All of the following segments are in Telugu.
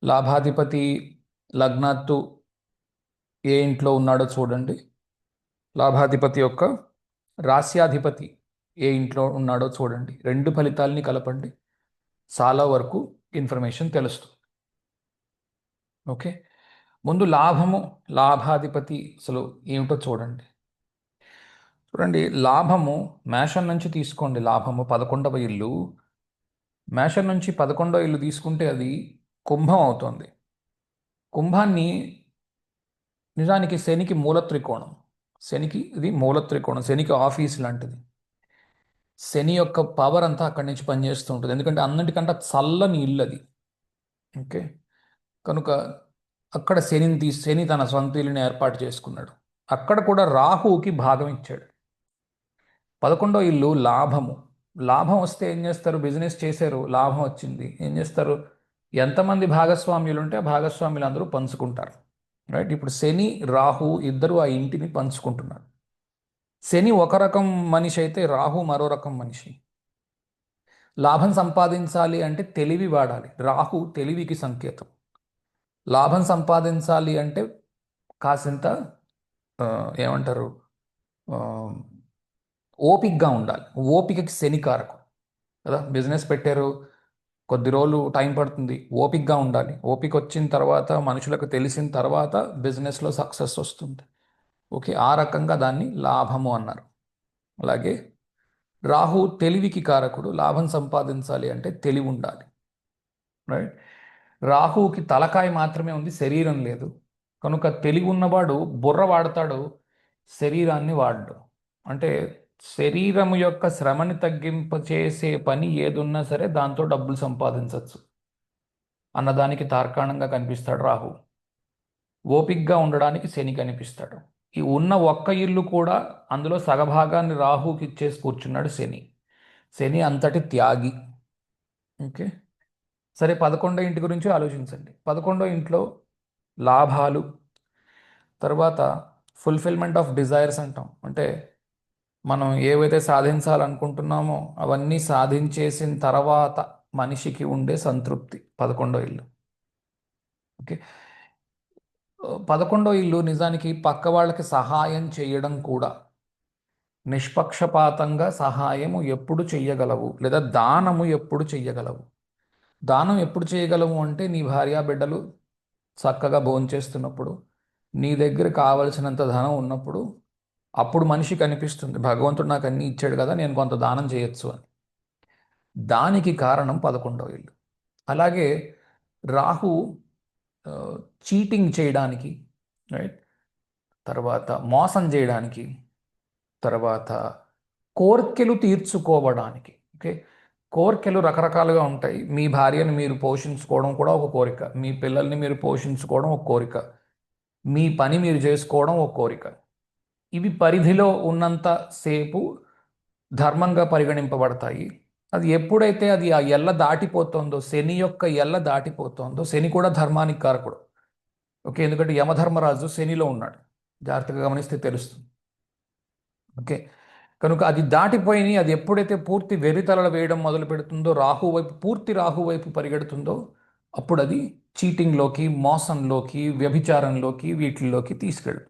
లాభాధిపతి లగ్నాత్తు ఏ ఇంట్లో ఉన్నాడో చూడండి. లాభాధిపతి యొక్క రాస్యాధిపతి ఏ ఇంట్లో ఉన్నాడో చూడండి. రెండు ఫలితాలని కలపండి. చాలా వరకు ఇన్ఫర్మేషన్ తెలుస్తుంది. ఓకే, ముందు లాభము, లాభాధిపతి అసలు ఏమిటో చూడండి. చూడండి, లాభము మేషం నుంచి తీసుకోండి. లాభము 11వ ఇల్లు. మేషం నుంచి 11వ ఇల్లు తీసుకుంటే అది కుంభం అవుతుంది. కుంభాన్ని నిజానికి శనికి మూల త్రికోణం. శనికి ఇది మూల త్రికోణం, శనికి ఆఫీస్ లాంటిది. శని యొక్క పవర్ అంతా అక్కడి నుంచి పనిచేస్తూ ఉంటుంది, ఎందుకంటే అన్నిటికంటే చల్లని ఇల్లు అది. ఓకే, కనుక అక్కడ శని తన సొంత ఇల్లుని ఏర్పాటు చేసుకున్నాడు. అక్కడ కూడా రాహువుకి భాగం ఇచ్చాడు. 11వ ఇల్లు లాభము. లాభం వస్తే ఏం చేస్తారు? బిజినెస్ చేశారు, లాభం వచ్చింది, ఏం చేస్తారు? ఎంతమంది భాగస్వామ్యులు ఉంటే ఆ భాగస్వామ్యులు అందరూ పంచుకుంటారు. రైట్, ఇప్పుడు శని రాహు ఇద్దరు ఆ ఇంటిని పంచుకుంటున్నారు. శని ఒక రకం మనిషి అయితే రాహు మరో రకం మనిషి. లాభం సంపాదించాలి అంటే తెలివి వాడాలి. రాహు తెలివికి సంకేతం. లాభం సంపాదించాలి అంటే కాసింత ఆ, ఏమంటారు, ఆ, ఓపికగా ఉండాలి. ఓపికకి శనికారకం కదా. బిజినెస్ పెట్టారు, కొద్ది రోజులు టైం పడుతుంది, ఓపికగా ఉండాలి. ఓపిక వచ్చిన తర్వాత, మనుషులకు తెలిసిన తర్వాత బిజినెస్లో సక్సెస్ వస్తుంది. ఓకే, ఆ రకంగా దాన్ని లాభము అన్నారు. అలాగే రాహు తెలివికి కారకుడు. లాభం సంపాదించాలి అంటే తెలివి ఉండాలి. రైట్, రాహువుకి తలకాయ మాత్రమే ఉంది, శరీరం లేదు. కనుక తెలివి ఉన్నవాడు బుర్ర వాడతాడు, శరీరాన్ని వాడడు. అంటే శరీరం యొక్క శ్రమని తగ్గింప చేసే పని ఏదున్నా సరే దాంతో డబ్బులు సంపాదించవచ్చు అన్నదానికి తార్కాణంగా కనిపిస్తాడు రాహు. ఓపిగ్గా ఉండడానికి శని కనిపిస్తాడు. ఈ ఉన్న ఒక్క ఇల్లు కూడా అందులో సగభాగాన్ని రాహుకి ఇచ్చేసి కూర్చున్నాడు శని. శని అంతటి త్యాగి. ఓకే, సరే, 11వ ఇంటి గురించి ఆలోచించండి. 11వ ఇంట్లో లాభాలు, తర్వాత ఫుల్ఫిల్మెంట్ ఆఫ్ డిజైర్స్ అంటాం. అంటే మనం ఏవైతే సాధించాలనుకుంటున్నామో అవన్నీ సాధించేసిన తర్వాత మనిషికి ఉండే సంతృప్తి 11వ ఇల్లు. ఓకే, 11వ ఇల్లు నిజానికి పక్క వాళ్ళకి సహాయం చేయడం కూడా. నిష్పక్షపాతంగా సహాయము ఎప్పుడు చెయ్యగలవు, లేదా దానము ఎప్పుడు చెయ్యగలవు. దానం ఎప్పుడు చేయగలవు అంటే నీ భార్యా బిడ్డలు చక్కగా భోంచేస్తున్నప్పుడు, నీ దగ్గర కావలసినంత ధనం ఉన్నప్పుడు, అప్పుడు మనిషికి అనిపిస్తుంది భగవంతుడు నాకు అన్నీ ఇచ్చాడు కదా, నేను కొంత దానం చేయొచ్చు అని. దానికి కారణం 11వ ఇల్లు. అలాగే రాహు చీటింగ్ చేయడానికి, రైట్, తర్వాత మోసం చేయడానికి, తర్వాత కోర్కెలు తీర్చుకోవడానికి. ఓకే, కోరికలు రకరకాలుగా ఉంటాయి. మీ భార్యను మీరు పోషించుకోవడం కూడా ఒక కోరిక, మీ పిల్లల్ని మీరు పోషించుకోవడం ఒక కోరిక, మీ పని మీరు చేసుకోవడం ఒక కోరిక. ఇవి పరిధిలో ఉన్నంత సేపు ధర్మంగా పరిగణింపబడతాయి. అది ఎప్పుడైతే అది ఆ ఎల్ల దాటిపోతుందో, శని యొక్క ఎల్ల దాటిపోతుందో, శని కూడా ధర్మానికి కారకుడు. ఓకే, ఎందుకంటే యమధర్మరాజు శనిలో ఉన్నాడు, జాగ్రత్తగా గమనిస్తే తెలుస్తుంది. ఓకే, కనుక అది దాటిపోయి అది ఎప్పుడైతే పూర్తి వెర్రితలలు వేయడం మొదలు పెడుతుందో, రాహు వైపు, పూర్తి రాహు వైపు పరిగెడుతుందో, అప్పుడు అది చీటింగ్లోకి, మోసంలోకి, వ్యభిచారంలోకి, వీటిల్లోకి తీసుకెళ్ళు.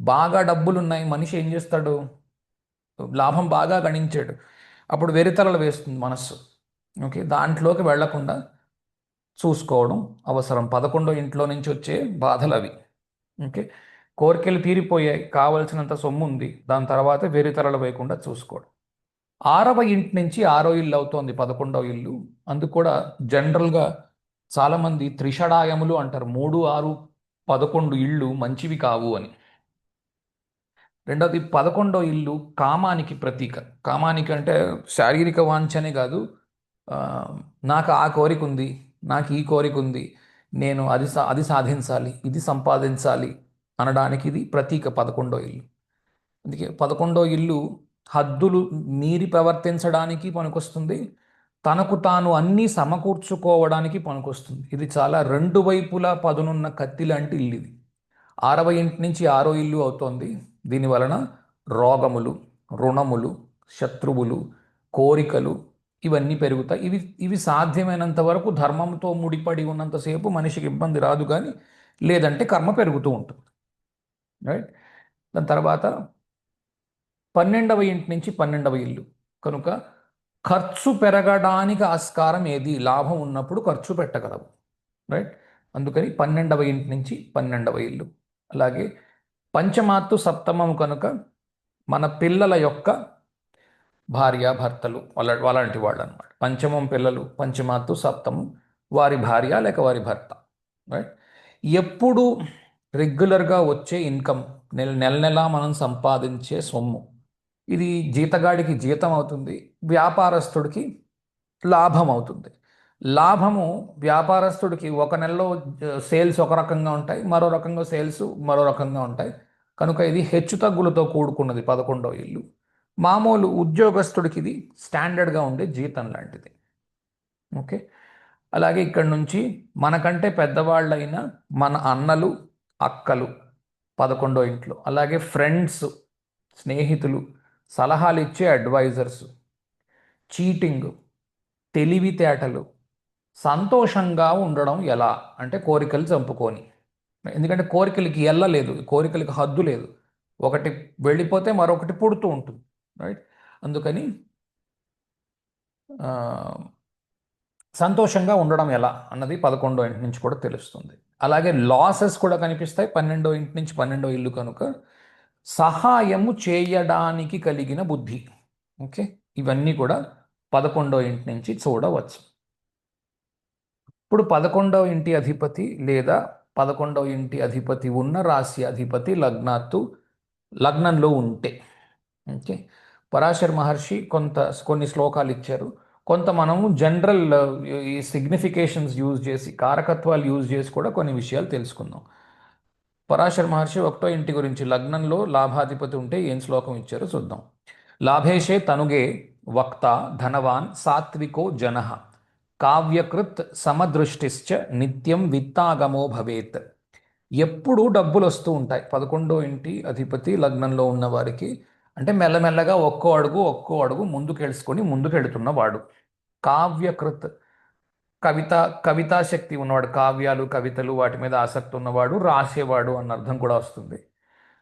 బాగా డబ్బులున్నాయి, మనిషి ఏం చేస్తాడు? లాభం బాగా గణించాడు, అప్పుడు వెర్రితలలు వేస్తుంది మనస్సు. ఓకే, దాంట్లోకి వెళ్లకుండా చూసుకోవడం అవసరం. 11వ ఇంట్లో నుంచి వచ్చే బాధలు అవి. ఓకే, కోరికలు తీరిపోయాయి, కావలసినంత సొమ్ము ఉంది, దాని తర్వాత వెర్రితలలు వేయకుండా చూసుకోవడం. 6వ ఇంటి నుంచి 6వ ఇల్లు అవుతోంది 11వ ఇల్లు. అందుకు కూడా జనరల్గా చాలామంది త్రిషడాయములు అంటారు, 3, 6, 11 ఇళ్ళు మంచివి కావు అని. రెండవది, 11వ ఇల్లు కామానికి ప్రతీక. కామానికి అంటే శారీరక వాంఛనే కాదు, ఆ, నాకు ఆ కోరిక ఉంది, నాకు ఈ కోరిక ఉంది, నేను అది సాధించాలి, ఇది సంపాదించాలి అనడానికి ఇది ప్రతీక 11వ ఇల్లు. అందుకే 11వ ఇల్లు హద్దులు మీరి ప్రవర్తించడానికి పనికొస్తుంది, తనకు తాను అన్నీ సమకూర్చుకోవడానికి పనికొస్తుంది. ఇది చాలా రెండు వైపులా పదునున్న కత్తి లాంటి ఇల్లు ఇది. 6వ ఇంటి నుంచి 6వ ఇల్లు అవుతోంది. దీని వలన రోగములు, రుణములు, శత్రువులు, కోరికలు ఇవన్నీ పెరుగుతాయి. ఇవి ఇవి సాధ్యమైనంత వరకు ధర్మంతో ముడిపడి ఉన్నంతసేపు మనిషికి ఇబ్బంది రాదు, కానీ లేదంటే కర్మ పెరుగుతూ ఉంటుంది. రైట్. దాని తర్వాత 12వ ఇంటి నుంచి 12వ ఇల్లు కనుక ఖర్చు పెరగడానికి ఆస్కారం ఏది? లాభం ఉన్నప్పుడు ఖర్చు పెట్టగలవు. రైట్. అందుకని 12వ ఇంటి నుంచి 12వ ఇల్లు. అలాగే పంచమాత్తు సప్తమం కనుక మన పిల్లల యొక్క భార్య భర్తలు అలాంటి వాళ్ళు అనమాట. పంచమం పిల్లలు, పంచమాత్తు సప్తమం వారి భార్య లేక వారి భర్త. రైట్. ఎప్పుడు రెగ్యులర్గా వచ్చే ఇన్కమ్, నెల నెలా మనం సంపాదించే సొమ్ము, ఇది జీతగాడికి జీతం అవుతుంది, వ్యాపారస్తుడికి లాభం అవుతుంది. లాభము వ్యాపారస్తుడికి ఒక నెలలో సేల్స్ ఒక రకంగా ఉంటాయి, మరో రకంగా సేల్స్ మరో రకంగా ఉంటాయి. కనుక ఇది హెచ్చుతగ్గులతో కూడుకున్నది 11వ ఇల్లు. మామూలు ఉద్యోగస్తుడికి ఇది స్టాండర్డ్గా ఉండే జీతం లాంటిది. ఓకే. అలాగే ఇక్కడ నుంచి మనకంటే పెద్దవాళ్ళైన మన అన్నలు అక్కలు 11వ ఇంట్లో. అలాగే ఫ్రెండ్స్, స్నేహితులు, సలహాలు ఇచ్చే అడ్వైజర్స్, చీటింగ్, తెలివితేటలు, సంతోషంగా ఉండడం ఎలా అంటే కోరికలు చంపుకొని. ఎందుకంటే కోరికలకి ఎల్లలేదు, కోరికలకి హద్దు లేదు. ఒకటి వెళ్ళిపోతే మరొకటి పుడుతూ ఉంటుంది. రైట్. అందుకని సంతోషంగా ఉండడం ఎలా అన్నది 11వ ఇంటి నుంచి కూడా తెలుస్తుంది. అలాగే లాసెస్ కూడా కనిపిస్తాయి 12వ ఇంటి నుంచి 12వ ఇల్లు కనుక. సహాయము చేయడానికి కలిగిన బుద్ధి. ఓకే. ఇవన్నీ కూడా 11వ ఇంటి నుంచి చూడవచ్చు. ఇప్పుడు 11వ ఇంటి అధిపతి లేదా 11వ ఇంటి అధిపతి ఉన్న రాశి అధిపతి లగ్నంలో ఉంటే, ఓకే, పరాశర్ మహర్షి కొన్ని శ్లోకాలు ఇచ్చారు. కొంత మనము జనరల్ ఈ సిగ్నిఫికేషన్స్ యూజ్ చేసి, కారకత్వాలు యూజ్ చేసి కూడా కొన్ని విషయాలు తెలుసుకుందాం. పరాశర్ మహర్షి 1వ ఇంటి గురించి లగ్నంలో లాభాధిపతి ఉంటే ఏం శ్లోకం ఇచ్చారో చూద్దాం. లాభేశే తనుగే వక్త ధనవాన్ సాత్వికో జన కావ్యకృత్ సమదృష్టిశ్చ నిత్యం విత్తాగమో భవేత్. ఎప్పుడు డబ్బులు వస్తూ ఉంటాయి 11వ ఇంటి అధిపతి లగ్నంలో ఉన్న వారికి. అంటే మెల్లమెల్లగా ఒక్కో అడుగు ముందుకెళ్తున్నవాడు. కావ్యకృత్, కవితాశక్తి ఉన్నవాడు, కావ్యాలు కవితలు వాటి మీద ఆసక్తి ఉన్నవాడు, రాసేవాడు అన్న అర్థం కూడా వస్తుంది.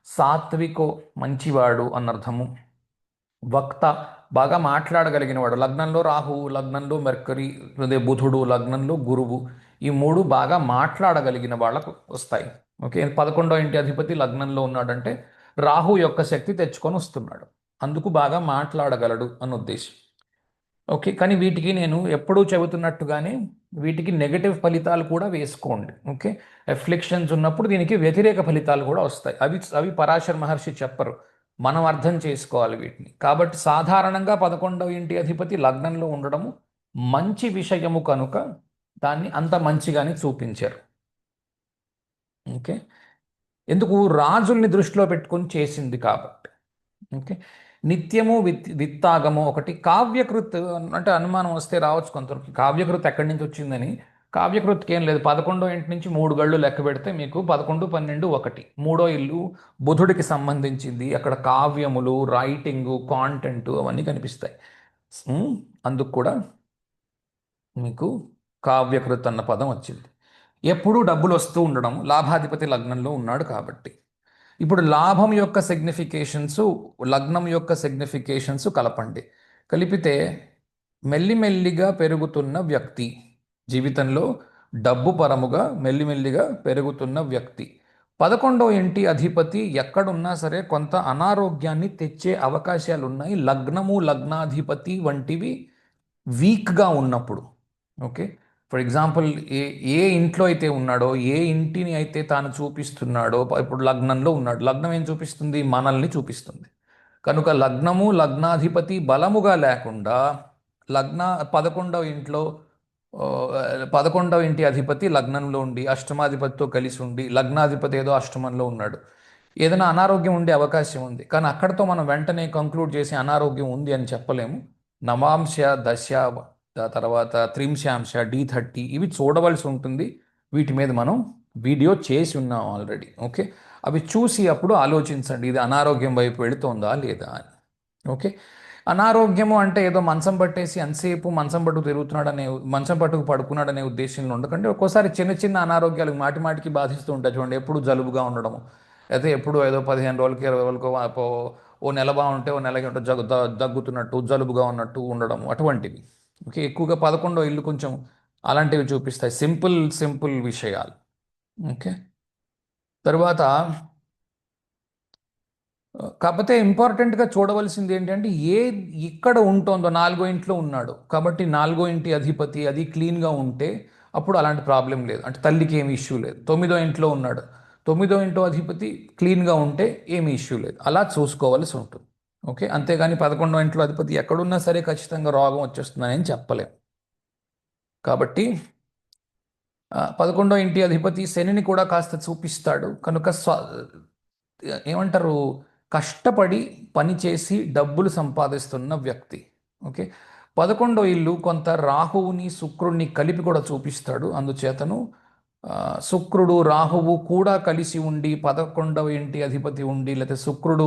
సాత్వికో మంచివాడు అన్నర్థము. వక్త బాగా మాట్లాడగలిగిన వాడు. లగ్నంలో రాహువు, లగ్నంలో మెర్కరీ, బుధుడు, లగ్నంలో గురువు, ఈ మూడు బాగా మాట్లాడగలిగిన వాళ్ళకు వస్తాయి. ఓకే. 11వ ఇంటి అధిపతి లగ్నంలో ఉన్నాడంటే రాహు యొక్క శక్తి తెచ్చుకొని వస్తున్నాడు, అందుకు బాగా మాట్లాడగలడు అన్న ఉద్దేశం. ఓకే. కానీ వీటికి నేను ఎప్పుడూ చెబుతున్నట్టుగానే వీటికి నెగటివ్ ఫలితాలు కూడా వేసుకోండి. ఓకే. ఎఫ్లిక్షన్స్ ఉన్నప్పుడు దీనికి వ్యతిరేక ఫలితాలు కూడా వస్తాయి. అవి పరాశర్ మహర్షి చెప్పరు, మనం అర్థం చేసుకోవాలి వీటిని. కాబట్టి సాధారణంగా 11వ ఇంటి అధిపతి లగ్నంలో ఉండడము మంచి విషయము కనుక దాన్ని అంత మంచిగానే చూపించారు. ఓకే. ఎందుకు? రాజుల్ని దృష్టిలో పెట్టుకొని చేసింది కాబట్టి. ఓకే. నిత్యము విత్తాగము ఒకటి. కావ్యకృత్ అంటే అనుమానం వస్తే రావచ్చు కొంతవరకు, కావ్యకృత్ ఎక్కడి నుంచి వచ్చిందని. కావ్యకృత్కి ఏం లేదు, 11వ ఇంటి నుంచి 3 గళ్ళు లెక్క పెడితే మీకు 11, 12, 1. 3వ ఇల్లు బుధుడికి సంబంధించింది. అక్కడ కావ్యములు, రైటింగు, కాంటెంట్ అవన్నీ కనిపిస్తాయి. అందుకు కూడా మీకు కావ్యకృత్ అన్న పదం వచ్చింది. ఎప్పుడూ డబ్బులు వస్తూ ఉండడం, లాభాధిపతి లగ్నంలో ఉన్నాడు కాబట్టి. ఇప్పుడు లాభం యొక్క సిగ్నిఫికేషన్స్, లగ్నం యొక్క సిగ్నిఫికేషన్స్ కలపండి. కలిపితే మెల్లిమెల్లిగా పెరుగుతున్న వ్యక్తి, జీవితంలో డబ్బు పరముగా మెల్లిమెల్లిగా పెరుగుతున్న వ్యక్తి. 11వ ఇంటి అధిపతి ఎక్కడున్నా సరే కొంత అనారోగ్యాన్ని తెచ్చే అవకాశాలు ఉన్నాయి, లగ్నము లగ్నాధిపతి వంటివి వీక్గా ఉన్నప్పుడు. ఓకే. ఫర్ ఎగ్జాంపుల్ ఏ ఇంట్లో అయితే ఉన్నాడో, ఏ ఇంటిని అయితే తాను చూపిస్తున్నాడో, ఇప్పుడు లగ్నంలో ఉన్నాడు, లగ్నం ఏం చూపిస్తుంది? మనల్ని చూపిస్తుంది. కనుక లగ్నము లగ్నాధిపతి బలముగా లేకుండా 11వ ఇంట్లో 11వ ఇంటి అధిపతి లగ్నంలో ఉండి అష్టమాధిపతితో కలిసి ఉండి లగ్నాధిపతి ఏదో అష్టమంలో ఉన్నాడు, ఏదైనా అనారోగ్యం ఉండే అవకాశం ఉంది. కానీ అక్కడితో మనం వెంటనే కంక్లూడ్ చేసి అనారోగ్యం ఉంది అని చెప్పలేము. నవాంశ దశ, తర్వాత త్రింశాంశ, D30 ఇవి చూడవలసి ఉంటుంది. వీటి మీద మనం వీడియో చేసి ఉన్నాం ఆల్రెడీ. ఓకే. అవి చూసి అప్పుడు ఆలోచించండి, ఇది అనారోగ్యం వైపు వెళుతోందా లేదా అని. ఓకే. అనారోగ్యము అంటే ఏదో మంచం పట్టేసి అంతసేపు మంచం పట్టుకు తిరుగుతున్నాడనే, మంచం పట్టుకు పడుకున్నాడనే ఉద్దేశంలో ఉండకండి. ఒక్కోసారి చిన్న చిన్న అనారోగ్యాలు మాటి మాటికి బాధిస్తూ ఉంటాయి చూడండి. ఎప్పుడు జలుబుగా ఉండడము, అయితే ఎప్పుడు ఏదో 15 రోజులకి 20 రోజులకో ఓ నెల బాగుంటే ఓ నెలకి ఉంటే దగ్గుతున్నట్టు జలుబుగా ఉన్నట్టు ఉండడము అటువంటివి. ఓకే, ఎక్కువగా 11వ ఇల్లు కొంచెం అలాంటివి చూపిస్తాయి. సింపుల్ సింపుల్ విషయాలు. ఓకే, తర్వాత కాకపోతే ఇంపార్టెంట్గా చూడవలసింది ఏంటంటే ఇక్కడ ఉంటుందో 4వ ఇంట్లో ఉన్నాడు కాబట్టి 4వ ఇంటి అధిపతి అది క్లీన్గా ఉంటే అప్పుడు అలాంటి ప్రాబ్లం లేదు, అంటే తల్లికి ఏమి ఇష్యూ లేదు. 9వ ఇంట్లో ఉన్నాడు, 9వ ఇంట్లో అధిపతి క్లీన్గా ఉంటే ఏమి ఇష్యూ లేదు, అలా చూసుకోవాల్సి ఉంటుంది. ఓకే, అంతేగాని 11వ ఇంట్లో అధిపతి ఎక్కడున్నా సరే ఖచ్చితంగా రోగం వచ్చేస్తుందని చెప్పలేం. కాబట్టి 11వ ఇంటి అధిపతి శనిని కూడా కాస్త చూపిస్తాడు కనుక ఏమంటారు, కష్టపడి పనిచేసి డబ్బులు సంపాదిస్తున్న వ్యక్తి. ఓకే, 11వ ఇల్లు కొంత రాహువుని శుక్రుడిని కలిపి కూడా చూపిస్తాడు. అందుచేతను శుక్రుడు రాహువు కూడా కలిసి ఉండి 11వ ఇంటి అధిపతి ఉండి, లేకపోతే శుక్రుడు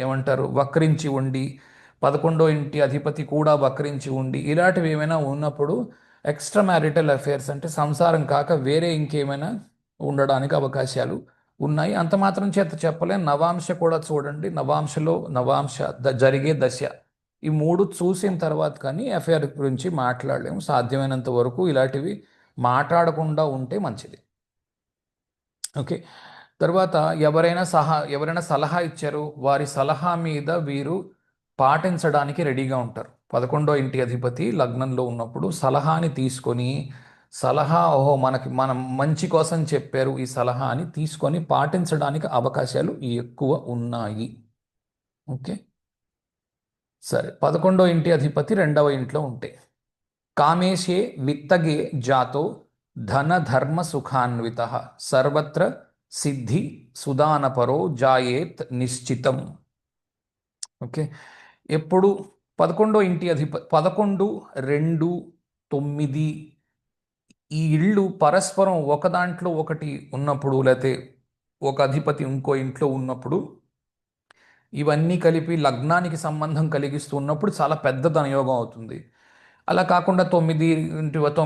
ఏమంటారు వక్రించి ఉండి 11వ ఇంటి అధిపతి కూడా వక్రించి ఉండి ఇలాంటివి ఏమైనా ఉన్నప్పుడు ఎక్స్ట్రా మ్యారిటల్ అఫేర్స్ అంటే సంసారం కాక వేరే ఇంకేమైనా ఉండడానికి అవకాశాలు ఉన్నాయి. అంత మాత్రం చేత చెప్పలేం. నవాంశ కూడా చూడండి, నవాంశలో నవాంశ జరిగే దశ ఈ మూడు చూసిన తర్వాత కానీ అఫేర్ గురించి మాట్లాడలేము. సాధ్యమైనంత వరకు ఇలాంటివి మాట్లాడకుండా ఉంటే మంచిది. ఓకే, తర్వాత ఎవరైనా సలహా ఇచ్చారు, వారి సలహా మీద వీరు పాటించడానికి రెడీగా ఉంటారు. 11వ ఇంటి అధిపతి లగ్నంలో ఉన్నప్పుడు సలహాని తీసుకొని ఓహో మనం మంచి కోసం చెప్పారు ఈ సలహా అని తీసుకొని పాటించడానికి అవకాశాలు ఎక్కువ ఉన్నాయి. ఓకే, సరే. 11వ ఇంటి అధిపతి 2వ ఇంట్లో ఉంటే కామేశే విత్తగే జాతో ధన ధర్మ సుఖాన్విత సర్వత్ర సిద్ధి సుదానపరో జాయేత్ నిశ్చితం. ఓకే, ఎప్పుడు 11వ ఇంటి 11, 2, 9 ఈ ఇళ్ళు పరస్పరం ఒక దాంట్లో ఒకటి ఉన్నప్పుడు, లేకపోతే ఒక అధిపతి ఇంకో ఇంట్లో ఉన్నప్పుడు ఇవన్నీ కలిపి లగ్నానికి సంబంధం కలిగిస్తూ ఉన్నప్పుడు చాలా పెద్ద ధనయోగం అవుతుంది. అలా కాకుండా 9వ ఇంటి వాడు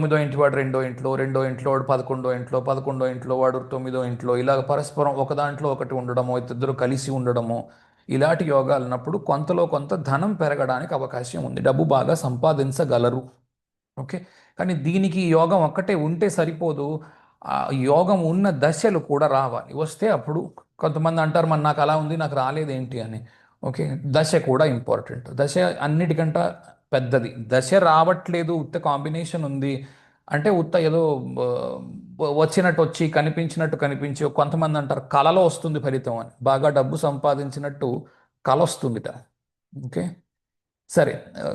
2వ ఇంట్లో, 2వ ఇంట్లో వాడు 11వ ఇంట్లో, 11వ ఇంట్లో వాడు 9వ ఇంట్లో, ఇలాగ పరస్పరం ఒక దాంట్లో ఒకటి ఉండడమో, ఇద్దరు కలిసి ఉండడమో ఇలాంటి యోగాలు ఉన్నప్పుడు కొంతలో కొంత ధనం పెరగడానికి అవకాశం ఉంది, డబ్బు బాగా సంపాదించగలరు. ఓకే, కానీ దీనికి యోగం ఒక్కటే ఉంటే సరిపోదు, ఆ యోగం ఉన్న దశలు కూడా రావాలి. వస్తే అప్పుడు కొంతమంది అంటారు మరి నాకు అలా ఉంది నాకు రాలేదు ఏంటి అని. ఓకే, దశ కూడా ఇంపార్టెంట్. దశ అన్నిటికంటే పెద్దది. దశ రావట్లేదు, ఉత్త కాంబినేషన్ ఉంది అంటే ఉత్త ఏదో వచ్చినట్టు వచ్చి కనిపించినట్టు కనిపించి, కొంతమంది అంటారు కళలో వస్తుంది ఫలితం అని. బాగా డబ్బు సంపాదించినట్టు కళ వస్తుందిట. ఓకే, సరే.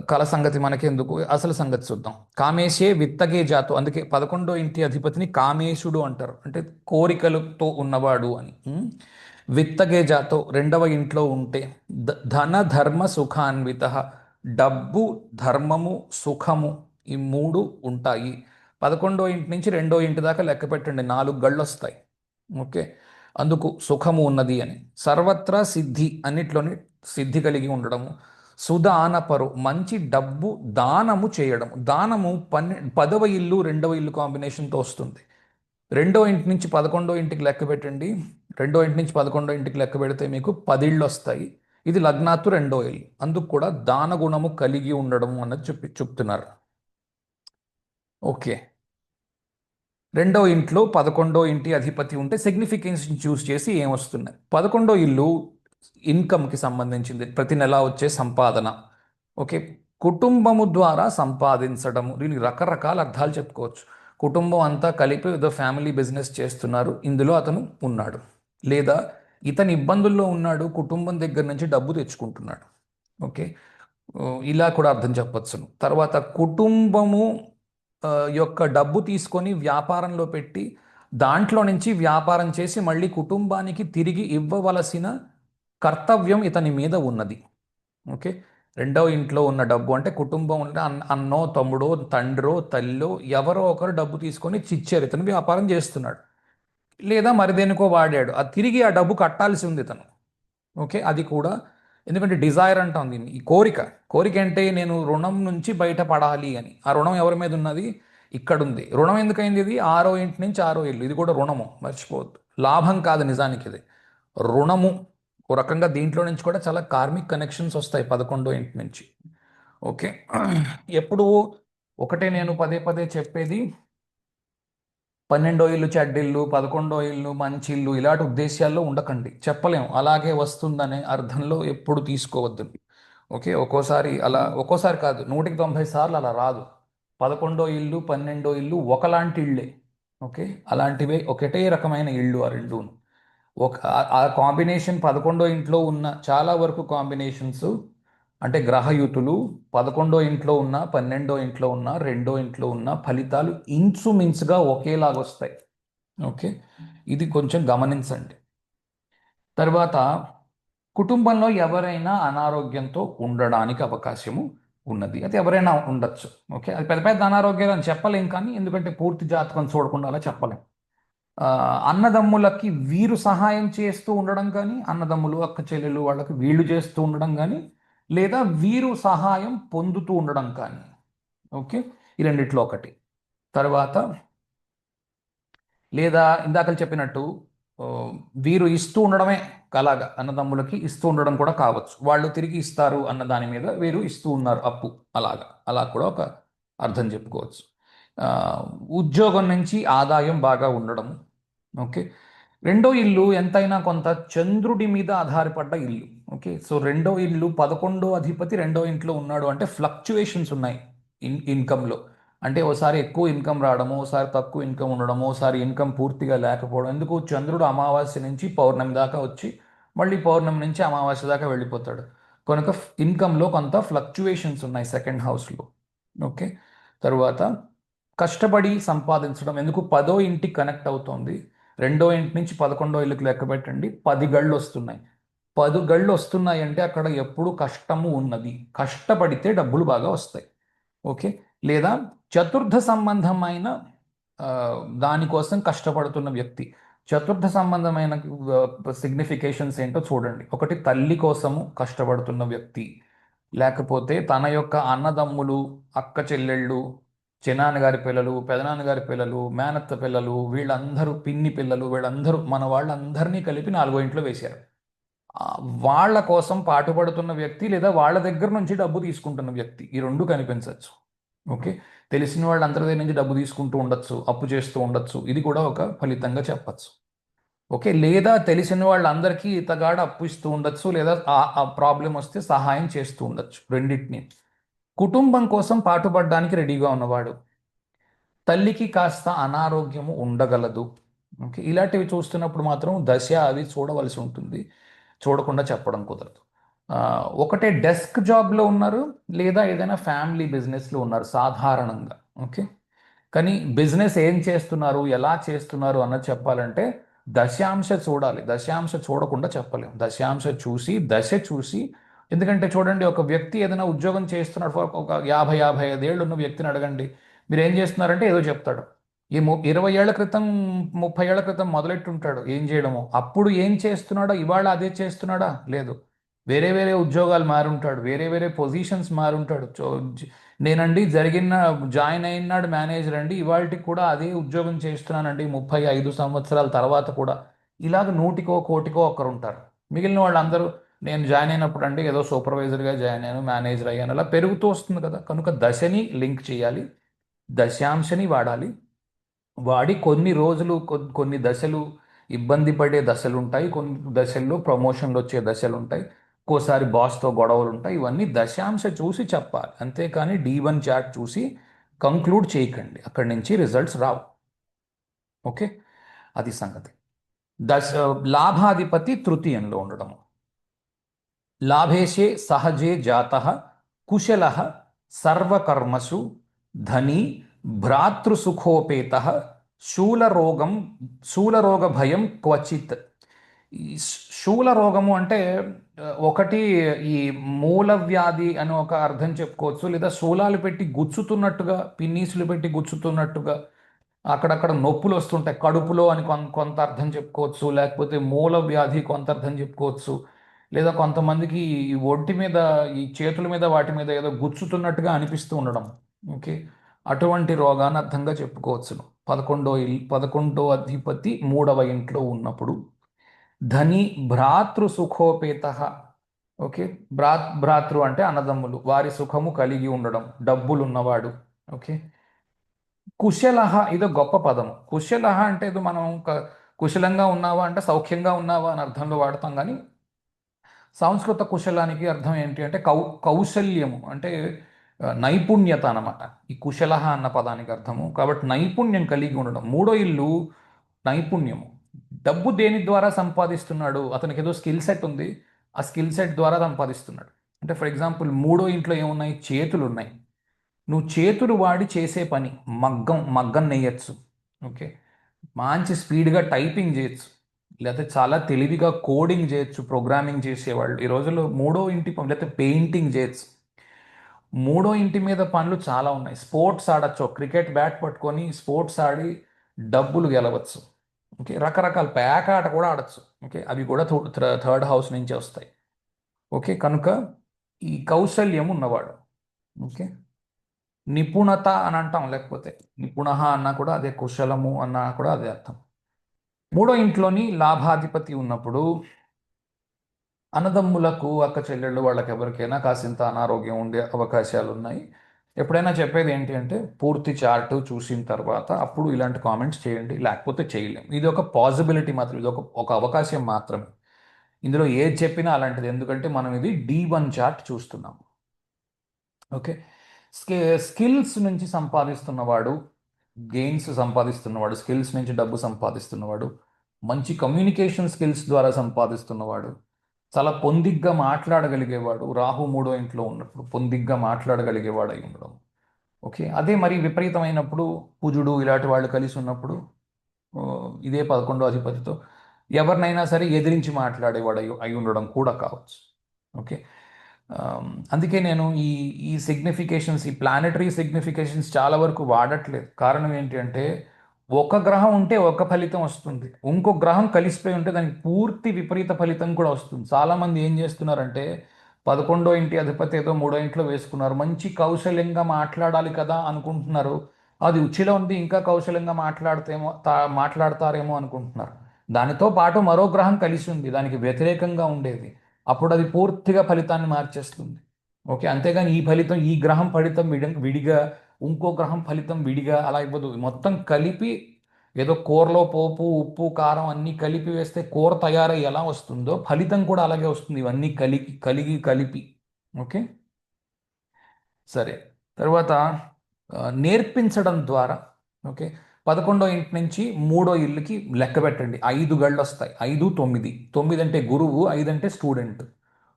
కళ సంగతి మనకెందుకు, అసలు సంగతి చూద్దాం. కామేశే విత్తగే జాతు, అందుకే 11వ ఇంటి అధిపతిని కామేశుడు అంటారు, అంటే కోరికలతో ఉన్నవాడు అని. విత్తగే జాతో 2వ ఇంట్లో ఉంటే ధన ధర్మ సుఖాన్విత, డబ్బు ధర్మము సుఖము ఈ మూడు ఉంటాయి. 11వ ఇంటి నుంచి 2వ ఇంటి దాకా లెక్క పెట్టండి, 4 గళ్ళు వస్తాయి. ఓకే, అందుకు సుఖము ఉన్నది అని. సర్వత్రా సిద్ధి, అన్నిట్లోని సిద్ధి కలిగి ఉండడము. సుదానపరు, మంచి డబ్బు దానము చేయడం. దానము 10వ ఇల్లు 2వ ఇల్లు కాంబినేషన్తో వస్తుంది. 2వ ఇంటి నుంచి 11వ ఇంటికి లెక్క పెట్టండి, 2వ ఇంటి నుంచి 11వ ఇంటికి లెక్క పెడితే మీకు 10 ఇళ్ళు వస్తాయి. ఇది లగ్నాత్తు 2వ ఇల్లు, అందుకు కూడా దాన గుణము కలిగి ఉండడం అన్నది చెప్తున్నారు. ఓకే, 2వ ఇంట్లో 11వ ఇంటి అధిపతి ఉంటే సిగ్నిఫికెన్స్ చూస్ చేసి ఏమొస్తున్నాయి. 11వ ఇల్లు ఇన్కమ్కి సంబంధించింది, ప్రతి నెల వచ్చే సంపాదన. ఓకే, కుటుంబము ద్వారా సంపాదించడము, దీనికి రకరకాల అర్థాలు చెప్పుకోవచ్చు. కుటుంబం అంతా కలిపి ఏదో ఫ్యామిలీ బిజినెస్ చేస్తున్నారు, ఇందులో అతను ఉన్నాడు. లేదా ఇతని ఇబ్బందుల్లో ఉన్నాడు, కుటుంబం దగ్గర నుంచి డబ్బు తెచ్చుకుంటున్నాడు. ఓకే, ఇలా కూడా అర్థం చెప్పచ్చును. తర్వాత కుటుంబము యొక్క డబ్బు తీసుకొని వ్యాపారంలో పెట్టి దాంట్లో నుంచి వ్యాపారం చేసి మళ్ళీ కుటుంబానికి తిరిగి ఇవ్వవలసిన కర్తవ్యం ఇతని మీద ఉన్నది. ఓకే, 2వ ఇంట్లో ఉన్న డబ్బు అంటే కుటుంబం ఉంటే అన్నో తమ్ముడో తండ్రో తల్లో ఎవరో ఒకరు డబ్బు తీసుకొని చిచ్చారు, ఇతను వ్యాపారం చేస్తున్నాడు. లేదా మరిదేనికో వాడాడు, అది తిరిగి ఆ డబ్బు కట్టాల్సి ఉంది ఇతను. ఓకే, అది కూడా ఎందుకంటే డిజైర్ అంటాం దీన్ని, ఈ కోరిక. కోరిక అంటే నేను రుణం నుంచి బయటపడాలి అని. ఆ రుణం ఎవరి మీద ఉన్నది? ఇక్కడ ఉంది. రుణం ఎందుకైంది? ఇది 6వ ఇంటి నుంచి 6వ ఇల్లు, ఇది కూడా రుణము, మర్చిపోవద్దు. లాభం కాదు నిజానికి ఇది, రుణము. ఓ రకంగా దీంట్లో నుంచి కూడా చాలా కార్మిక్ కనెక్షన్స్ వస్తాయి 11వ ఇంటి నుంచి. ఓకే. ఎప్పుడు ఒకటే నేను పదే పదే చెప్పేది, 12వ ఇల్లు చెడ్డిల్లు, 11వ ఇల్లు మంచి ఇల్లు, ఇలాంటి ఉద్దేశాల్లో ఉండకండి. చెప్పలేం, అలాగే వస్తుందనే అర్థంలో ఎప్పుడు తీసుకోవద్దు. ఓకే. ఒక్కోసారి అలా, ఒక్కోసారి కాదు, 190 సార్లు అలా రాదు. 11వ ఇల్లు 12వ ఇల్లు ఒకలాంటి ఇళ్ళే. ఓకే. అలాంటివే, ఒకటే రకమైన ఇళ్ళు ఆ రెండును. ఆ కాంబినేషన్ 11వ ఇంట్లో ఉన్న చాలా వరకు కాంబినేషన్స్, అంటే గ్రహయుతులు 11వ ఇంట్లో ఉన్న, 12వ ఇంట్లో ఉన్న, 2వ ఇంట్లో ఉన్న ఫలితాలు ఇంచుమించుగా ఒకేలాగా వస్తాయి. ఓకే. ఇది కొంచెం గమనించండి. తర్వాత కుటుంబంలో ఎవరైనా అనారోగ్యంతో ఉండడానికి అవకాశము ఉన్నది. అది ఎవరైనా ఉండొచ్చు. ఓకే. అది పెద్ద పెద్ద అనారోగ్యాలు అని చెప్పలేం, కానీ ఎందుకంటే పూర్తి జాతకం చూడకుండా అలా చెప్పలేం. అన్నదమ్ములకి వీరు సహాయం చేస్తూ ఉండడం కానీ, అన్నదమ్ములు అక్క చెల్లెలు వాళ్ళకి వీళ్ళు చేస్తూ ఉండడం కానీ, లేదా వీరు సహాయం పొందుతూ ఉండడం కానీ. ఓకే. ఈ రెండిట్లో ఒకటి. తర్వాత లేదా ఇందాక చెప్పినట్టు ఆ, వీరు ఇస్తూ ఉండడమే, అలాగా అన్నదమ్ములకి ఇస్తూ ఉండడం కూడా కావచ్చు. వాళ్ళు తిరిగి ఇస్తారు అన్న దాని మీద వీరు ఇస్తూ ఉన్నారు అప్పు, అలాగా, అలా కూడా ఒక అర్థం చెప్పుకోవచ్చు. ఆ, ఉద్యోగం నుంచి ఆదాయం బాగా ఉండడం. ఓకే. రెండో ఇల్లు ఎంతైనా కొంత చంద్రుడి మీద ఆధారపడ్డ ఇల్లు. ఓకే. సో రెండో ఇల్లు 11వ అధిపతి రెండో ఇంట్లో ఉన్నాడు అంటే ఫ్లక్చుయేషన్స్ ఉన్నాయి ఇన్కంలో. అంటే ఓసారి ఎక్కువ ఇన్కమ్ రావడము, ఓసారి తక్కువ ఇన్కమ్ ఉండడము, ఓసారి ఇన్కమ్ పూర్తిగా లేకపోవడం. ఎందుకు? చంద్రుడు అమావాస్య నుంచి పౌర్ణమి దాకా వచ్చి మళ్ళీ పౌర్ణమి నుంచి అమావాస్య దాకా వెళ్ళిపోతాడు. కనుక ఇన్కంలో కొంత ఫ్లక్చుయేషన్స్ ఉన్నాయి సెకండ్ హౌస్లో. ఓకే. తరువాత కష్టపడి సంపాదించడం. ఎందుకు? 10వ ఇంటికి కనెక్ట్ అవుతోంది. రెండో ఇంటి నుంచి 11వ ఇల్లుకి లెక్క పెట్టండి, 10 గళ్ళు వస్తున్నాయి. 10 గళ్ళు వస్తున్నాయి అంటే అక్కడ ఎప్పుడు కష్టము ఉన్నది. కష్టపడితే డబ్బులు బాగా వస్తాయి. ఓకే. లేదా చతుర్థ సంబంధమైన ఆ, దానికోసం కష్టపడుతున్న వ్యక్తి. చతుర్థ సంబంధమైన సిగ్నిఫికేషన్స్ ఏంటో చూడండి. ఒకటి, తల్లి కోసము కష్టపడుతున్న వ్యక్తి, లేకపోతే తన యొక్క అన్నదమ్ములు, అక్క చెల్లెళ్ళు, చిన్నాన్నగారి పిల్లలు, పెదనాన్నగారి పిల్లలు, మేనత్త పిల్లలు, వీళ్ళందరూ పిన్ని పిల్లలు, వీళ్ళందరూ మన వాళ్ళందరినీ కలిపి 4వ ఇంట్లో వేశారు. ఆ, వాళ్ళ కోసం పాటుపడుతున్న వ్యక్తి, లేదా వాళ్ళ దగ్గర నుంచి డబ్బు తీసుకుంటున్న వ్యక్తి, ఈ రెండు కనిపించవచ్చు. ఓకే. తెలిసిన వాళ్ళందరి దగ్గర నుంచి డబ్బు తీసుకుంటూ ఉండొచ్చు, అప్పు చేస్తూ ఉండొచ్చు, ఇది కూడా ఒక ఫలితంగా చెప్పచ్చు. ఓకే. లేదా తెలిసిన వాళ్ళందరికీ ఇతగాడ అప్పు ఇస్తూ ఉండొచ్చు, లేదా ఆ ప్రాబ్లం వస్తే సహాయం చేస్తూ ఉండొచ్చు. రెండింటిని. కుటుంబం కోసం పాటుపడడానికి రెడీగా ఉన్నవాడు, తల్లికి కాస్త అనారోగ్యము ఉండగలదు. ఓకే. ఇలాంటివి చూస్తున్నప్పుడు మాత్రం దశ అవి చూడవలసి ఉంటుంది, చూడకుండా చెప్పడం కుదరదు. ఆ, ఒకటే డెస్క్ జాబ్లో ఉన్నారు, లేదా ఏదైనా ఫ్యామిలీ బిజినెస్లో ఉన్నారు సాధారణంగా. ఓకే. కానీ బిజినెస్ ఏం చేస్తున్నారు, ఎలా చేస్తున్నారు అన్నది చెప్పాలంటే దశాంశ చూడాలి. దశాంశ చూడకుండా చెప్పలేం. దశాంశ చూసి, దశ చూసి. ఎందుకంటే చూడండి, ఒక వ్యక్తి ఏదైనా ఉద్యోగం చేస్తున్నాడు, ఒక 50-55 ఏళ్ళు ఉన్న వ్యక్తిని అడగండి, మీరు ఏం చేస్తున్నారంటే ఏదో చెప్తాడు. ఈ 20 ఏళ్ల క్రితం, 30 ఏళ్ల క్రితం మొదలెట్టుంటాడు ఏం చేయడమో. అప్పుడు ఏం చేస్తున్నాడో ఇవాళ అదే చేస్తున్నాడా? లేదు. వేరే వేరే ఉద్యోగాలు మారుంటాడు, వేరే వేరే పొజిషన్స్ మారుంటాడు. నేనండి జరిగిన జాయిన్ అయినాడు మేనేజర్ అండి, ఇవాళకి కూడా అదే ఉద్యోగం చేస్తున్నానండి 35 సంవత్సరాల తర్వాత కూడా. ఇలాగ నూటికో కోటికో ఒకరు ఉంటారు. మిగిలిన వాళ్ళందరూ నేను జాయిన్ అయినప్పుడు అండి ఏదో సూపర్వైజర్గా జాయిన్ అయ్యాను, మేనేజర్ అయ్యాను, అలా పెరుగుతూ వస్తుంది కదా. కనుక దశని లింక్ చేయాలి, దశాంశని వాడాలి. వాడి కొన్ని రోజులు, కొన్ని దశలు ఇబ్బంది పడే దశలు ఉంటాయి, కొన్ని దశల్లో ప్రమోషన్లు వచ్చే దశలు ఉంటాయి, ఒక్కోసారి బాస్తో గొడవలు ఉంటాయి. ఇవన్నీ దశాంశ చూసి చెప్పాలి, అంతేకాని D1 చార్ట్ చూసి కంక్లూడ్ చేయకండి, అక్కడి నుంచి రిజల్ట్స్ రావు. ఓకే. అది సంగతి. దశ లాభాధిపతి తృతీయంలో ఉండడము. లాభేశే సహజే జాత కుశల సర్వకర్మసు ధనీ భ్రాతృసుఖోపేత శూలరోగం, శూలరోగ భయం క్వచిత్. ఈ శూలరోగము అంటే ఒకటి ఈ మూల వ్యాధి అని ఒక అర్థం చెప్పుకోవచ్చు, లేదా శూలాలు పెట్టి గుచ్చుతున్నట్టుగా, పిన్నీసులు పెట్టి గుచ్చుతున్నట్టుగా అక్కడక్కడ నొప్పులు వస్తుంటాయి కడుపులో అని కొంత అర్థం చెప్పుకోవచ్చు, లేకపోతే మూల వ్యాధి కొంత అర్థం చెప్పుకోవచ్చు, లేదా కొంతమందికి ఈ ఒంటి మీద, ఈ చేతుల మీద, వాటి మీద ఏదో గుచ్చుతున్నట్టుగా అనిపిస్తూ ఉండడం. ఓకే, అటువంటి రోగాన్ని అర్థంగా చెప్పుకోవచ్చును. 11వ అధిపతి 3వ ఇంట్లో ఉన్నప్పుడు ధని భ్రాతృ సుఖోపేత. ఓకే, భ్రాతృ అంటే అన్నదమ్ములు, వారి సుఖము కలిగి ఉండడం, డబ్బులు ఉన్నవాడు. ఓకే, కుశలహ ఇదో గొప్ప పదము. కుశలహ అంటే ఇది మనం కుశలంగా ఉన్నావా అంటే సౌఖ్యంగా ఉన్నావా అని అర్థంలో వాడతాం, కానీ సంస్కృత కుశలానికి అర్థం ఏంటి అంటే కౌశల్యము అంటే నైపుణ్యత అన్నమాట. ఈ కుశలహ అన్న పదానికి అర్థము. కాబట్టి నైపుణ్యం కలిగి ఉండడం. మూడో ఇల్లు నైపుణ్యము. డబ్బు దేని ద్వారా సంపాదిస్తున్నాడు? అతనికి ఏదో స్కిల్ సెట్ ఉంది, ఆ స్కిల్ సెట్ ద్వారా సంపాదిస్తున్నాడు. అంటే ఫర్ ఎగ్జాంపుల్ మూడో ఇంట్లో ఏమున్నాయి? చేతులు ఉన్నాయి. నువ్వు చేతులు వాడి చేసే పని, మగ్గం నెయ్యచ్చు. ఓకే, మంచి స్పీడ్గా టైపింగ్ చేయొచ్చు, లేకపోతే చాలా తెలివిగా కోడింగ్ చేయొచ్చు, ప్రోగ్రామింగ్ చేసేవాళ్ళు ఈ రోజుల్లో. మూడో ఇంటి పని, లేకపోతే పెయింటింగ్ చేయొచ్చు. మూడో ఇంటి మీద పనులు చాలా ఉన్నాయి. స్పోర్ట్స్ ఆడచ్చు, క్రికెట్ బ్యాట్ పట్టుకొని స్పోర్ట్స్ ఆడి డబ్బులు గెలవచ్చు. ఓకే, రకరకాల పేక ఆట కూడా ఆడచ్చు. ఓకే, అవి కూడా థర్డ్ హౌస్ నుంచి వస్తాయి. ఓకే, కనుక ఈ కౌశల్యం ఉన్నవాడు. ఓకే, నిపుణత అని అంటాం, లేకపోతే నిపుణ అన్నా కూడా అదే, కుశలము అన్నా కూడా అదే అర్థం. మూడో ఇంట్లోని లాభాధిపతి ఉన్నప్పుడు అన్నదమ్ములకు, అక్క చెల్లెళ్ళు, వాళ్ళకి ఎవరికైనా కాసింత అనారోగ్యం ఉండే అవకాశాలు ఉన్నాయి. ఎప్పుడైనా చెప్పేది ఏంటి అంటే పూర్తి చార్ట్ చూసిన తర్వాత అప్పుడు ఇలాంటి కామెంట్స్ చేయండి, లేకపోతే చేయలేం. ఇది ఒక పాసిబిలిటీ మాత్రం, ఇది ఒక అవకాశం మాత్రమే. ఇందులో ఏది చెప్పినా అలాంటిది, ఎందుకంటే మనం ఇది D1 చార్ట్ చూస్తున్నాం. ఓకే, స్కిల్స్ నుంచి సంపాదిస్తున్నవాడు, గెయిన్స్ సంపాదిస్తున్నవాడు, స్కిల్స్ నుంచి డబ్బు సంపాదిస్తున్నవాడు, మంచి కమ్యూనికేషన్ స్కిల్స్ ద్వారా సంపాదిస్తున్నవాడు, చాలా పొందిగ్గా మాట్లాడగలిగేవాడు. రాహు మూడో ఇంట్లో ఉన్నప్పుడు పొందిగ్గా మాట్లాడగలిగేవాడు అయి ఉండడం. ఓకే, అదే మరి విపరీతమైనప్పుడు కుజుడు ఇలాంటి వాళ్ళు కలిసి ఉన్నప్పుడు ఆ, ఇదే 11వ అధిపతితో ఎవరినైనా సరే ఎదిరించి మాట్లాడేవాడు అయి ఉండడం కూడా కావచ్చు. ఓకే, అందుకే నేను ఈ సిగ్నిఫికేషన్స్, ఈ ప్లానెటరీ సిగ్నిఫికేషన్స్ చాలా వరకు వాడట్లేదు. కారణం ఏంటి అంటే ఒక గ్రహం ఉంటే ఒక ఫలితం వస్తుంది, ఇంకో గ్రహం కలిసిపోయి ఉంటే దానికి పూర్తి విపరీత ఫలితం కూడా వస్తుంది. చాలామంది ఏం చేస్తున్నారంటే 11వ ఇంటి అధిపతి ఏదో మూడో ఇంట్లో వేసుకున్నారు, మంచి కౌశల్యంగా మాట్లాడాలి కదా అనుకుంటున్నారు. అది ఉచ్చిలో ఉంది, ఇంకా కౌశల్యంగా మాట్లాడతారేమో అనుకుంటున్నారు. దానితో పాటు మరో గ్రహం కలిసి ఉంది, దానికి వ్యతిరేకంగా ఉండేది. అప్పుడు అది పూర్తిగా ఫలితాన్ని మార్చేస్తుంది. ఓకే, అంతేగాని ఈ ఫలితం, ఈ గ్రహం ఫలితం విడిగా, ఇంకో గ్రహం ఫలితం విడిగా అలా ఇవ్వదు. మొత్తం కలిపి ఏదో కూరలో పోపు, ఉప్పు, కారం అన్నీ కలిపి వేస్తే కూర తయారై ఎలా వస్తుందో ఫలితం కూడా అలాగే వస్తుంది, ఇవన్నీ కలిపి. ఓకే, సరే. తర్వాత నేర్పించడం ద్వారా. ఓకే, 11వ ఇంటి నుంచి మూడో ఇల్లుకి లెక్క పెట్టండి. 5 గళ్ళు వస్తాయి. 5, 9. 9 అంటే గురువు, 5 అంటే స్టూడెంట్.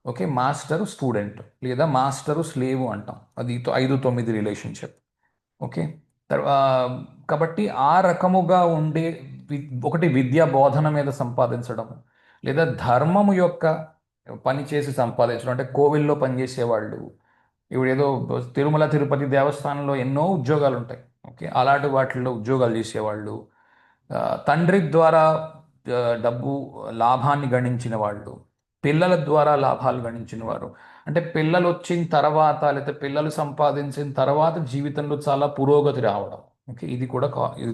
ఓకే, మాస్టరు స్టూడెంట్, లేదా మాస్టరు స్లేవ్ అంటాం. అది 5, 9 రిలేషన్షిప్. ఓకే, కాబట్టి ఆ రకముగా ఉండే ఒకటి విద్యా బోధన మీద సంపాదించడం, లేదా ధర్మము యొక్క పని చేసి సంపాదించడం. అంటే కోవిల్లో పనిచేసేవాళ్ళు, ఇప్పుడు ఏదో తిరుమల తిరుపతి దేవస్థానంలో ఎన్నో ఉద్యోగాలు ఉంటాయి. ఓకే, అలాంటి వాటిల్లో ఉద్యోగాలు చేసేవాళ్ళు, ఆ, తండ్రి ద్వారా డబ్బు లాభాన్ని గణించిన వాళ్ళు, పిల్లల ద్వారా లాభాలు గణించిన వారు. అంటే పిల్లలు వచ్చిన తర్వాత, లేకపోతే పిల్లలు సంపాదించిన తర్వాత జీవితంలో చాలా పురోగతి రావడం. ఓకే, ఇది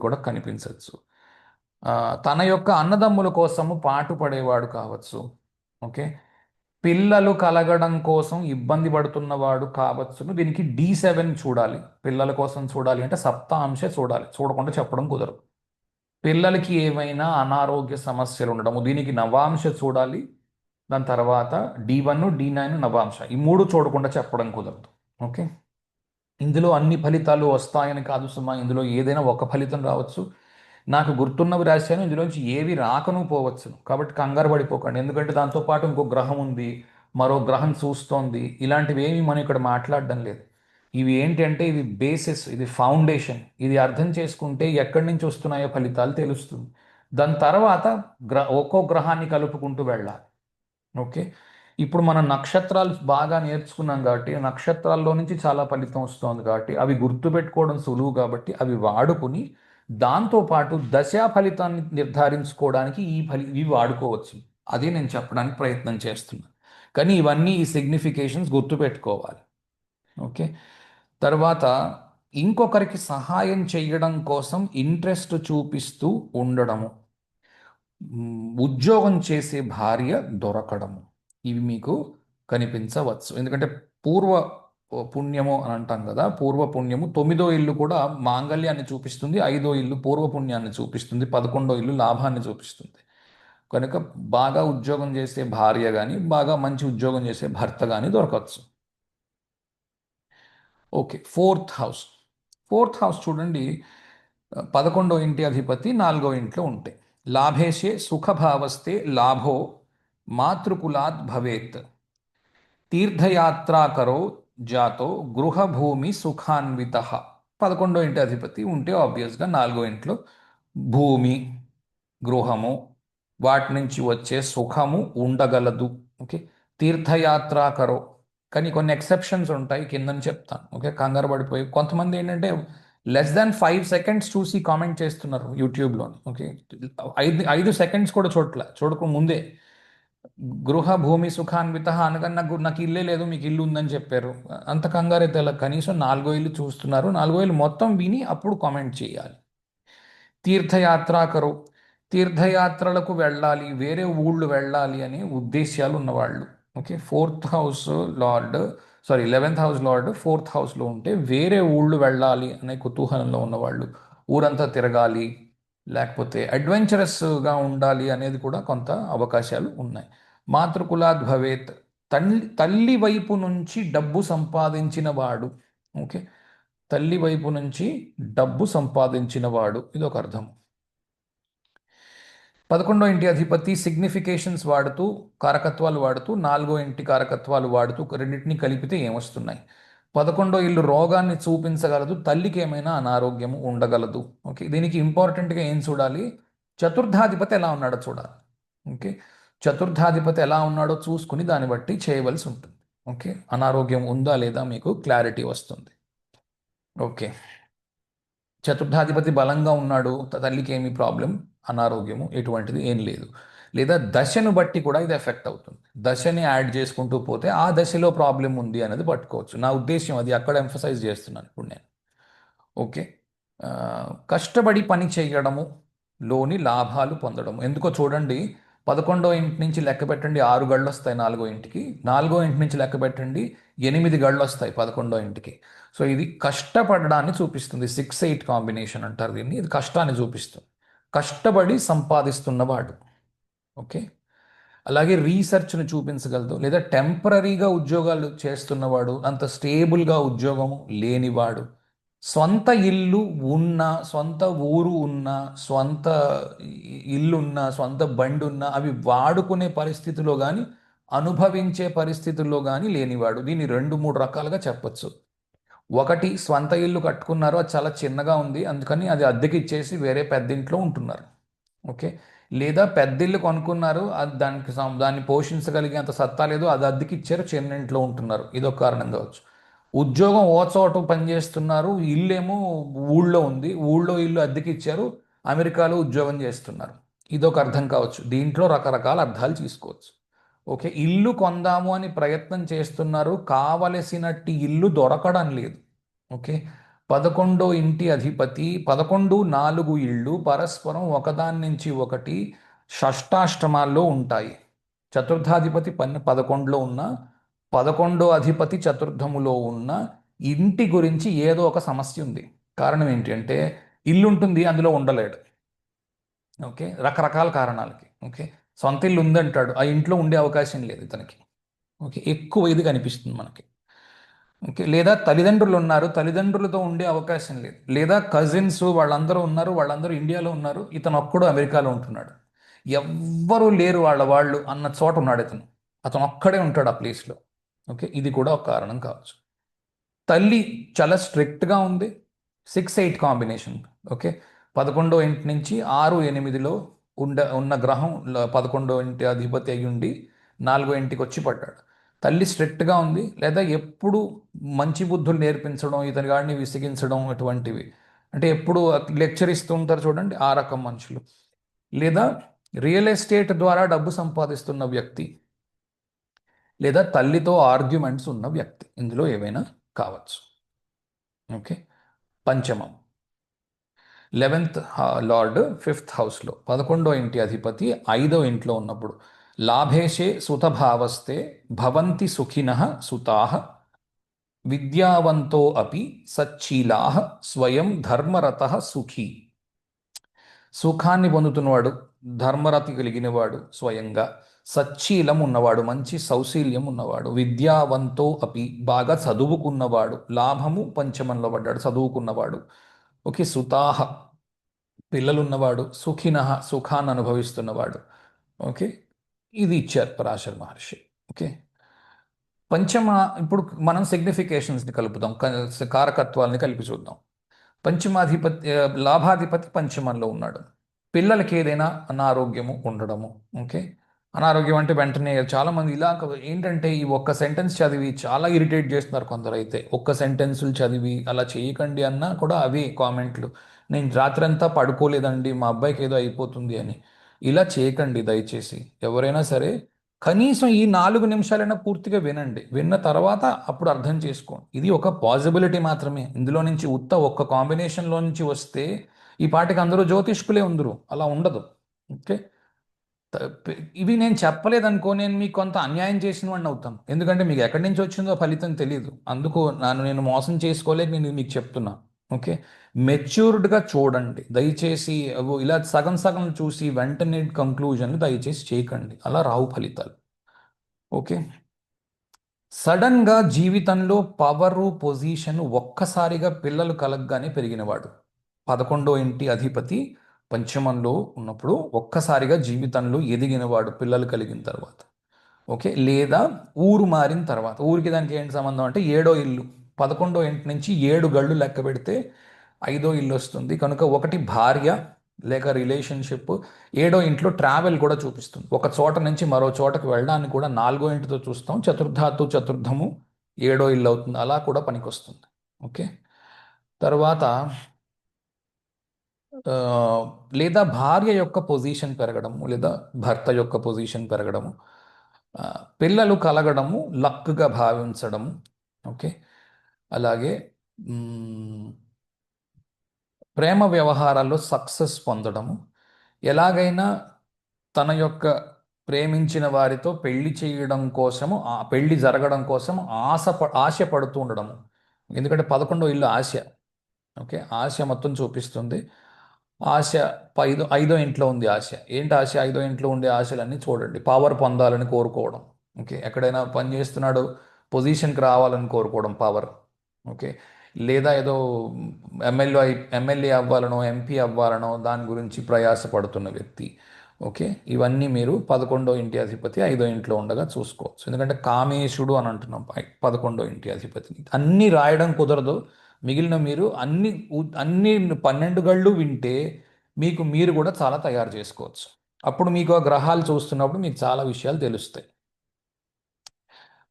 కూడా కనిపించవచ్చు. ఆ, తన యొక్క అన్నదమ్ముల కోసము పాటుపడేవాడు కావచ్చు. ఓకే, పిల్లలు కలగడం కోసం ఇబ్బంది పడుతున్నవాడు కావచ్చు. దీనికి D7 చూడాలి. పిల్లల కోసం చూడాలి అంటే సప్తాంశ చూడాలి, చూడకుండా చెప్పడం కుదరదు. పిల్లలకి ఏమైనా అనారోగ్య సమస్యలు ఉండడము, దీనికి నవాంశ చూడాలి. దాని తర్వాత D1, D9, నవాంశ, ఈ మూడు చూడకుండా చెప్పడం కుదరదు. ఓకే, ఇందులో అన్ని ఫలితాలు వస్తాయని కాదు సుమా, ఇందులో ఏదైనా ఒక ఫలితం రావచ్చు. నాకు గుర్తున్నవి రాశాను, ఇందులోంచి ఏవి రాకను పోవచ్చు. కాబట్టి కంగారు పడిపోకండి, ఎందుకంటే దాంతోపాటు ఇంకో గ్రహం ఉంది, మరో గ్రహం చూస్తోంది. ఇలాంటివి ఏమి మనం ఇక్కడ మాట్లాడడం లేదు. ఇవి ఏంటంటే ఇవి బేసిస్, ఇది ఫౌండేషన్. ఇది అర్థం చేసుకుంటే ఎక్కడి నుంచి వస్తున్నాయో ఫలితాలు తెలుస్తుంది. దాని తర్వాత ఒక్కో గ్రహాన్ని కలుపుకుంటూ వెళ్ళాలి. ఓకే, ఇప్పుడు మనం నక్షత్రాలు బాగా నేర్చుకున్నాం కాబట్టి నక్షత్రాల్లో నుంచి చాలా ఫలితం వస్తుంది, కాబట్టి అవి గుర్తుపెట్టుకోవడం సులువు, కాబట్టి అవి వాడుకుని దాంతోపాటు దశా ఫలితాన్ని నిర్ధారించుకోవడానికి ఇవి వాడుకోవచ్చు. అది నేను చెప్పడానికి ప్రయత్నం చేస్తున్నాను. కానీ ఇవన్నీ ఈ సిగ్నిఫికేషన్స్ గుర్తుపెట్టుకోవాలి. ఓకే. తర్వాత ఇంకొకరికి సహాయం చేయడం కోసం ఇంట్రెస్ట్ చూపిస్తూ ఉండడము, ఉద్యోగం చేసే భార్య దొరకడము, ఇవి మీకు కనిపించవచ్చు. ఎందుకంటే పూర్వ పుణ్యము అని అంటాం కదా, పూర్వ పుణ్యము 9వ ఇల్లు కూడా మాంగళ్యాన్ని చూపిస్తుంది, 5వ ఇల్లు పూర్వ పుణ్యాన్ని చూపిస్తుంది, 11వ ఇల్లు లాభాన్ని చూపిస్తుంది. కనుక బాగా ఉద్యోగం చేసే భార్య కానీ, బాగా మంచి ఉద్యోగం చేసే భర్త కానీ దొరకవచ్చు. Okay. Fourth house. Fourth house చూడండి, 11వ ఇంటి అధిపతి 4వ ఇంట్లో ఉంటే, లాభేశే సుఖభావస్తే లాభో మాతృకులాద్ భవేత్, తీర్థయాత్రాకరో జాతో గృహభూమి సుఖాన్విత. 11వ ఇంటి అధిపతి ఉంటే ఆబ్వియస్గా 4వ ఇంట్లో భూమి, గృహము, వాటి నుంచి వచ్చే సుఖము ఉండగలదు. ఓకే. తీర్థయాత్రాకరో, కానీ కొన్ని ఎక్సెప్షన్స్ ఉంటాయి, కిందని చెప్తాను. ఓకే, కంగారు పడిపోయి కొంతమంది ఏంటంటే less than 5 seconds చూసి కామెంట్ చేస్తున్నారు యూట్యూబ్లో. ఓకే, 5 సెకండ్స్ కూడా చూడక ముందే గృహ భూమి సుఖాన్విత అనగా నాకు ఇల్లే లేదు, మీకు ఇల్లు ఉందని చెప్పారు. అంత కంగారు అయితే కనీసం 4వ ఇల్లు చూస్తున్నారు, 4వ ఇల్లు మొత్తం విని అప్పుడు కామెంట్ చేయాలి. తీర్థయాత్రాకరు, తీర్థయాత్రలకు వెళ్ళాలి, వేరే ఊళ్ళు వెళ్ళాలి అనే ఉద్దేశాలు ఉన్నవాళ్ళు. Okay, 11th house lord 4th హౌస్లో ఉంటే వేరే ఊళ్ళు వెళ్ళాలి అనే కుతూహలంలో ఉన్నవాళ్ళు, ఊరంతా తిరగాలి, లేకపోతే అడ్వెంచరస్గా ఉండాలి అనేది కూడా కొంత అవకాశాలు ఉన్నాయి. మాతృకులాద్ భవేత్, తల్లి వైపు నుంచి డబ్బు సంపాదించిన వాడు. ఓకే, తల్లి వైపు నుంచి డబ్బు సంపాదించిన వాడు, ఇది ఒక అర్థం. 11వ ఇంటి అధిపతి సిగ్నిఫికేషన్స్ వాడుతూ, కారకత్వాలు వాడుతూ, 4వ ఇంటి కారకత్వాలు వాడుతూ రెండింటిని కలిపితే ఏమొస్తున్నాయి? 11వ ఇల్లు రోగాన్ని చూపించగలదు, తల్లికి ఏమైనా అనారోగ్యము ఉండగలదు. ఓకే, దీనికి ఇంపార్టెంట్గా ఏం చూడాలి? చతుర్థాధిపతి ఎలా ఉన్నాడో చూడాలి. ఓకే, చతుర్థాధిపతి ఎలా ఉన్నాడో చూసుకుని దాన్ని బట్టి చేయవలసి ఉంటుంది. ఓకే, అనారోగ్యం ఉందా లేదా మీకు క్లారిటీ వస్తుంది. ఓకే, చతుర్థాధిపతి బలంగా ఉన్నాడు, తల్లికి ఏమి ప్రాబ్లం, అనారోగ్యము ఎటువంటిది ఏం లేదు. లేదా దశను బట్టి కూడా ఇది ఎఫెక్ట్ అవుతుంది. దశని యాడ్ చేసుకుంటూ పోతే ఆ దశలో ప్రాబ్లం ఉంది అనేది పట్టుకోవచ్చు. నా ఉద్దేశం అది, అక్కడ ఎంఫసైజ్ చేస్తున్నాను ఇప్పుడు నేను. ఓకే, కష్టపడి పని చేయడము లోని లాభాలు పొందడము. ఎందుకో చూడండి, 11వ ఇంటి నుంచి లెక్క పెట్టండి 6 గళ్ళు వస్తాయి 4వ ఇంటికి, 4వ ఇంటి నుంచి లెక్క పెట్టండి 8 గళ్ళు వస్తాయి 11వ ఇంటికి. సో ఇది కష్టపడడాన్ని చూపిస్తుంది. 6-8 కాంబినేషన్ అంటారు దీన్ని. ఇది కష్టాన్ని చూపిస్తుంది, కష్టపడి సంపాదిస్తున్నవాడు. ఓకే, అలాగే రీసెర్చ్ను చూపించగలదు. లేదా టెంపరీగా ఉద్యోగాలు చేస్తున్నవాడు, అంత స్టేబుల్గా ఉద్యోగం లేనివాడు, సొంత ఇల్లు ఉన్న, సొంత ఊరు ఉన్న, సొంత ఇల్లు ఉన్న, సొంత బండి ఉన్న, అవి వాడుకునే పరిస్థితిలో కానీ అనుభవించే పరిస్థితుల్లో కానీ లేనివాడు. దీన్ని 2-3 రకాలుగా చెప్పచ్చు. ఒకటి, స్వంత ఇల్లు కట్టుకున్నారు, అది చాలా చిన్నగా ఉంది, అందుకని అది అద్దెకి ఇచ్చేసి వేరే పెద్దింట్లో ఉంటున్నారు. ఓకే, లేదా పెద్దిల్లు కొనుక్కున్నారు, అది దాన్ని పోషించగలిగే అంత సత్తా లేదు, అది అద్దెకి ఇచ్చారు, చిన్న ఇంట్లో ఉంటున్నారు, ఇదొక కారణం కావచ్చు. ఉద్యోగం ఓ చోట పనిచేస్తున్నారు, ఇల్లు ఏమో ఊళ్ళో ఉంది, ఊళ్ళో ఇల్లు అద్దెకి ఇచ్చారు, అమెరికాలో ఉద్యోగం చేస్తున్నారు, ఇదొక అర్థం కావచ్చు. దీంట్లో రకరకాల అర్థాలు తీసుకోవచ్చు. ఓకే, ఇల్లు కొందాము అని ప్రయత్నం చేస్తున్నారు, కావలసినట్టు ఇల్లు దొరకడం లేదు. ఓకే, 11వ ఇంటి అధిపతి, 11-4 ఇళ్ళు పరస్పరం ఒకదాని నుంచి ఒకటి షష్టాష్టమాల్లో ఉంటాయి. చతుర్థాధిపతి 11లో ఉన్న, 11వ అధిపతి చతుర్థములో ఉన్న ఇంటి గురించి ఏదో ఒక సమస్య ఉంది. కారణం ఏంటి అంటే, ఇల్లు ఉంటుంది, అందులో ఉండలేడు. ఓకే, రకరకాల కారణాలకి. ఓకే, సొంత ఇల్లు ఉందంటాడు, ఆ ఇంట్లో ఉండే అవకాశం లేదు ఇతనికి. ఓకే, ఎక్కువ ఇది కనిపిస్తుంది మనకి. ఓకే, లేదా తల్లిదండ్రులు ఉన్నారు, తల్లిదండ్రులతో ఉండే అవకాశం లేదు. లేదా కజిన్స్ వాళ్ళందరూ ఉన్నారు, వాళ్ళందరూ ఇండియాలో ఉన్నారు, ఇతను ఒక్కడు అమెరికాలో ఉంటున్నాడు. ఎవ్వరూ లేరు వాళ్ళు అన్న చోట ఉన్నాడు ఇతను, అతను ఒక్కడే ఉంటాడు ఆ ప్లేస్లో. ఓకే, ఇది కూడా ఒక కారణం కావచ్చు. తల్లి చాలా స్ట్రిక్ట్గా ఉంది, 6-8 కాంబినేషన్. ఓకే, 11వ ఇంటి నుంచి 6-8లో ఉన్న గ్రహం 11వ ఇంటి అధిపతి అయి ఉండి 4వ ఇంటికి వచ్చి పడ్డాడు. తల్లి స్ట్రిక్ట్గా ఉంది, లేదా ఎప్పుడు మంచి బుద్ధులు నేర్పించడం, ఇతని గాడిని విసిగించడం, అటువంటివి. అంటే ఎప్పుడు లెక్చర్ ఇస్తూ ఉంటారు చూడండి, ఆ రకం మనుషులు. లేదా రియల్ ఎస్టేట్ ద్వారా డబ్బు సంపాదిస్తున్న వ్యక్తి, లేదా తల్లితో ఆర్గ్యుమెంట్స్ ఉన్న వ్యక్తి, ఇందులో ఏవైనా కావచ్చు. ఓకే. పంచమం 11th లార్డ్ 5th హౌస్లో, 11వ ఇంటి అధిపతి 5వ ఇంట్లో ఉన్నప్పుడు లాభేశే సుతభావస్తే భవంతి సుఖినః సుతాః విద్యావంతో అపి సచ్చీలాః స్వయం ధర్మరతః సుఖీ. సుఖాన్ని పొందుతున్నవాడు, ధర్మరతి కలిగినవాడు, స్వయంగా సచ్చీలం ఉన్నవాడు, మంచి సౌశీల్యం ఉన్నవాడు, విద్యావంతో అపి బాగా చదువుకున్నవాడు, లాభము పంచమంలో పడ్డాడు, చదువుకున్నవాడు. ఓకే. సుతాహ పిల్లలున్నవాడు, సుఖినః సుఖాన్ని అనుభవిస్తున్నవాడు. ఓకే. ఇది ఇచ్చారు పరాశర మహర్షి. ఓకే. పంచమ, ఇప్పుడు మనం సిగ్నిఫికేషన్స్ని కలుపుదాం, కారకత్వాల్ని కలిపి చూద్దాం. పంచమాధిపతి, లాభాధిపతి పంచమంలో ఉన్నాడు. పిల్లలకి ఏదైనా అనారోగ్యము ఉండడము. ఓకే. అనారోగ్యం అంటే వెంటనే చాలామంది ఇలా ఏంటంటే ఈ ఒక్క సెంటెన్స్ చదివి చాలా ఇరిటేట్ చేస్తున్నారు కొందరు. అయితే ఒక్క సెంటెన్సులు చదివి అలా చేయకండి అన్నా కూడా అవి కామెంట్లు. నేను రాత్రంతా పడుకోలేదండి, మా అబ్బాయికి ఏదో అయిపోతుంది అని. ఇలా చేయకండి దయచేసి. ఎవరైనా సరే కనీసం ఈ 4 నిమిషాలైనా పూర్తిగా వినండి. విన్న తర్వాత అప్పుడు అర్థం చేసుకోండి. ఇది ఒక పాసిబిలిటీ మాత్రమే. ఇందులో నుంచి ఒక్క కాంబినేషన్లో నుంచి వస్తే ఈ పాటికి అందరూ జ్యోతిష్కులే ఉందరు. అలా ఉండదు. ఓకే. ఇవి నేను చెప్పలేదనుకో, నేను మీకు కొంత అన్యాయం చేసిన వాడిని అవుతాను. ఎందుకంటే మీకు ఎక్కడి నుంచి వచ్చిందో ఫలితం తెలియదు. అందుకు నేను మోసం చేసుకోలేక నేను మీకు చెప్తున్నా. ఓకే. మెచ్యూర్డ్గా చూడండి దయచేసి. ఇలా సగం సగం చూసి వెంటనే కంక్లూజన్లు దయచేసి చేయకండి. అలా రావు ఫలితాలు. ఓకే. సడన్గా జీవితంలో పవరు పొజిషన్ ఒక్కసారిగా పిల్లలు కలగగానే పెరిగినవాడు, 11వ ఇంటి అధిపతి పంచమంలో ఉన్నప్పుడు ఒక్కసారిగా జీవితంలో ఎదిగినవాడు పిల్లలు కలిగిన తర్వాత. ఓకే. లేదా ఊరు మారిన తర్వాత. ఊరికి దానికి ఏంటి సంబంధం అంటే 7వ ఇల్లు, 11వ ఇంటి నుంచి 7 గళ్ళు లెక్క పెడితే 5వ ఇల్లు వస్తుంది కనుక ఒకటి భార్య లేక రిలేషన్షిప్. 7వ ఇంట్లో ట్రావెల్ కూడా చూపిస్తుంది. ఒక చోట నుంచి మరో చోటకి వెళ్ళడానికి కూడా 4వ ఇంటితో చూస్తాం. చతుర్థాత్తు చతుర్థము 7వ ఇల్లు అవుతుంది. అలా కూడా పనికొస్తుంది. ఓకే. తర్వాత లేదా భార్య యొక్క పొజిషన్ పెరగడము, లేదా భర్త యొక్క పొజిషన్ పెరగడము, పిల్లలు కలగడము, లక్గా భావించడము. ఓకే. అలాగే ప్రేమ వ్యవహారాల్లో సక్సెస్ పొందడము, ఎలాగైనా తన యొక్క ప్రేమించిన వారితో పెళ్లి చేయడం కోసము, ఆ పెళ్లి జరగడం కోసం ఆశపడుతూ ఉండడము. ఎందుకంటే 11వ ఇల్లు ఆశ. ఓకే. ఆశ మొత్తం చూపిస్తుంది. ఆశ 5వ ఇంట్లో ఉంది ఆశ. ఏంటి ఆశ? 5వ ఇంట్లో ఉండే ఆశలన్నీ చూడండి. పవర్ పొందాలని కోరుకోవడం. ఓకే. ఎక్కడైనా పని చేస్తున్నాడు, పొజిషన్కి రావాలని కోరుకోవడం, పవర్. ఓకే. లేదా ఏదో ఎమ్మెల్యే అవ్వాలనో ఎంపీ అవ్వాలనో దాని గురించి ప్రయాసపడుతున్న వ్యక్తి. ఓకే. ఇవన్నీ మీరు 11వ ఇంటి అధిపతి 5వ ఇంట్లో ఉండగా చూసుకోవచ్చు. ఎందుకంటే కామేశుడు అని అంటున్నాం 11వ ఇంటి అధిపతిని. అన్నీ రాయడం కుదరదు. మిగిలిన మీరు అన్ని 12 గళ్ళు వింటే మీరు కూడా చాలా తయారు చేసుకోవచ్చు. అప్పుడు మీకు ఆ గ్రహాలు చూస్తున్నప్పుడు మీకు చాలా విషయాలు తెలుస్తాయి.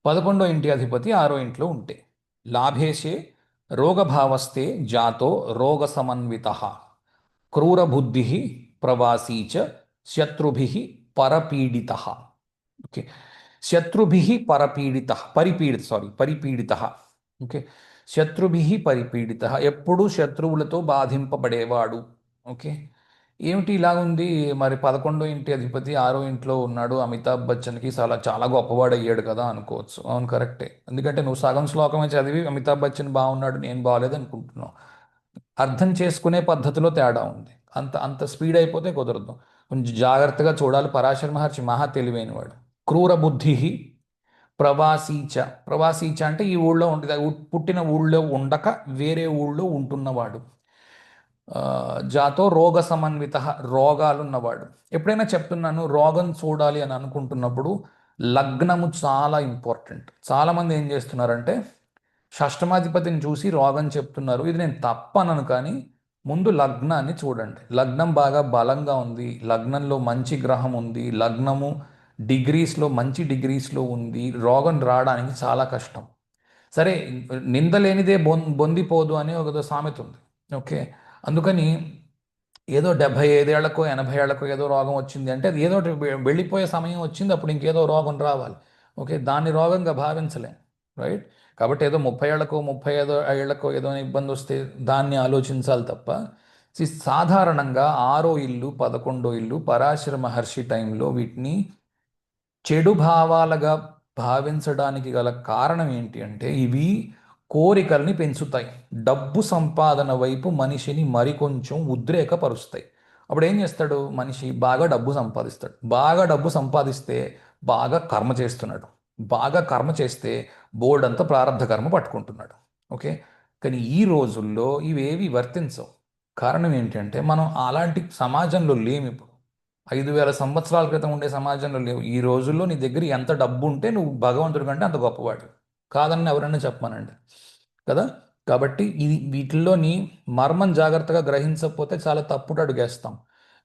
11వ ఇంటి అధిపతి 6వ ఇంట్లో ఉంటే లాభేశే రోగభావస్తే జాతో రోగ సమన్విత క్రూరబుద్ధి ప్రవాసీచ శత్రుభి పరపీడిత. ఓకే. శత్రుభి పరిపీడిత. ఓకే. శత్రుభి పరిపీడిత, ఎప్పుడు శత్రువులతో బాధింపబడేవాడు. ఓకే. ఏమిటి ఇలా ఉంది మరి? 11వ ఇంటి అధిపతి 6వ ఇంట్లో ఉన్నాడు. అమితాబ్ బచ్చన్కి చాలా చాలా గొప్పవాడు అయ్యాడు కదా అనుకోవచ్చు. అవును, కరెక్టే. ఎందుకంటే నువ్వు సగం శ్లోకమే చదివి అమితాబ్ బచ్చన్ బాగున్నాడు, నేను బాగాలేదు అనుకుంటున్నావు. అర్థం చేసుకునే పద్ధతిలో తేడా ఉంది. అంత అంత స్పీడ్ అయిపోతే కుదరదు. కొంచెం జాగ్రత్తగా చూడాలి. పరాశర మహర్షి మహా తెలివైనవాడు. క్రూర బుద్ధి ప్రవాసీచ. ప్రవాసీచ అంటే ఈ ఊళ్ళో పుట్టిన ఊళ్ళో ఉండక వేరే ఊళ్ళో ఉంటున్నవాడు. జాతో రోగ సమన్విత, రోగాలున్నవాడు. ఎప్పుడైనా చెప్తున్నాను, రోగం చూడాలి అని అనుకుంటున్నప్పుడు లగ్నము చాలా ఇంపార్టెంట్. చాలామంది ఏం చేస్తున్నారంటే షష్టమాధిపతిని చూసి రోగం చెప్తున్నారు. ఇది నేను తప్పనను, కానీ ముందు లగ్నాన్ని చూడండి. లగ్నం బాగా బలంగా ఉంది, లగ్నంలో మంచి గ్రహం ఉంది, లగ్నము మంచి డిగ్రీస్లో ఉంది, రోగం రావడానికి చాలా కష్టం. సరే, నిందలేనిదే బొందిపోదు అని ఒక సామెత ఉంది. ఓకే. అందుకని ఏదో 75 ఏళ్లకో 80 ఏళ్లకో ఏదో రోగం వచ్చింది అంటే అది ఏదో వెళ్ళిపోయే సమయం వచ్చింది, అప్పుడు ఇంకేదో రోగం రావాలి. ఓకే, దాన్ని రోగంగా భావించలేం. రైట్. కాబట్టి ఏదో 30 ఏళ్లకో 35 ఏళ్లకో ఏదో ఇబ్బంది వస్తే దాన్ని ఆలోచించాలి తప్ప, సాధారణంగా 6వ ఇల్లు 11వ ఇల్లు పరాశర మహర్షి టైంలో వీటిని చెడు భావాలుగా భావించడానికి గల కారణం ఏంటి అంటే, ఇవి కోరికల్ని పెంచుతాయి. డబ్బు సంపాదన వైపు మనిషిని మరికొంచెం ఉద్రేకపరుస్తాయి. అప్పుడు ఏం చేస్తాడు మనిషి? బాగా డబ్బు సంపాదిస్తాడు. బాగా డబ్బు సంపాదిస్తే బాగా కర్మ చేస్తున్నాడు. బాగా కర్మ చేస్తే బోర్డ్ అంతా ప్రారంధ కర్మ పట్టుకుంటున్నాడు. ఓకే. కానీ ఈ రోజుల్లో ఇవేవి వర్తించవు. కారణం ఏంటంటే మనం అలాంటి సమాజంలో లేము ఇప్పుడు. 5,000 సంవత్సరాల క్రితం ఉండే సమాజంలో లేవు. ఈ రోజుల్లో నీ దగ్గర ఎంత డబ్బు ఉంటే నువ్వు భగవంతుడి కంటే అంత గొప్పవాడు కాదని ఎవరైనా చెప్పమానండి, కదా. కాబట్టి ఇది వీటిల్లోని మర్మం జాగ్రత్తగా గ్రహించకపోతే చాలా తప్పుడు అడుగేస్తాం.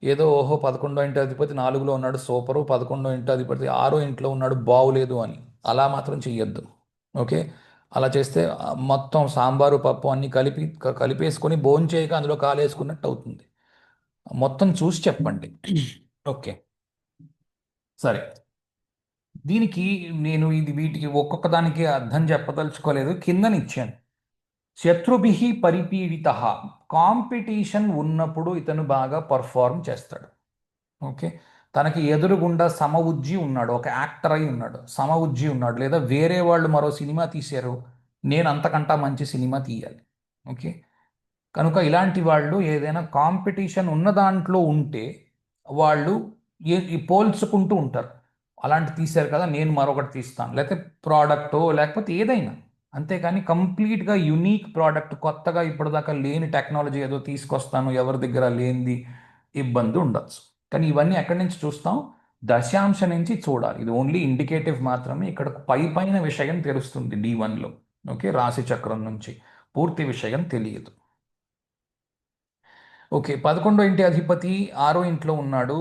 ఏదో ఓహో 11వ ఇంటి అధిపతి 4లో ఉన్నాడు సూపరు, 11వ ఇంటి అధిపతి 6వ ఇంట్లో ఉన్నాడు బాగులేదు అని అలా మాత్రం చెయ్యొద్దు. ఓకే. అలా చేస్తే మొత్తం సాంబారు పప్పు అన్ని కలిపేసుకొని భోంచేయక అందులో కాలేసుకున్నట్టు అవుతుంది. మొత్తం చూసి చెప్పండి. ఓకే. సరే. దీనికి నేను వీటికి ఒక్కొక్క దానికి అర్థం చెప్పదలుచుకోలేదు, కిందనిచ్చాను. శత్రుభిః పరిపీడిత, కాంపిటీషన్ ఉన్నప్పుడు ఇతను బాగా పర్ఫార్మ్ చేస్తాడు. ఓకే. తనకి ఎదురుగుండా సమవుజ్జి ఉన్నాడు, ఒక యాక్టర్ అయి ఉన్నాడు, సమవుజ్జి ఉన్నాడు, లేదా వేరే వాళ్ళు మరో సినిమా తీశారు, నేను అంతకంటా మంచి సినిమా తీయాలి. ఓకే. కనుక ఇలాంటి వాళ్ళు ఏదైనా కాంపిటీషన్ ఉన్న దాంట్లో ఉంటే వాళ్ళు పోల్చుకుంటూ ఉంటారు. అలాంటి తీశారు కదా, నేను మరొకటి తీస్తాను, లేకపోతే ప్రోడక్టో లేకపోతే ఏదైనా. అంతేకాని కంప్లీట్గా యునీక్ ప్రోడక్ట్, కొత్తగా ఇప్పటిదాకా లేని టెక్నాలజీ ఏదో తీసుకొస్తాను, ఎవరి దగ్గర లేనిది, ఇబ్బంది ఉండొచ్చు. కానీ ఇవన్నీ ఎక్కడి నుంచి చూస్తాం? దశాంశ నుంచి చూడాలి. ఇది ఓన్లీ ఇండికేటివ్ మాత్రమే. ఇక్కడ పైన విషయం తెలుస్తుంది D1లో. ఓకే. రాశి చక్రం నుంచి పూర్తి విషయం తెలియదు. ఓకే. 11వ ఇంటి అధిపతి 6వ ఇంట్లో ఉన్నాడు.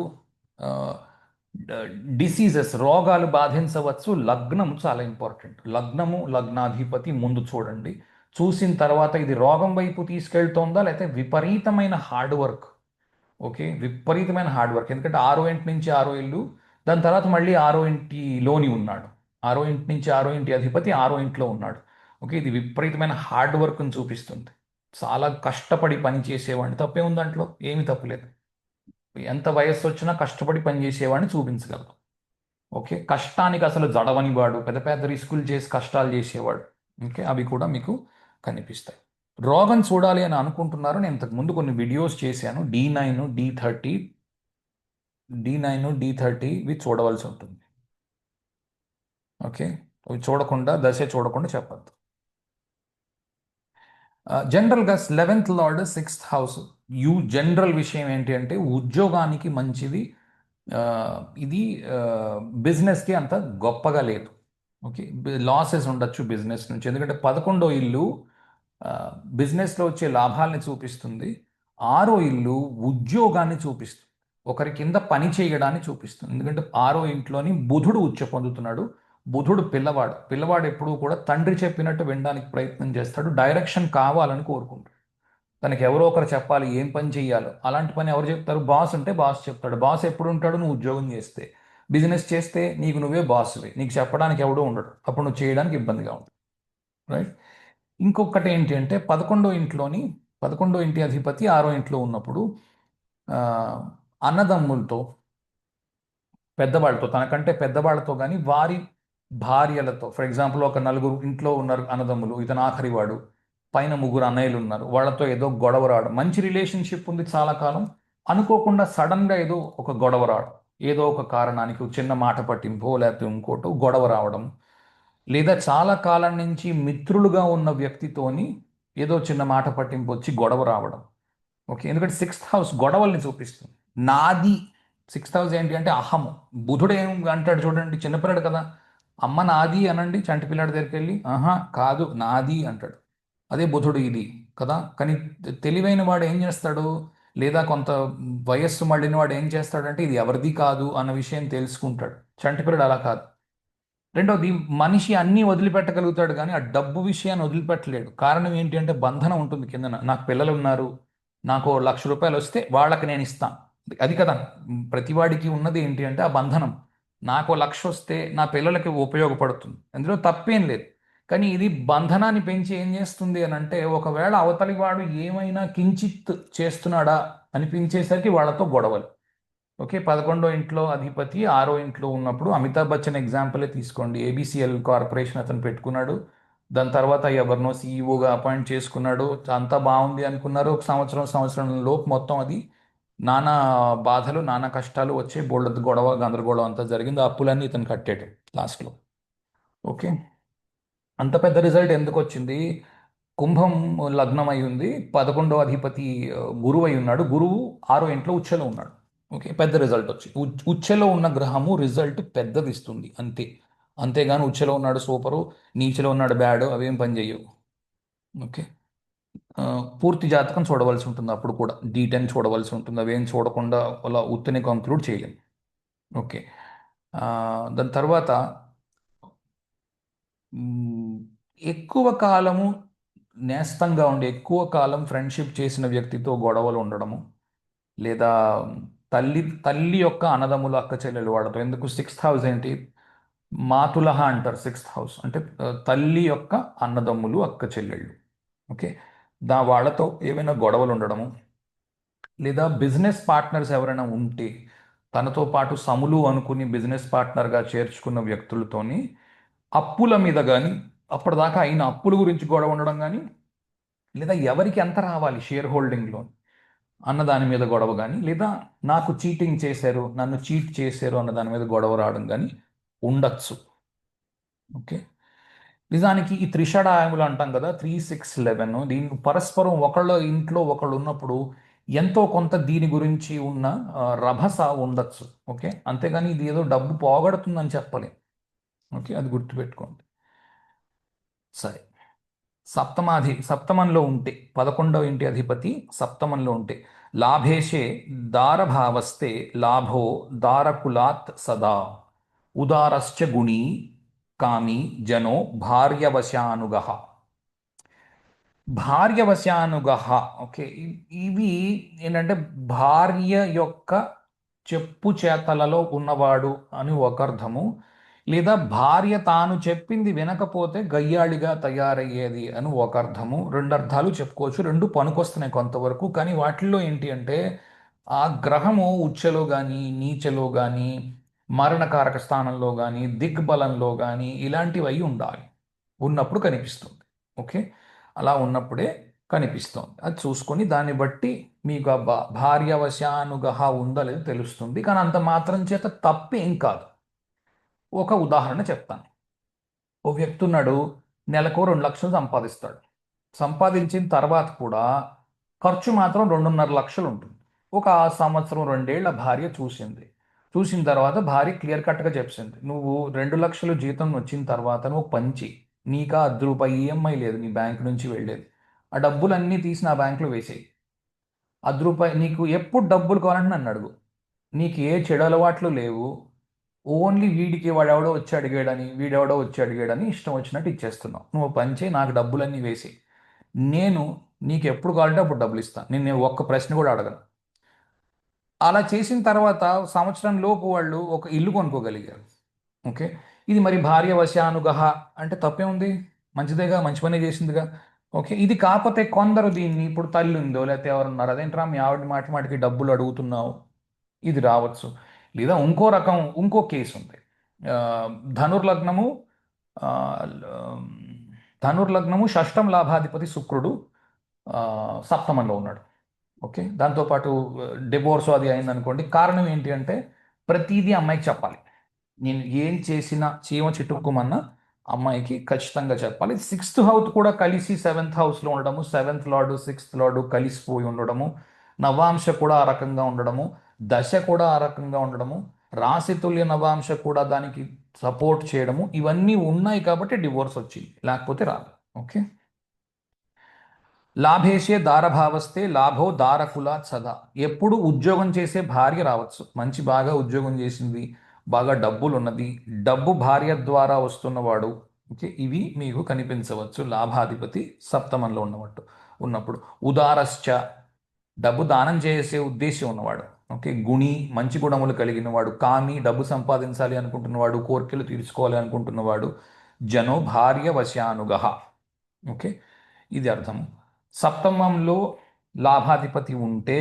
డిసీజెస్, రోగాలు బాధించవచ్చు. లగ్నం చాలా ఇంపార్టెంట్. లగ్నము, లగ్నాధిపతి ముందు చూడండి. చూసిన తర్వాత ఇది రోగం వైపు తీసుకెళ్తోందా లేకపోతే విపరీతమైన హార్డ్ వర్క్. ఓకే. విపరీతమైన హార్డ్ వర్క్. ఎందుకంటే 6వ ఇంటి నుంచి 6వ ఇల్లు, దాని తర్వాత మళ్ళీ 6వ ఇంటిలోని ఉన్నాడు. 6వ ఇంటి నుంచి 6వ ఇంటి అధిపతి 6వ ఇంట్లో ఉన్నాడు. ఓకే. ఇది విపరీతమైన హార్డ్ వర్క్ని చూపిస్తుంది. చాలా కష్టపడి పని చేసేవాడిని. తప్పే ఉంది దాంట్లో? ఏమి తప్పులేదు. ఎంత వయస్సు వచ్చినా కష్టపడి పని చేసేవాడిని చూపించగలదు. ఓకే. కష్టానికి అసలు జడవని వాడు, పెద్ద పెద్ద రిస్కులు చేసి కష్టాలు చేసేవాడు. ఓకే. అవి కూడా మీకు కనిపిస్తాయి. రోగం చూడాలి అని అనుకుంటున్నారు. నేను ఇంతకుముందు కొన్ని వీడియోస్ చేశాను. D9 D30 ఇవి చూడవలసి ఉంటుంది. ఓకే. అవి చూడకుండా, దశ చూడకుండా చెప్పద్దు. జనరల్గా 11th lord 6th house. General విషయం ఏంటి అంటే ఉద్యోగానికి మంచిది. ఆ, ఇది బిజినెస్కి అంత గొప్పగా లేదు. ఓకే. లాసెస్ ఉండొచ్చు బిజినెస్ నుంచి, ఎందుకంటే 11వ ఇల్లు బిజినెస్లో వచ్చే లాభాల్ని చూపిస్తుంది. 6వ ఇల్లు ఉద్యోగాన్ని చూపిస్తుంది, ఒకరి కింద పని చేయడాన్ని చూపిస్తుంది. ఎందుకంటే 6వ ఇంట్లోని బుధుడు ఉచ్చ పొందుతున్నాడు. బుధుడు పిల్లవాడు ఎప్పుడూ కూడా తండ్రి చెప్పినట్టు వినడానికి ప్రయత్నం చేస్తాడు. డైరెక్షన్ కావాలని కోరుకుంటాడు. తనకి ఎవరో ఒకరు చెప్పాలి ఏం పని చేయాలో. అలాంటి పని ఎవరు చెప్తారు? బాస్ ఉంటే బాస్ చెప్తాడు. బాస్ ఎప్పుడు ఉంటాడు? నువ్వు ఉద్యోగం చేస్తే. బిజినెస్ చేస్తే నీకు నువ్వే బాస్వి, నీకు చెప్పడానికి ఎవడో ఉండడు. అప్పుడు నువ్వు చేయడానికి ఇబ్బందిగా ఉంటుంది. రైట్. ఇంకొకటి ఏంటి అంటే 11వ ఇంటి అధిపతి 6వ ఇంట్లో ఉన్నప్పుడు ఆ, అన్నదమ్ములతో, పెద్దవాళ్ళతో, తనకంటే పెద్దవాళ్ళతో కానీ వారి భార్యలతో, ఫర్ ఎగ్జాంపుల్ ఒక నలుగురు ఇంట్లో ఉన్నారు అన్నదమ్ములు, ఇతను ఆఖరివాడు, పైన ముగ్గురు అన్నయ్యలు ఉన్నారు, వాళ్ళతో ఏదో గొడవ రావడం. మంచి రిలేషన్షిప్ ఉంది చాలా కాలం, అనుకోకుండా సడన్గా ఏదో ఒక గొడవ రావడం, ఏదో ఒక కారణానికి ఒక చిన్న మాట పట్టింపో లేకపోతే ఇంకోటో గొడవ రావడం, లేదా చాలా కాలం నుంచి మిత్రులుగా ఉన్న వ్యక్తితోని ఏదో చిన్న మాట పట్టింపు వచ్చి గొడవ రావడం. ఓకే. ఎందుకంటే 6th హౌస్ గొడవల్ని చూపిస్తుంది. నాది. 6th హౌస్ ఏంటి అంటే అహము. బుధుడు ఏం అంటాడు చూడండి, చిన్నపిల్లాడు కదా, అమ్మ నాది అనండి చంటి పిల్లాడి దగ్గరికి వెళ్ళి, ఆహా కాదు నాది అంటాడు. అదే బుధుడు ఇది, కదా. కానీ తెలివైన వాడు ఏం చేస్తాడు, లేదా కొంత వయస్సు మళ్ళిన వాడు ఏం చేస్తాడంటే ఇది ఎవరిది కాదు అన్న విషయం తెలుసుకుంటాడు. చంటి పిల్లాడు అలా కాదు. రెండోది, మనిషి అన్నీ వదిలిపెట్టగలుగుతాడు కానీ ఆ డబ్బు విషయాన్ని వదిలిపెట్టలేడు. కారణం ఏంటి అంటే బంధనం ఉంటుంది కిందన. నాకు పిల్లలు ఉన్నారు, నాకు 1,00,000 రూపాయలు వస్తే వాళ్ళకి నేను ఇస్తాను. అది కదా ప్రతివాడికి ఉన్నది ఏంటి అంటే ఆ బంధనం. నాకు లక్ష వస్తే నా పిల్లలకి ఉపయోగపడుతుంది, అందులో తప్పేం లేదు. కానీ ఇది బంధనాన్ని పెంచి ఏం చేస్తుంది అని అంటే, ఒకవేళ అవతలి వాడు ఏమైనా కించిత్ చేస్తున్నాడా అనిపించేసరికి వాళ్ళతో గొడవలు. ఓకే, 11 ఇంట్లో అధిపతి 6 ఇంట్లో ఉన్నప్పుడు అమితాబ్ బచ్చన్ ఎగ్జాంపులే తీసుకోండి. ఏబిసిఎల్ కార్పొరేషన్ అతను పెట్టుకున్నాడు. దాని తర్వాత ఎవరినో సీఈఓగా అపాయింట్ చేసుకున్నాడు. అంతా బాగుంది అనుకున్నారు. ఒక సంవత్సరం లోపు మొత్తం అది నానా బాధలు నానా కష్టాలు వచ్చే బోల్డ్ గొడవ గందరగోళం అంతా జరిగింది. ఆ అప్పులన్నీ ఇతను కట్టాడు లాస్ట్లో. ఓకే, అంత పెద్ద రిజల్ట్ ఎందుకు వచ్చింది? కుంభం లగ్నం అయి ఉంది, 11వ అధిపతి గురువు అయి ఉన్నాడు. గురువు 6 ఇంట్లో ఉచ్చలో ఉన్నాడు. ఓకే, పెద్ద రిజల్ట్ వచ్చి ఉచ్చలో ఉన్న గ్రహము రిజల్ట్ పెద్దది ఇస్తుంది అంతే. అంతేగాని ఉచ్చలో ఉన్నాడు సూపరు, నీచలో ఉన్నాడు బ్యాడ్, అవేం పని చేయవు. ఓకే, పూర్తి జాతకం చూడవలసి ఉంటుంది. అప్పుడు కూడా D10 చూడవలసి ఉంటుంది. అవేం చూడకుండా అలా ఉత్తిని కంక్లూడ్ చేయలేము. ఓకే, దాని తర్వాత మ్, ఎక్కువ కాలము నేస్తంగా ఉండి ఎక్కువ కాలం ఫ్రెండ్షిప్ చేసిన వ్యక్తితో గొడవలు ఉండడము, లేదా తల్లి తల్లి యొక్క అన్నదమ్ముల అక్క చెల్లెలు వాడటం. ఎందుకు 6th హౌస్ ఏంటి? మాతులహ అంటారు. 6th హౌస్ అంటే తల్లి యొక్క అన్నదమ్ములు అక్క చెల్లెళ్ళు. ఓకే, వాళ్ళతో ఏవైనా గొడవలు ఉండడము, లేదా బిజినెస్ పార్ట్నర్స్ ఎవరైనా ఉంటే తనతో పాటు సములు అనుకుని బిజినెస్ పార్ట్నర్గా చేర్చుకున్న వ్యక్తులతోని అప్పుల మీద కానీ, అప్పటిదాకా అయిన అప్పుల గురించి గొడవ ఉండడం కానీ, లేదా ఎవరికి ఎంత రావాలి షేర్ హోల్డింగ్లో అన్న దాని మీద గొడవ కానీ, లేదా నాకు చీటింగ్ చేశారు నన్ను చీట్ చేశారు అన్న దాని మీద గొడవ రావడం కానీ ఉండొచ్చు. ఓకే, నిజానికి ఈ త్రిషడాయములు అంటాం కదా, 3, 6, 11, దీన్ని పరస్పరం ఒకళ్ళ ఇంట్లో ఒకళ్ళు ఉన్నప్పుడు ఎంతో కొంత దీని గురించి ఉన్న రభస ఉండొచ్చు. ఓకే, అంతేగాని ఇది ఏదో డబ్బు పోగొడుతుందని చెప్పలేం. ఓకే, అది గుర్తుపెట్టుకోండి. సరే, సప్తమంలో ఉంటే 11వ ఇంటి అధిపతి సప్తమంలో ఉంటే లాభేశే దారభావస్తే లాభో దారకులాత్ సదా ఉదారశ్చ గుణీ కామి జనో భార్యవశానుగ. భార్యవశానుగ. ఓకే, ఇవి ఏంటంటే భార్య యొక్క చెప్పు చేతలలో ఉన్నవాడు అని ఒక అర్థము, లేదా భార్య తాను చెప్పింది వినకపోతే గయ్యాళిగా తయారయ్యేది అని ఒక అర్థము. రెండు అర్థాలు చెప్పుకోవచ్చు, రెండు పనికొస్తున్నాయి కొంతవరకు. కానీ వాటిల్లో ఏంటి అంటే, ఆ గ్రహము ఉచ్చలో కానీ నీచలో కానీ మరణకారక స్థానంలో కానీ దిగ్బలంలో కానీ ఇలాంటివి అయి ఉండాలి, ఉన్నప్పుడు కనిపిస్తుంది. ఓకే, అలా ఉన్నప్పుడే కనిపిస్తుంది. అది చూసుకొని దాన్ని బట్టి మీకు ఆ భార్యవశానుగహ ఉందా లేదో తెలుస్తుంది. కానీ అంత మాత్రం చేత తప్పేం కాదు. ఒక ఉదాహరణ చెప్తాను. ఓ వ్యక్తి ఉన్నాడు, నెలకు 2 లక్షలు సంపాదిస్తాడు. సంపాదించిన తర్వాత కూడా ఖర్చు మాత్రం 2.5 లక్షలు ఉంటుంది. ఒక సంవత్సరం 2 ఏళ్ల భార్య చూసింది. చూసిన తర్వాత భార్య క్లియర్ కట్గా చెప్పింది, నువ్వు 2 లక్షలు జీతం వచ్చిన తర్వాత నువ్వు పంచి, నీకా ₹10 ఈఎంఐ లేదు నీ బ్యాంక్ నుంచి వెళ్ళేది, ఆ డబ్బులన్నీ తీసి నా బ్యాంకులో వేసేయి. ₹10 నీకు ఎప్పుడు డబ్బులు కావాలంటే నన్ను అడుగు, నీకు ఏ చెడు అలవాట్లు లేవు, ఓన్లీ వీడికి వాడెవడో వచ్చి అడిగాడని వీడెవడో వచ్చి అడిగాడని ఇష్టం వచ్చినట్టు ఇచ్చేస్తున్నావు. నువ్వు పంచే నాకు డబ్బులన్నీ వేసి, నేను నీకు ఎప్పుడు కావాలంటే అప్పుడు డబ్బులు ఇస్తాను, నేను ఒక్క ప్రశ్న కూడా అడగను. అలా చేసిన తర్వాత సంవత్సరం లోపు వాళ్ళు ఒక ఇల్లు కొనుక్కోగలిగారు. ఓకే, ఇది మరి భార్య వశానుగహ అంటే తప్పే ఉంది, మంచిదేగా, మంచి పని చేసిందిగా. ఓకే, ఇది కాకపోతే కొందరు దీన్ని, ఇప్పుడు తల్లి ఉందో లేకపోతే ఎవరున్నారు, అదేంట్రా మీ ఆవిడ మాటి మాటికి డబ్బులు అడుగుతున్నావు, ఇది రావచ్చు. లేదా ఇంకో రకం, ఇంకో కేసు ఉంది. ఆ, ధనుర్లగ్నము ఆ, ధనుర్లగ్నము షష్టం లాభాధిపతి శుక్రుడు సప్తమంలో ఉన్నాడు. ఓకే, దాంతోపాటు డివోర్స్ అది అయిందనుకోండి, కారణం ఏంటి అంటే ప్రతిదీ అమ్మాయికి చెప్పాలి. నేను ఏం చేసినా చీమ చిటుక్కుమన్నా అమ్మాయికి ఖచ్చితంగా చెప్పాలి. 6th హౌస్ కూడా కలిసి 7th హౌస్లో ఉండడము, 7th లార్డు 6th లార్డు కలిసిపోయి ఉండడము, నవాంశ కూడా ఆ రకంగా ఉండడము, దశ కూడా ఆ రకంగా ఉండడము, రాశితుల్య నవాంశ కూడా దానికి సపోర్ట్ చేయడము, ఇవన్నీ ఉన్నాయి కాబట్టి డివోర్స్ వచ్చింది, లేకపోతే రాదు. ఓకే, లాభేశే దారభావస్తే లాభో దారకులాత్ సదా. ఎప్పుడు ఉద్యోగం చేసే భార్య రావచ్చు, మంచి బాగా ఉద్యోగం చేసింది, బాగా డబ్బులు ఉన్నది, డబ్బు భార్య ద్వారా వస్తున్నవాడు. ఓకే, ఇవి మీకు కనిపించవచ్చు లాభాధిపతి సప్తమంలో ఉన్నప్పుడు. ఉదారశ్చ, డబ్బు దానం చేసే ఉద్దేశం ఉన్నవాడు. ఓకే, గుణి మంచి గుణములు కలిగిన వాడు, కామి డబ్బు సంపాదించాలి అనుకుంటున్నవాడు, కోరికలు తీర్చుకోవాలి అనుకుంటున్నవాడు, జనో భార్య వశానుగః. ఓకే, ఇది అర్థము. సప్తమంలో లాభాధిపతి ఉంటే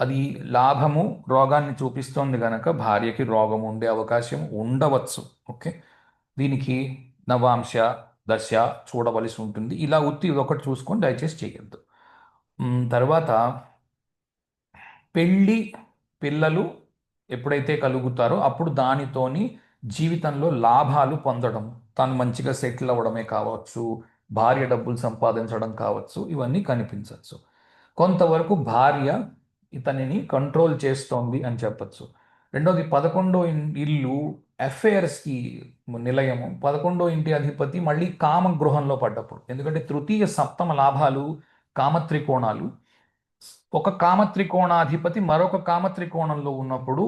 అది లాభము రోగాన్ని చూపిస్తోంది గనక భార్యకి రోగం ఉండే అవకాశం ఉండవచ్చు. ఓకే, దీనికి నవాంశ దశ చూడవలసి ఉంటుంది. ఇలా ఉత్తి ఒకటి చూసుకొని దయచేసి చేయొద్దు. తర్వాత పెళ్ళి పిల్లలు ఎప్పుడైతే కలుగుతారో అప్పుడు దానితోని జీవితంలో లాభాలు పొందడం, తాను మంచిగా సెటిల్ అవ్వడమే కావచ్చు, భార్య డబ్బులు సంపాదించడం కావచ్చు, ఇవన్నీ కనిపించవచ్చు. కొంతవరకు భార్య ఇతనిని కంట్రోల్ చేస్తోంది అని చెప్పచ్చు. రెండోది 11వ ఇల్లు అఫైర్స్కి నిలయము. 11వ ఇంటి అధిపతి మళ్ళీ కామగృహంలో పడ్డప్పుడు, ఎందుకంటే తృతీయ సప్తమ లాభాలు కామత్రికోణాలు. ఒక కామత్రికోణాధిపతి మరొక కామత్రికోణంలో ఉన్నప్పుడు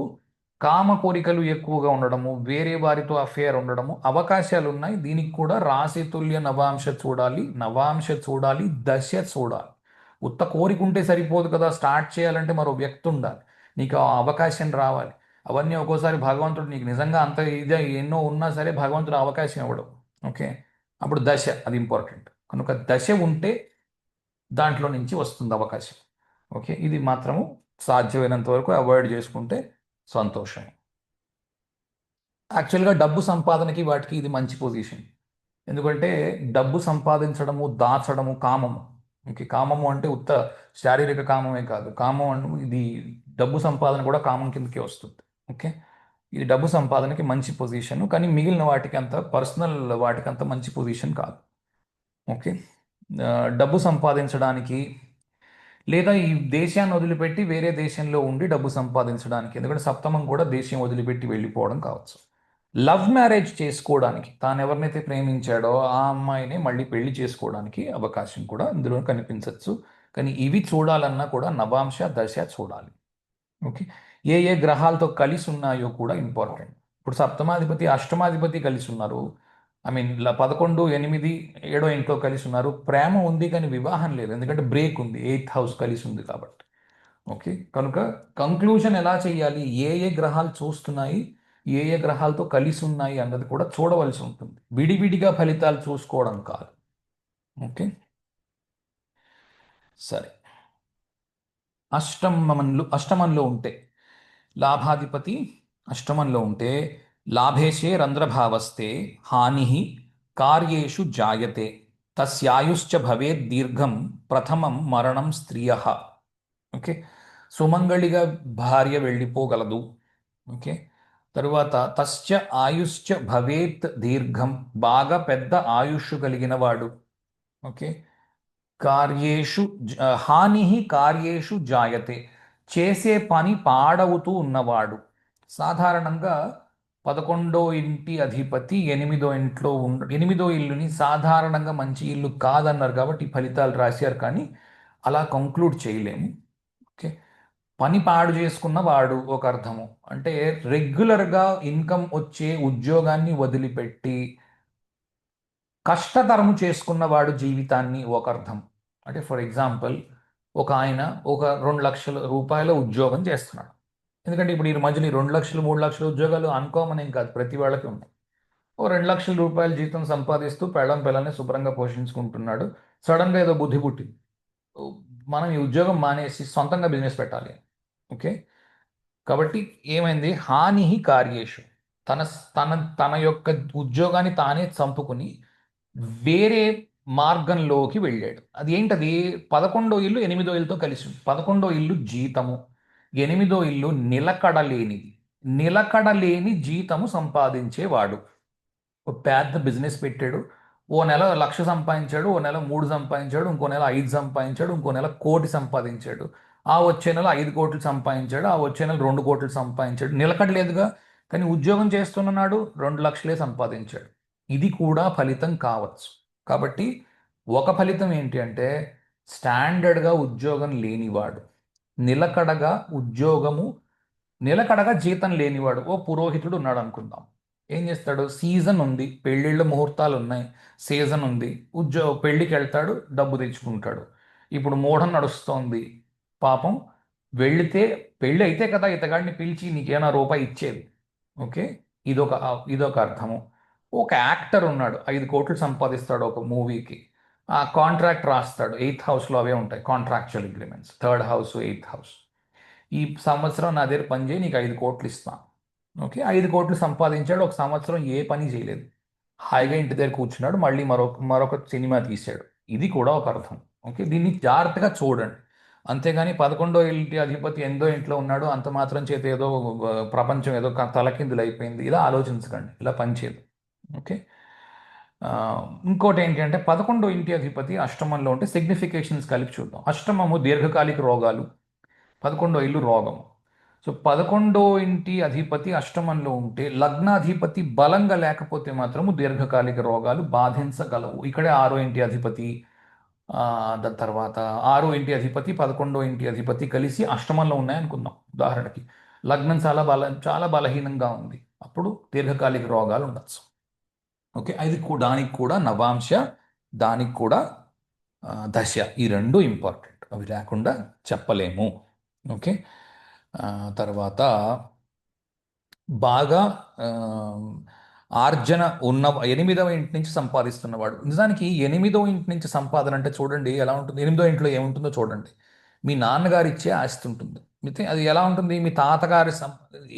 కామ కోరికలు ఎక్కువగా ఉండడము, వేరే వారితో అఫేర్ ఉండడము అవకాశాలు ఉన్నాయి. దీనికి కూడా రాశితుల్య నవాంశ చూడాలి, నవాంశ చూడాలి, దశ చూడాలి. ఉత్త కోరిక ఉంటే సరిపోదు కదా, స్టార్ట్ చేయాలంటే మరో వ్యక్తి ఉండాలి, నీకు ఆ అవకాశం రావాలి. అవన్నీ ఒక్కోసారి భగవంతుడు నీకు నిజంగా అంత ఇదే ఎన్నో ఉన్నా సరే భగవంతుడు అవకాశం ఇవ్వడం. ఓకే, అప్పుడు దశ అది ఇంపార్టెంట్. కనుక దశ ఉంటే దాంట్లో నుంచి వస్తుంది అవకాశం. ఓకే, ఇది మాత్రము సాధ్యమైనంత వరకు అవాయిడ్ చేసుకుంటే సంతోషం. యాక్చువల్గా డబ్బు సంపాదనకి వాటికి ఇది మంచి పొజిషన్. ఎందుకంటే డబ్బు సంపాదించడము, దాచడము కామము. ఓకే, కామము అంటే ఉత్త శారీరక కామమే కాదు, కామం అంటే ఇది డబ్బు సంపాదన కూడా కామం కిందకే వస్తుంది. ఓకే, ఇది డబ్బు సంపాదనకి మంచి పొజిషన్, కానీ మిగిలిన వాటికి అంత పర్సనల్ వాటికి అంత మంచి పొజిషన్ కాదు. ఓకే, డబ్బు సంపాదించడానికి లేదా ఈ దేశాన్ని వదిలిపెట్టి వేరే దేశంలో ఉండి డబ్బు సంపాదించడానికి, ఎందుకంటే సప్తమం కూడా దేశం వదిలిపెట్టి వెళ్ళిపోవడం కావచ్చు. లవ్ మ్యారేజ్ చేసుకోవడానికి, తాను ఎవరినైతే ప్రేమించాడో ఆ అమ్మాయిని మళ్ళీ పెళ్లి చేసుకోవడానికి అవకాశం కూడా ఇందులో కనిపించవచ్చు. కానీ ఇవి చూడాలన్నా కూడా నవాంశ దశ చూడాలి. ఓకే, ఏ ఏ గ్రహాలతో కలిసి ఉన్నాయో కూడా ఇంపార్టెంట్. ఇప్పుడు సప్తమాధిపతి అష్టమాధిపతి కలిసి ఉన్నారు, ఐ మీన్ 11, 8, 7 ఇంట్లో కలిసి ఉన్నారు. ప్రేమ ఉంది కానీ వివాహం లేదు, ఎందుకంటే బ్రేక్ ఉంది, 8th హౌస్ కలిసి ఉంది కాబట్టి. ఓకే, కనుక కంక్లూజన్ ఎలా చేయాలి, ఏ ఏ గ్రహాలు చూస్తున్నాయి, ఏ ఏ గ్రహాలతో కలిసి ఉన్నాయి అన్నది కూడా చూడవలసి ఉంటుంది. విడివిడిగా ఫలితాలు చూసుకోవడం కాదు. ఓకే, సరే. అష్టమంలో ఉంటే లాభాధిపతి అష్టమంలో ఉంటే లాభేశే రంధ్రభావస్తే హాని కార్యేషు జాయతే తస్యాయుశ్చ భవేత్ దీర్ఘం ప్రథమం మరణం స్త్రియ. ఓకే, సుమంగళిగా భార్య వెళ్ళిపోగలదు. ఓకే, తరువాత తస్య ఆయుశ్చ భవేత్ దీర్ఘం, బాగా పెద్ద ఆయుష్ కలిగిన వాడు. ఓకే, కార్యేషు హాని కార్యేషు జాయతే, చేసే పని పాడవుతూ ఉన్నవాడు. సాధారణంగా 11వ ఇంటి అధిపతి 8వ ఇంట్లో 8వ ఇల్లుని సాధారణంగా మంచి ఇల్లు కాదన్నారు కాబట్టి ఈ ఫలితాలు రాశారు, కానీ అలా కంక్లూడ్ చేయలేము. ఓకే, పని పాడు చేసుకున్న వాడు ఒక అర్థము, అంటే రెగ్యులర్గా ఇన్కమ్ వచ్చే ఉద్యోగాన్ని వదిలిపెట్టి కష్టతరము చేసుకున్నవాడు జీవితాన్ని ఒక అర్థం. అంటే ఫర్ ఎగ్జాంపుల్ ఒక ఆయన ఒక 2 లక్షల రూపాయల ఉద్యోగం చేస్తున్నాడు. ఎందుకంటే ఇప్పుడు ఈ మధ్యలో 2 లక్షలు 3 లక్షల ఉద్యోగాలు అన్కామన్ ఏం కాదు, ప్రతి వాళ్ళకి ఉన్నాయి. ఓ 2 లక్షల రూపాయల జీతం సంపాదిస్తూ పిల్లల్ని శుభ్రంగా పోషించుకుంటున్నాడు. సడన్గా ఏదో బుద్ధి పుట్టింది, మనం ఈ ఉద్యోగం మానేసి సొంతంగా బిజినెస్ పెట్టాలి. ఓకే, కాబట్టి ఏమైంది, హాని కార్యేషు, తన తన తన యొక్క ఉద్యోగాన్ని తానే చంపుకుని వేరే మార్గంలోకి వెళ్ళాడు. అది ఏంటది, 11వ ఇల్లు 8వ ఇల్లుతో కలిసి ఉంది. 11వ ఇల్లు జీతము, 8వ ఇల్లు నిలకడలేనిది. నిలకడలేని జీతము సంపాదించేవాడు. ఒక పెద్ద బిజినెస్ పెట్టాడు, ఓ నెల 1,00,000 సంపాదించాడు, ఓ నెల 3 సంపాదించాడు, ఇంకో నెల 5 సంపాదించాడు, ఇంకో నెల 1,00,00,000 సంపాదించాడు, ఆ వచ్చే నెల 5 కోట్లు సంపాదించాడు, ఆ వచ్చే నెల 2 కోట్లు సంపాదించాడు. నిలకడలేదుగా, కానీ ఉద్యోగం చేస్తున్నాడు, 2 లక్షలే సంపాదించాడు. ఇది కూడా ఫలితం కావచ్చు. కాబట్టి ఒక ఫలితం ఏంటి అంటే స్టాండర్డ్గా ఉద్యోగం లేనివాడు, నిలకడగా ఉద్యోగము, నిలకడగా జీతం లేనివాడు. ఓ పురోహితుడు ఉన్నాడు అనుకుందాం, ఏం చేస్తాడు, సీజన్ ఉంది, పెళ్ళిళ్ళ ముహూర్తాలు ఉన్నాయి, సీజన్ ఉంది, పెళ్ళికి వెళ్తాడు, డబ్బు తెచ్చుకుంటాడు. ఇప్పుడు మూఢం నడుస్తోంది, పాపం వెళితే పెళ్ళి అయితే కదా ఇతగాడిని పిలిచి నీకేమైనా రూపాయి ఇచ్చేది. ఓకే, ఇదొక ఇదొక అర్థము. ఒక యాక్టర్ ఉన్నాడు, 5 కోట్లు సంపాదిస్తాడు ఒక మూవీకి. ఆ కాంట్రాక్ట్ రాస్తాడు, ఎయిత్ హౌస్లో అవే ఉంటాయి contractual agreements, third house eighth house. ఈ సంవత్సరం నా దగ్గర పని చేయి, నీకు 5 కోట్లు ఇస్తాను. ఓకే, 5 కోట్లు సంపాదించాడు, ఒక సంవత్సరం ఏ పని చేయలేదు, హాయిగా ఇంటి దగ్గర కూర్చున్నాడు, మళ్ళీ మరొక సినిమా తీశాడు. ఇది కూడా ఒక అర్థం. ఓకే, దీన్ని జాగ్రత్తగా చూడండి. అంతేగాని 11వ ఇంటి అధిపతి 8వ ఇంట్లో ఉన్నాడు అంత మాత్రం చేత ఏదో ప్రపంచం ఏదో తలకిందులు అయిపోయింది ఇలా ఆలోచించకండి, ఇలా పనిచేయదు. ఓకే, ఆ, ఇంకోటి ఏంటి అంటే 11వ ఇంటి అధిపతి అష్టమంలో ఉంటే సిగ్నిఫికేషన్స్ కలిపి చూద్దాం. అష్టమము దీర్ఘకాలిక రోగాలు, 11వ ఇల్లు రోగము. సో 11వ ఇంటి అధిపతి అష్టమంలో ఉంటే లగ్నాధిపతి బలంగా లేకపోతే మాత్రము దీర్ఘకాలిక రోగాలు బాధించగలవు. ఇక్కడే 6వ ఇంటి అధిపతి, దాని తర్వాత 6వ ఇంటి అధిపతి 11వ ఇంటి అధిపతి కలిసి అష్టమంలో ఉన్నాయనుకుందాం ఉదాహరణకి. లగ్నం చాలా బలహీనంగా ఉంది, అప్పుడు దీర్ఘకాలిక రోగాలు ఉండొచ్చు. ఓకే, అది దానికి కూడా నవాంశ, దానికి కూడా దశ, ఈ రెండు ఇంపార్టెంట్, అవి లేకుండా చెప్పలేము. ఓకే, తర్వాత బాగా ఆ, ఆర్జన ఉన్న 8వ ఇంటి నుంచి సంపాదిస్తున్నవాడు. నిజానికి 8వ ఇంటి నుంచి సంపాదన అంటే చూడండి ఎలా ఉంటుంది. 8వ ఇంట్లో ఏముంటుందో చూడండి. మీ నాన్నగారు ఇచ్చే ఆస్తి ఉంటుంది. అయితే అది ఎలా ఉంటుంది, మీ తాతగారి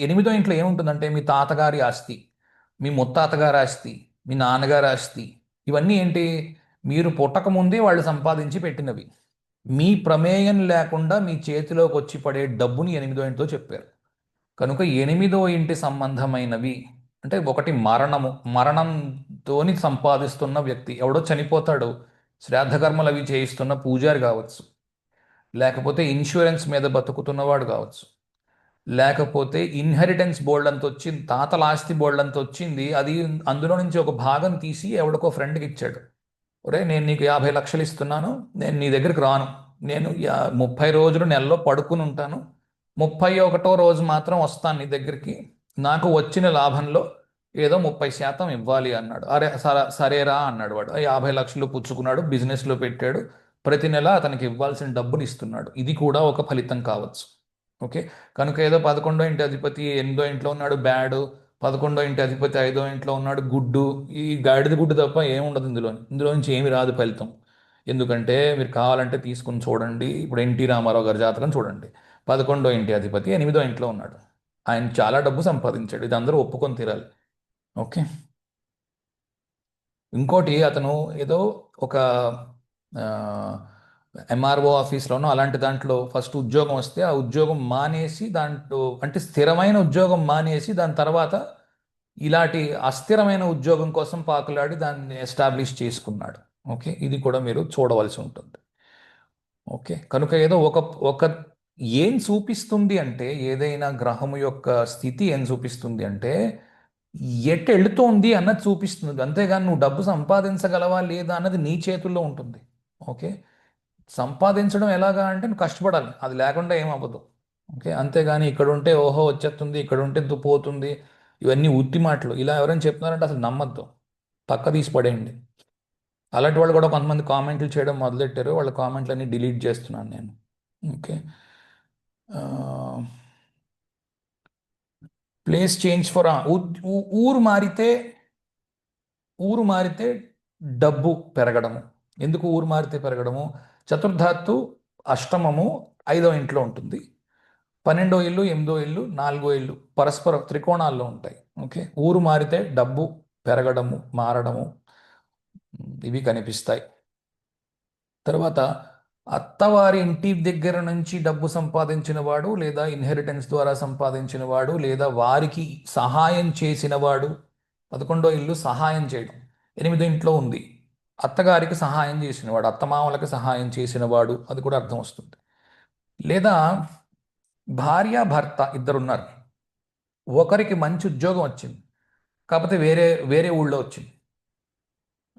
8వ ఇంట్లో ఏముంటుందంటే మీ తాతగారి ఆస్తి, మీ ముత్తాతగారి ఆస్తి, మీ నాన్నగారి ఆస్తి, ఇవన్నీ ఏంటి, మీరు పుట్టక ముందే వాళ్ళు సంపాదించి పెట్టినవి. మీ ప్రమేయం లేకుండా మీ చేతిలోకి వచ్చి పడే డబ్బుని 8వ ఇంట్లో చెప్పారు. కనుక 8వ ఇంటి సంబంధమైనవి అంటే ఒకటి మరణంతోని సంపాదిస్తున్న వ్యక్తి, ఎవడో చనిపోతాడు, శ్రాద్ధకర్మలు అవి చేయిస్తున్న పూజారి కావచ్చు, లేకపోతే ఇన్సూరెన్స్ మీద బతుకుతున్నవాడు కావచ్చు, లేకపోతే ఇన్హెరిటెన్స్ బోల్డ్ అంత వచ్చింది, తాతల ఆస్తి బోల్డ్ అంత వచ్చింది, అది అందులో నుంచి ఒక భాగం తీసి ఎవడికో ఫ్రెండ్కి ఇచ్చాడు. ఒరే నేను నీకు 50 లక్షలు ఇస్తున్నాను, నేను నీ దగ్గరికి రాను, నేను 30 రోజులు నెలలో పడుకుని ఉంటాను, 31వ రోజు మాత్రం వస్తాను నీ దగ్గరికి, నాకు వచ్చిన లాభంలో ఏదో 30% ఇవ్వాలి అన్నాడు. అరే సరేరా అన్నాడు. వాడు 50 లక్షలు పుచ్చుకున్నాడు, బిజినెస్లో పెట్టాడు, ప్రతి నెల అతనికి ఇవ్వాల్సిన డబ్బుని ఇస్తున్నాడు. ఇది కూడా ఒక ఫలితం కావచ్చు. ఓకే, కనుక ఏదో 11వ ఇంటి అధిపతి 8వ ఇంట్లో ఉన్నాడు బ్యాడ్, 11వ ఇంటి అధిపతి 5వ ఇంట్లో ఉన్నాడు గుడ్డు, ఈ గాడిద గుడ్డు తప్ప ఏముండదు ఇందులో నుంచి ఏమి రాదు ఫలితం. ఎందుకంటే మీరు కావాలంటే తీసుకుని చూడండి, ఇప్పుడు ఎన్టీ రామారావు గారి జాతకం చూడండి, 11వ ఇంటి అధిపతి 8వ ఇంట్లో ఉన్నాడు, ఆయన చాలా డబ్బు సంపాదించాడు, ఇది అందరూ ఒప్పుకొని తీరాలి. ఓకే, ఇంకోటి అతను ఏదో ఒక ఎంఆర్ఓ ఆఫీస్లోనో అలాంటి దాంట్లో ఫస్ట్ ఉద్యోగం వస్తే ఆ ఉద్యోగం మానేసి దాంట్లో అంటే స్థిరమైన ఉద్యోగం మానేసి దాని తర్వాత ఇలాంటి అస్థిరమైన ఉద్యోగం కోసం పాకులాడి దాన్ని ఎస్టాబ్లిష్ చేసుకున్నాడు. ఓకే, ఇది కూడా మీరు చూడవలసి ఉంటుంది. ఓకే, కనుక ఏదో ఒక ఒక ఏం చూపిస్తుంది అంటే ఏదైనా గ్రహము యొక్క స్థితి ఏం చూపిస్తుంది అంటే ఎటు వెళుతోంది అన్నది చూపిస్తుంది, అంతేగాని నువ్వు డబ్బు సంపాదించగలవా లేదా అన్నది నీ చేతుల్లో ఉంటుంది. ఓకే, సంపాదించడం ఎలాగా అంటే నువ్వు కష్టపడాలి, అది లేకుండా ఏమవ్వదు. ఓకే, అంతేగాని ఇక్కడ ఉంటే ఓహో వచ్చేస్తుంది, ఇక్కడ ఉంటే పోతుంది, ఇవన్నీ ఉత్తి మాటలు. ఇలా ఎవరైనా చెప్తున్నారంటే అసలు నమ్మద్దు, పక్క తీసి పడేయండి. అలాంటి వాళ్ళు కూడా కొంతమంది కామెంట్లు చేయడం మొదలెట్టారు, వాళ్ళ కామెంట్లన్నీ డిలీట్ చేస్తున్నాను నేను. ఓకే, ప్లేస్ చేంజ్ ఫర్ ఊరు మారితే ఊరు మారితే డబ్బు పెరగడము. ఎందుకు ఊరు మారితే పెరగడము, చతుర్థాత్తు అష్టమము 5వ ఇంట్లో ఉంటుంది, 12వ ఇల్లు 8వ ఇల్లు 4వ ఇల్లు పరస్పర త్రికోణాల్లో ఉంటాయి. ఓకే, ఊరు మారితే డబ్బు పెరగడము మారడము ఇవి కనిపిస్తాయి. తర్వాత అత్తవారి ఇంటి దగ్గర నుంచి డబ్బు సంపాదించిన వాడు లేదా ఇన్హెరిటెన్స్ ద్వారా సంపాదించిన వాడు లేదా వారికి సహాయం చేసిన వాడు, 11వ ఇల్లు సహాయం చేయడం, 8వ ఇంట్లో ఉంది, అత్తగారికి సహాయం చేసినవాడు, అత్తమామలకు సహాయం చేసినవాడు, అది కూడా అర్థం వస్తుంది. లేదా భార్య భర్త ఇద్దరున్నారు, ఒకరికి మంచి ఉద్యోగం వచ్చింది, కాకపోతే వేరే వేరే ఊళ్ళో వచ్చింది,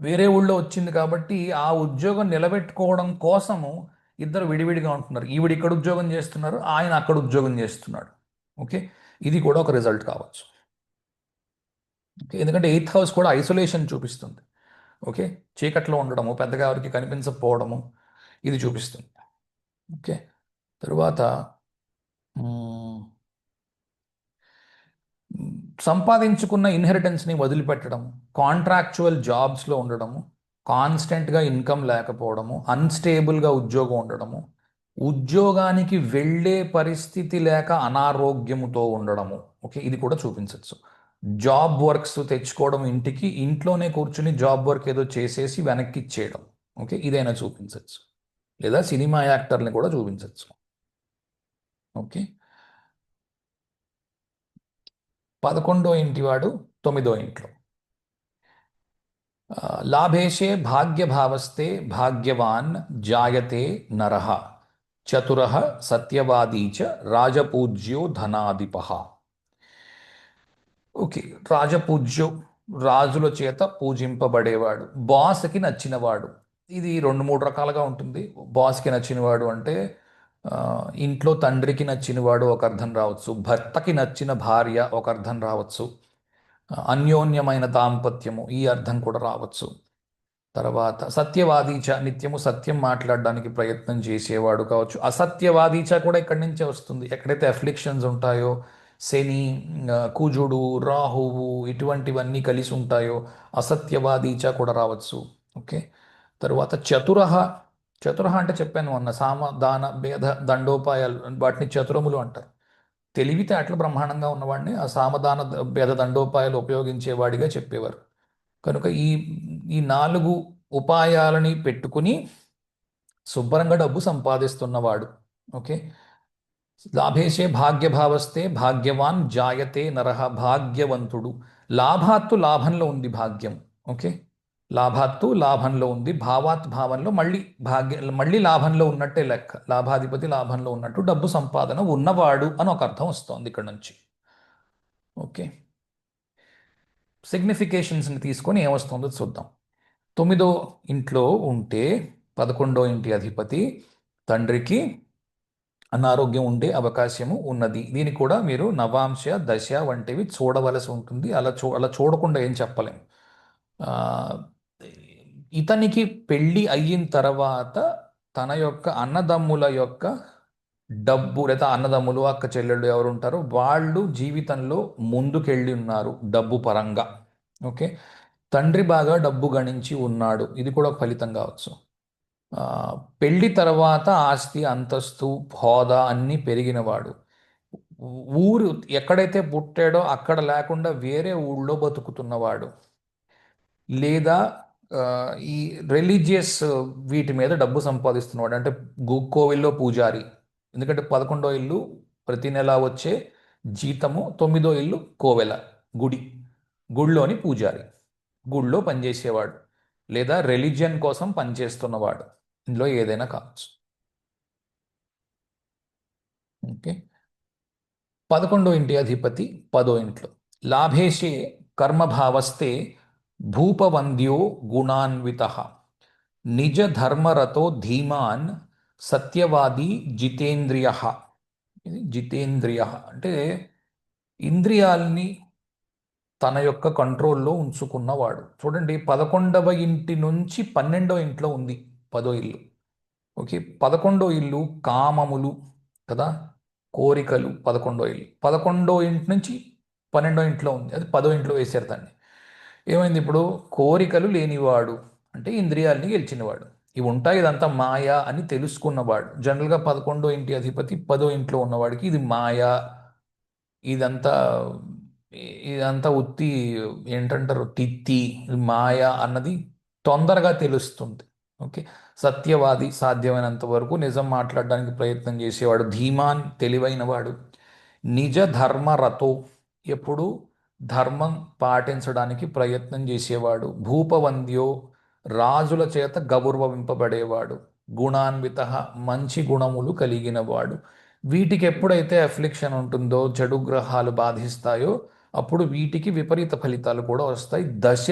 వేరే ఊళ్ళో వచ్చింది కాబట్టి ఆ ఉద్యోగం నిలబెట్టుకోవడం కోసము ఇద్దరు విడివిడిగా ఉంటున్నారు, ఈవిడ ఇక్కడ ఉద్యోగం చేస్తున్నారు, ఆయన అక్కడ ఉద్యోగం చేస్తున్నాడు. ఓకే, ఇది కూడా ఒక రిజల్ట్ కావచ్చు. ఓకే, ఎందుకంటే ఎయిత్ హౌస్ కూడా ఐసోలేషన్ చూపిస్తుంది. ఓకే, చీకట్లో ఉండడము, పెద్దగా ఎవరికి కనిపించకపోవడము ఇది చూపిస్తుంది. ఓకే, తరువాత మ్మ్. సంపాదించుకున్న ఇన్హెరిటెన్స్ని వదిలిపెట్టడము, కాంట్రాక్చువల్ జాబ్స్లో ఉండడము, కాన్స్టెంట్గా ఇన్కమ్ లేకపోవడము, అన్స్టేబుల్గా ఉద్యోగం ఉండడము, ఉద్యోగానికి వెళ్ళే పరిస్థితి లేక అనారోగ్యముతో ఉండడము. ఓకే, ఇది కూడా చూపించవచ్చు. జాబ్ వర్క్స్ తెచ్చుకోవడం ఇంటికి, ఇంట్లోనే కూర్చుని జాబ్ వర్క్ ఏదో చేసేసి వెనక్కి ఇచ్చేయడం. ఓకే, ఇదైనా చూపించవచ్చు. లేదా సినిమా యాక్టర్ని కూడా చూపించవచ్చు. ఓకే, 11 ఇంటివాడు 9 ఇంట్లో. లాభేశే భాగ్యభావస్తే భాగ్యవాన్ జాయతే నరః చతురః సత్యవాదీ చ రాజపూజ్యో ధనాధిపః. ఓకే, రాజపూజ్యో, రాజుల చేత పూజింపబడేవాడు, బాస్కి నచ్చినవాడు. ఇది రెండు మూడు రకాలుగా ఉంటుంది. బాస్కి నచ్చినవాడు అంటే ఇంట్లో తండ్రికి నచ్చినవాడు ఒక అర్థం రావచ్చు, భర్తకి నచ్చిన భార్య ఒక అర్థం రావచ్చు, అన్యోన్యమైన దాంపత్యము ఈ అర్థం కూడా రావచ్చు. తర్వాత సత్యవాదీచ, నిత్యము సత్యం మాట్లాడడానికి ప్రయత్నం చేసేవాడు కావచ్చు. అసత్యవాదీచ కూడా ఇక్కడి నుంచే వస్తుంది. ఎక్కడైతే అఫ్లిక్షన్స్ ఉంటాయో, శని, కుజుడు, రాహువు ఇటువంటివన్నీ కలిసి ఉంటాయో అసత్యవాదీచ కూడా రావచ్చు. ఓకే, తరువాత చతురహ. చతురహ అంటే చెప్పాను అన్న సామ దాన భేద దండోపాయాలు, వాటిని చతురములు అంటారు. తెలివితేటలు బ్రహ్మాండంగా ఉన్నవాడిని ఆ సామదాన భేద దండోపాయాలు ఉపయోగించేవాడిగా చెప్పేవారు. కనుక ఈ ఈ 4 ఉపాయాలని పెట్టుకుని శుభ్రంగా డబ్బు సంపాదిస్తున్నవాడు. ఓకే, లాభేశే భాగ్యభావస్తే భాగ్యవాన్ జాయతే నరః, భాగ్యవంతుడు. లాభాత్తు లాభంలో ఉంది భాగ్యం. ఓకే, లాభాత్తు లాభంలో ఉంది, భావాత్ భావంలో మళ్ళీ మళ్ళీ లాభంలో ఉన్నట్టే లెక్క. లాభాధిపతి లాభంలో ఉన్నట్టు డబ్బు సంపాదన ఉన్నవాడు అని ఒక అర్థం వస్తోంది ఇక్కడ నుంచి. ఓకే, సిగ్నిఫికేషన్స్ని తీసుకొని ఏమొస్తుందో చూద్దాం. 9 ఇంట్లో ఉంటే 11 ఇంటి అధిపతి తండ్రికి అనారోగ్యం ఉండే అవకాశము ఉన్నది. దీన్ని కూడా మీరు నవాంశ దశ వంటివి చూడవలసి ఉంటుంది. అలా చూడకుండా ఏం చెప్పలేం. ఆ, ఇతనికి పెళ్ళి అయిన తర్వాత తన యొక్క అన్నదమ్ముల యొక్క డబ్బు, లేదా అన్నదమ్ములు అక్క చెల్లెళ్ళు ఎవరు ఉంటారో వాళ్ళు జీవితంలో ముందుకెళ్ళి ఉన్నారు డబ్బు పరంగా. ఓకే, తండ్రి బాగా డబ్బు గణించి ఉన్నాడు, ఇది కూడా ఒక ఫలితం కావచ్చు. ఆ, పెళ్లి తర్వాత ఆస్తి అంతస్తు హోదా అన్నీ పెరిగినవాడు, ఊరు ఎక్కడైతే పుట్టాడో అక్కడ లేకుండా వేరే ఊళ్ళో బతుకుతున్నవాడు, లేదా ఆ, ఈ రిలీజియస్ వీటి మీద డబ్బు సంపాదిస్తున్నవాడు, అంటే కోవిల్లో పూజారి. ఎందుకంటే 11 ఇల్లు ప్రతి నెల వచ్చే జీతము, 9 ఇల్లు కోవెల, గుడి, గుడిలోని పూజారి, గుడిలో పనిచేసేవాడు, లేదా రిలీజియన్ కోసం పనిచేస్తున్నవాడు. ఇందులో ఏదైనా కావచ్చు. ఓకే, 11 ఇంటి అధిపతి 10 ఇంట్లో. లాభేశే కర్మభావస్తే భూపవంద్యో గుణాన్విత నిజ ధర్మరతో ధీమాన్ సత్యవాది జితేంద్రియ. ఇది జితేంద్రియ అంటే ఇంద్రియాల్ని తన యొక్క కంట్రోల్లో ఉంచుకున్నవాడు. చూడండి, 11వ ఇంటి నుంచి 12వ ఇంట్లో ఉంది 10వ ఇల్లు. ఓకే, 11వ ఇల్లు కామములు కదా, కోరికలు. 11వ ఇల్లు 11వ ఇంటి నుంచి 12వ ఇంట్లో ఉంది, అది 10వ ఇంట్లో వేసారు దాన్ని. ఏమైంది ఇప్పుడు? కోరికలు లేనివాడు అంటే ఇంద్రియాలని గెలిచినవాడు. ఇవి ఉంటాయి, ఇదంతా మాయా అని తెలుసుకున్నవాడు. జనరల్గా 11వ ఇంటి అధిపతి 10వ ఇంట్లో ఉన్నవాడికి ఇది మాయా, ఇదంతా ఇదంతా ఉత్తి ఏంటంటారు, తిత్తి, మాయ అన్నది తొందరగా తెలుస్తుంది. ఓకే, సత్యవాది, సాధ్యమైనంత వరకు నిజం మాట్లాడడానికి ప్రయత్నం చేసేవాడు, ధీమాన్ తెలివైనవాడు, నిజ ధర్మరతో ఎప్పుడు ధర్మం పాటించడానికి ప్రయత్నం చేసేవాడు, భూపవంద్యో రాజుల చేత గౌరవింపబడేవాడు, గుణాన్విత మంచి గుణములు కలిగినవాడు. వీటికి ఎప్పుడైతే అఫ్లిక్షన్ ఉంటుందో, చెడు గ్రహాలు బాధిస్తాయో, అప్పుడు వీటికి విపరీత ఫలితాలు కూడా వస్తాయి. దశ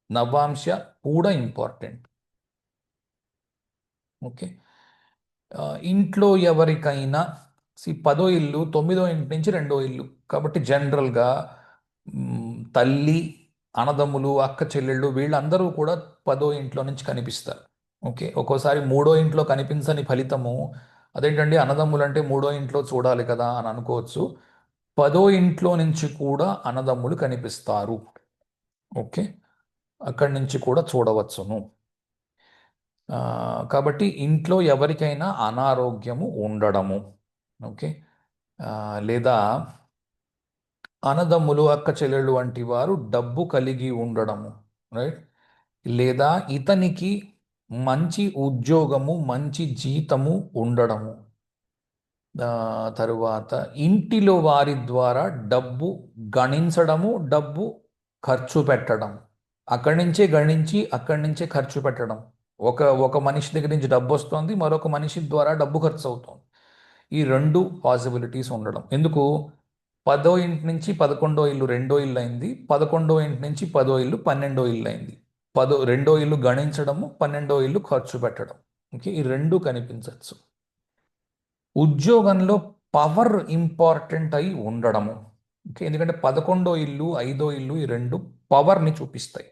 నవాంశ కూడా ఇంపార్టెంట్. ఓకే, ఇంట్లో ఎవరికైనా 10వ ఇల్లు 9వ ఇంటి నుంచి 2వ ఇల్లు కాబట్టి జనరల్గా తల్లి, అన్నదమ్ములు, అక్క చెల్లెళ్ళు వీళ్ళందరూ కూడా 10వ ఇంట్లో నుంచి కనిపిస్తారు. ఓకే, ఒక్కోసారి 3వ ఇంట్లో కనిపించని ఫలితము అదేంటండి అన్నదమ్ములు అంటే మూడో ఇంట్లో చూడాలి కదా అని అనుకోవచ్చు. 10వ ఇంట్లో నుంచి కూడా అన్నదమ్ములు కనిపిస్తారు. ఓకే, అక్కడి నుంచి కూడా చూడవచ్చును. కాబట్టి ఇంట్లో ఎవరికైనా అనారోగ్యము ఉండడము, ఓకే, లేదా అన్నదమ్ములు అక్క చెల్లెళ్ళు వంటి వారు డబ్బు కలిగి ఉండడము, రైట్, లేదా ఇతనికి మంచి ఉద్యోగము మంచి జీతము ఉండడము, తరువాత ఇంటిలో వారి ద్వారా డబ్బు గణించడము, డబ్బు ఖర్చు పెట్టడం, అక్కడి నుంచే గణించి అక్కడి నుంచే ఖర్చు పెట్టడం. ఒక ఒక మనిషి దగ్గర నుంచి డబ్బు వస్తుంది, మరొక మనిషి ద్వారా డబ్బు ఖర్చు అవుతుంది. ఈ రెండు పాసిబిలిటీస్ ఉండడం. ఎందుకు? 10వ ఇంటి నుంచి 11వ ఇల్లు రెండో ఇల్లు అయింది, 11వ ఇంటి నుంచి 10వ ఇల్లు 12వ ఇల్లు అయింది. రెండో ఇల్లు గణించడము, 12వ ఇల్లు ఖర్చు పెట్టడం. ఓకే, ఈ రెండు కనిపించవచ్చు. ఉద్యోగంలో పవర్ ఇంపార్టెంట్ అయి ఉండడము. ఓకే, ఎందుకంటే 11వ ఇల్లు 5వ ఇల్లు ఈ రెండు పవర్ని చూపిస్తాయి.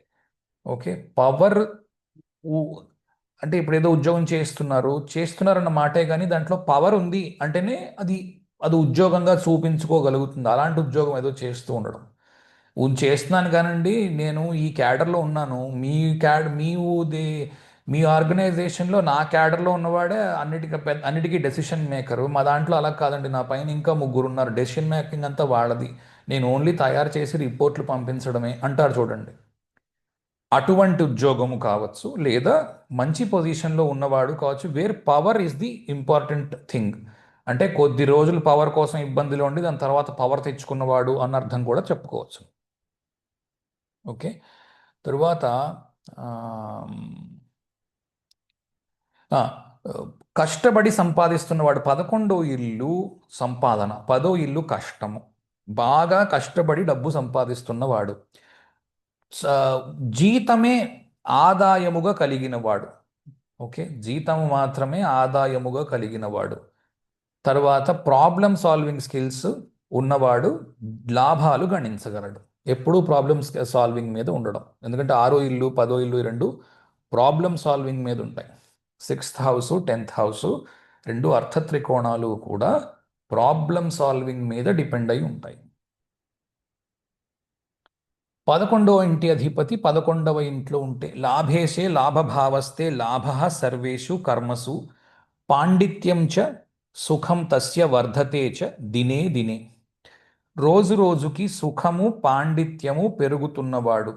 ఓకే, పవర్ అంటే ఇప్పుడు ఏదో ఉద్యోగం చేస్తున్నారన్న మాటే, కానీ దాంట్లో పవర్ ఉంది అంటేనే అది అది ఉద్యోగంగా చూపించుకోగలుగుతుంది. అలాంటి ఉద్యోగం ఏదో చేస్తూ ఉండడం. చేస్తున్నాను కానండి, నేను ఈ క్యాడర్లో ఉన్నాను, మీ ఆర్గనైజేషన్లో నా క్యాడర్లో ఉన్నవాడే అన్నిటికీ డెసిషన్ మేకరు. మా దాంట్లో అలా కాదండి, నా పైన ఇంకా ముగ్గురు ఉన్నారు, డెసిషన్ మేకింగ్ అంతా వాళ్ళది, నేను ఓన్లీ తయారు చేసి రిపోర్ట్లు పంపించడమే అంటారు చూడండి. అటువంటి ఉద్యోగము కావచ్చు, లేదా మంచి పొజిషన్లో ఉన్నవాడు కావచ్చు, where power is the important thing. అంటే కొద్ది రోజులు పవర్ కోసం ఇబ్బందిలో ఉండి దాని తర్వాత పవర్ తెచ్చుకున్నవాడు అన్న అర్థం కూడా చెప్పుకోవచ్చు. ఓకే, తరువాత కష్టపడి సంపాదిస్తున్నవాడు 11వ ఇల్లు సంపాదన, 10వ ఇల్లు కష్టము. బాగా కష్టపడి డబ్బు సంపాదిస్తున్నవాడు, జీతమే ఆదాయముగా కలిగినవాడు. ఓకే, జీతం మాత్రమే ఆదాయముగా కలిగినవాడు. తర్వాత ప్రాబ్లమ్ సాల్వింగ్ స్కిల్స్ ఉన్నవాడు లాభాలు గణించగలడు. ఎప్పుడూ ప్రాబ్లమ్స్ సాల్వింగ్ మీద ఉండడం. ఎందుకంటే 6వ ఇల్లు 10వ ఇల్లు రెండు ప్రాబ్లమ్ సాల్వింగ్ మీద ఉంటాయి. 6th హౌస్ 10th హౌస్ రెండు అర్థ త్రికోణాలు కూడా ప్రాబ్లమ్ సాల్వింగ్ మీద డిపెండ్ అయి ఉంటాయి. 11వ ఇంటి అధిపతి 11వ ఇంట్లో ఉంటే లాభేశే లాభభావస్తే లాభ సర్వేషు కర్మసు పాండిత్యం చ సుఖం తస్య వర్ధతే చ దినే దినే. రోజు రోజుకి సుఖము పాండిత్యము పెరుగుతున్నవాడు.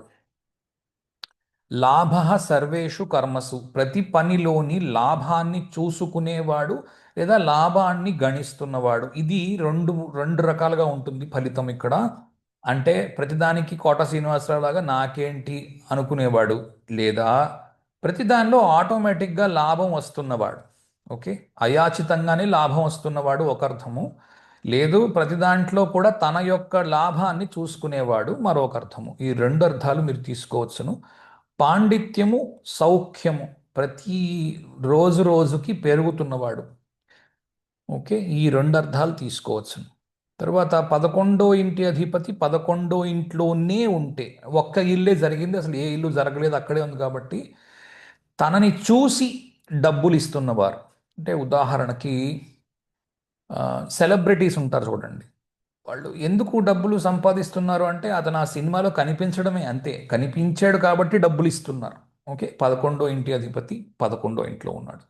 లాభ సర్వేషు కర్మసు, ప్రతి పనిలోని లాభాన్ని చూసుకునేవాడు లేదా లాభాన్ని గణిస్తున్నవాడు. ఇది రెండు రెండు రకాలుగా ఉంటుంది ఫలితం ఇక్కడ. అంటే ప్రతిదానికి కోట శ్రీనివాసరావు లాగా నాకేంటి అనుకునేవాడు, లేదా ప్రతిదానిలో ఆటోమేటిక్గా లాభం వస్తున్నవాడు. ఓకే, అయాచితంగానే లాభం వస్తున్నవాడు ఒక అర్థము. లేదు, ప్రతి దాంట్లో కూడా తన యొక్క లాభాన్ని చూసుకునేవాడు మరొక అర్థము. ఈ రెండు అర్థాలు మీరు తీసుకోవచ్చును. పాండిత్యము సౌఖ్యము, ప్రతి రోజు రోజుకి పెరుగుతున్నవాడు. ఓకే, ఈ రెండు అర్థాలు తీసుకోవచ్చును. తర్వాత 11వ ఇంటి అధిపతి 11వ ఇంట్లోనే ఉంటే, ఒక్క ఇల్లే జరిగింది, అసలు ఏ ఇల్లు జరగలేదు, అక్కడే ఉంది కాబట్టి తనని చూసి డబ్బులు ఇస్తున్నవారు. అంటే ఉదాహరణకి సెలబ్రిటీస్ ఉంటారు చూడండి, వాళ్ళు ఎందుకు డబ్బులు సంపాదిస్తున్నారు అంటే అతను ఆ సినిమాలో కనిపించడమే, అంతే, కనిపించాడు కాబట్టి డబ్బులు ఇస్తున్నారు. ఓకే, 11వ ఇంటి అధిపతి 11వ ఇంట్లో ఉన్నాడు.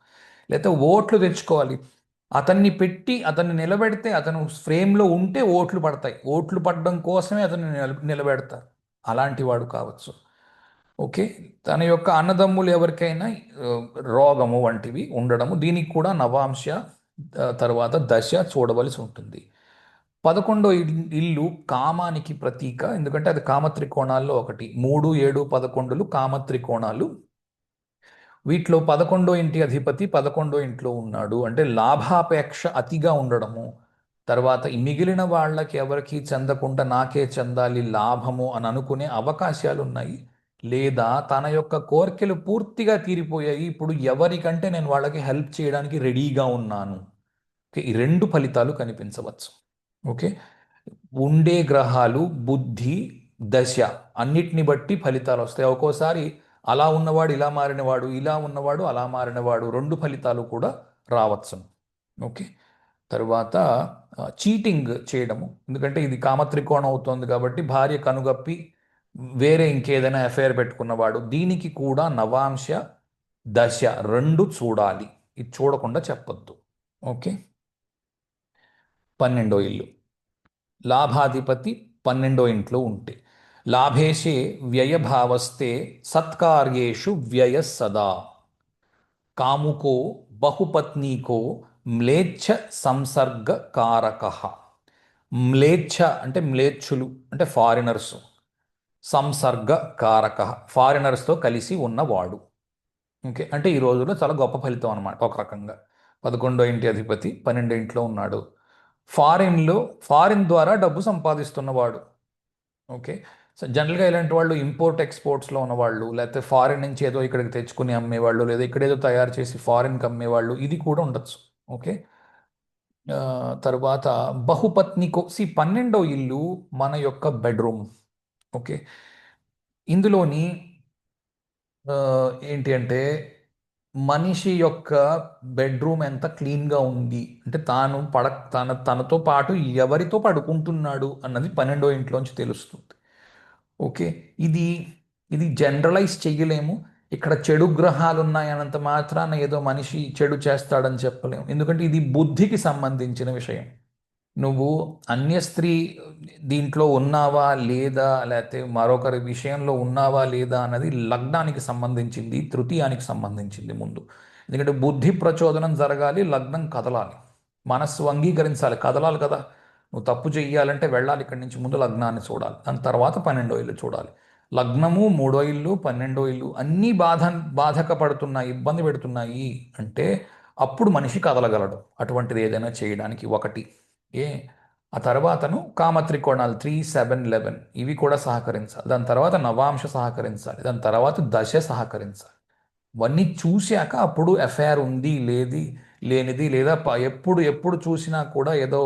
లేకపోతే ఓట్లు తెచ్చుకోవాలి, అతన్ని పెట్టి అతన్ని నిలబెడితే, అతను ఫ్రేమ్లో ఉంటే ఓట్లు పడతాయి, ఓట్లు పడడం కోసమే అతన్ని నిలబెడతారు, అలాంటి వాడు కావచ్చు. ఓకే, తన యొక్క అన్నదమ్ములు ఎవరికైనా రోగము వంటివి ఉండడము, దీనికి కూడా నవాంశ తర్వాత దశ చూడవలసి ఉంటుంది. 11వ ఇల్లు కామానికి ప్రతీక, ఎందుకంటే అది కామత్రికోణాల్లో ఒకటి. 3, 7, 11లు కామత్రికోణాలు. వీటిలో 11వ ఇంటి అధిపతి 11వ ఇంట్లో ఉన్నాడు అంటే లాభాపేక్ష అతిగా ఉండడము, తర్వాత ఈ మిగిలిన వాళ్ళకి ఎవరికి చెందకుండా నాకే చెందాలి లాభము అని అనుకునే అవకాశాలు ఉన్నాయి. లేదా తన యొక్క కోరికలు పూర్తిగా తీరిపోయాయి, ఇప్పుడు ఎవరికంటే నేను వాళ్ళకి హెల్ప్ చేయడానికి రెడీగా ఉన్నాను. ఈ రెండు ఫలితాలు కనిపించవచ్చు. ఓకే, ఉండే గ్రహాలు బుద్ధి దశ అన్నిటిని బట్టి ఫలితాలు వస్తాయి. ఒక్కోసారి అలా ఉన్నవాడు ఇలా మారినవాడు, ఇలా ఉన్నవాడు అలా మారినవాడు, రెండు ఫలితాలు కూడా రావచ్చు. ఓకే. తరువాత చీటింగ్ చేయడము, ఎందుకంటే ఇది కామత్రికోణం అవుతోంది కాబట్టి భార్య కనుగప్పి వేరే ఇంకేదైనా అఫైర్ పెట్టుకున్నవాడు, దీనికి కూడా నవాంశ దశ రెండు చూడాలి. ఇది చూడకుండా చెప్పొద్దు. ఓకే. 12వ ఇల్లు లాభాధిపతి 12వ ఇంట్లో ఉంటే లాభేశే వ్యయభావస్తే సత్కార్యేషు వ్యయ సదా కాముకో బహుపత్నీకో మ్లేచ్ఛ సంసర్గ కారక. మ్లేచ్ఛ అంటే మ్లేచ్ఛులు అంటే ఫారినర్స్, సంసర్గ కారక ఫారినర్స్తో కలిసి ఉన్నవాడు. ఓకే, అంటే ఈ రోజుల్లో చాలా గొప్ప ఫలితం అనమాట. ఒక రకంగా 11వ ఇంటి అధిపతి 12వ ఇంట్లో ఉన్నాడు. ఫారిన్లో ఫారిన్ ద్వారా డబ్బు సంపాదిస్తున్నవాడు. ఓకే. సో జనరల్గా ఇలాంటి వాళ్ళు ఇంపోర్ట్ ఎక్స్పోర్ట్స్లో ఉన్నవాళ్ళు, లేకపోతే ఫారిన్ నుంచి ఏదో ఇక్కడికి తెచ్చుకుని అమ్మేవాళ్ళు, లేదా ఇక్కడ ఏదో తయారు చేసి ఫారిన్కి అమ్మేవాళ్ళు, ఇది కూడా ఉండొచ్చు. ఓకే. ఆ, తరువాత బహుపత్నికో 12వ ఇల్లు మన యొక్క బెడ్రూమ్. ఓకే. ఇందులోని ఆ, ఏంటి అంటే మనిషి యొక్క బెడ్రూమ్ ఎంత క్లీన్గా ఉంది అంటే తాను తనతో పాటు ఎవరితో పడుకుంటున్నాడు అన్నది 12వ ఇంట్లోంచి తెలుస్తుంది. ఓకే. ఇది ఇది జనరలైజ్ చెయ్యలేము. ఇక్కడ చెడు గ్రహాలు ఉన్నాయన్నంత మాత్రాన ఏదో మనిషి చెడు చేస్తాడని చెప్పలేము, ఎందుకంటే ఇది బుద్ధికి సంబంధించిన విషయం. నువ్వు అన్య స్త్రీ దీంట్లో ఉన్నావా లేదా, లేకపోతే మరొకరి విషయంలో ఉన్నావా లేదా అన్నది లగ్నానికి సంబంధించింది, తృతీయానికి సంబంధించింది ముందు. ఎందుకంటే బుద్ధి ప్రచోదనం జరగాలి, లగ్నం కదలాలి, మనస్సు అంగీకరించాలి, కదలాలి కదా. నువ్వు తప్పు చెయ్యాలంటే వెళ్ళాలి ఇక్కడి నుంచి, ముందు లగ్నాన్ని చూడాలి, దాని తర్వాత 12వ ఇల్లు చూడాలి. లగ్నము, 3వ ఇల్లు, 12వ ఇల్లు అన్నీ బాధకపడుతున్నాయి, ఇబ్బంది పెడుతున్నాయి అంటే అప్పుడు మనిషి కదలగలడు అటువంటిది ఏదైనా చేయడానికి. ఒకటి ఏ ఆ తర్వాతను కామత్రికోణాలు 3, 7, 11 ఇవి కూడా సహకరించాలి. దాని తర్వాత నవాంశ సహకరించాలి, దాని తర్వాత దశ సహకరించాలి. ఇవన్నీ చూశాక అప్పుడు ఎఫ్ఐఆర్ ఉంది లేనిది, లేదా ఎప్పుడు ఎప్పుడు చూసినా కూడా ఏదో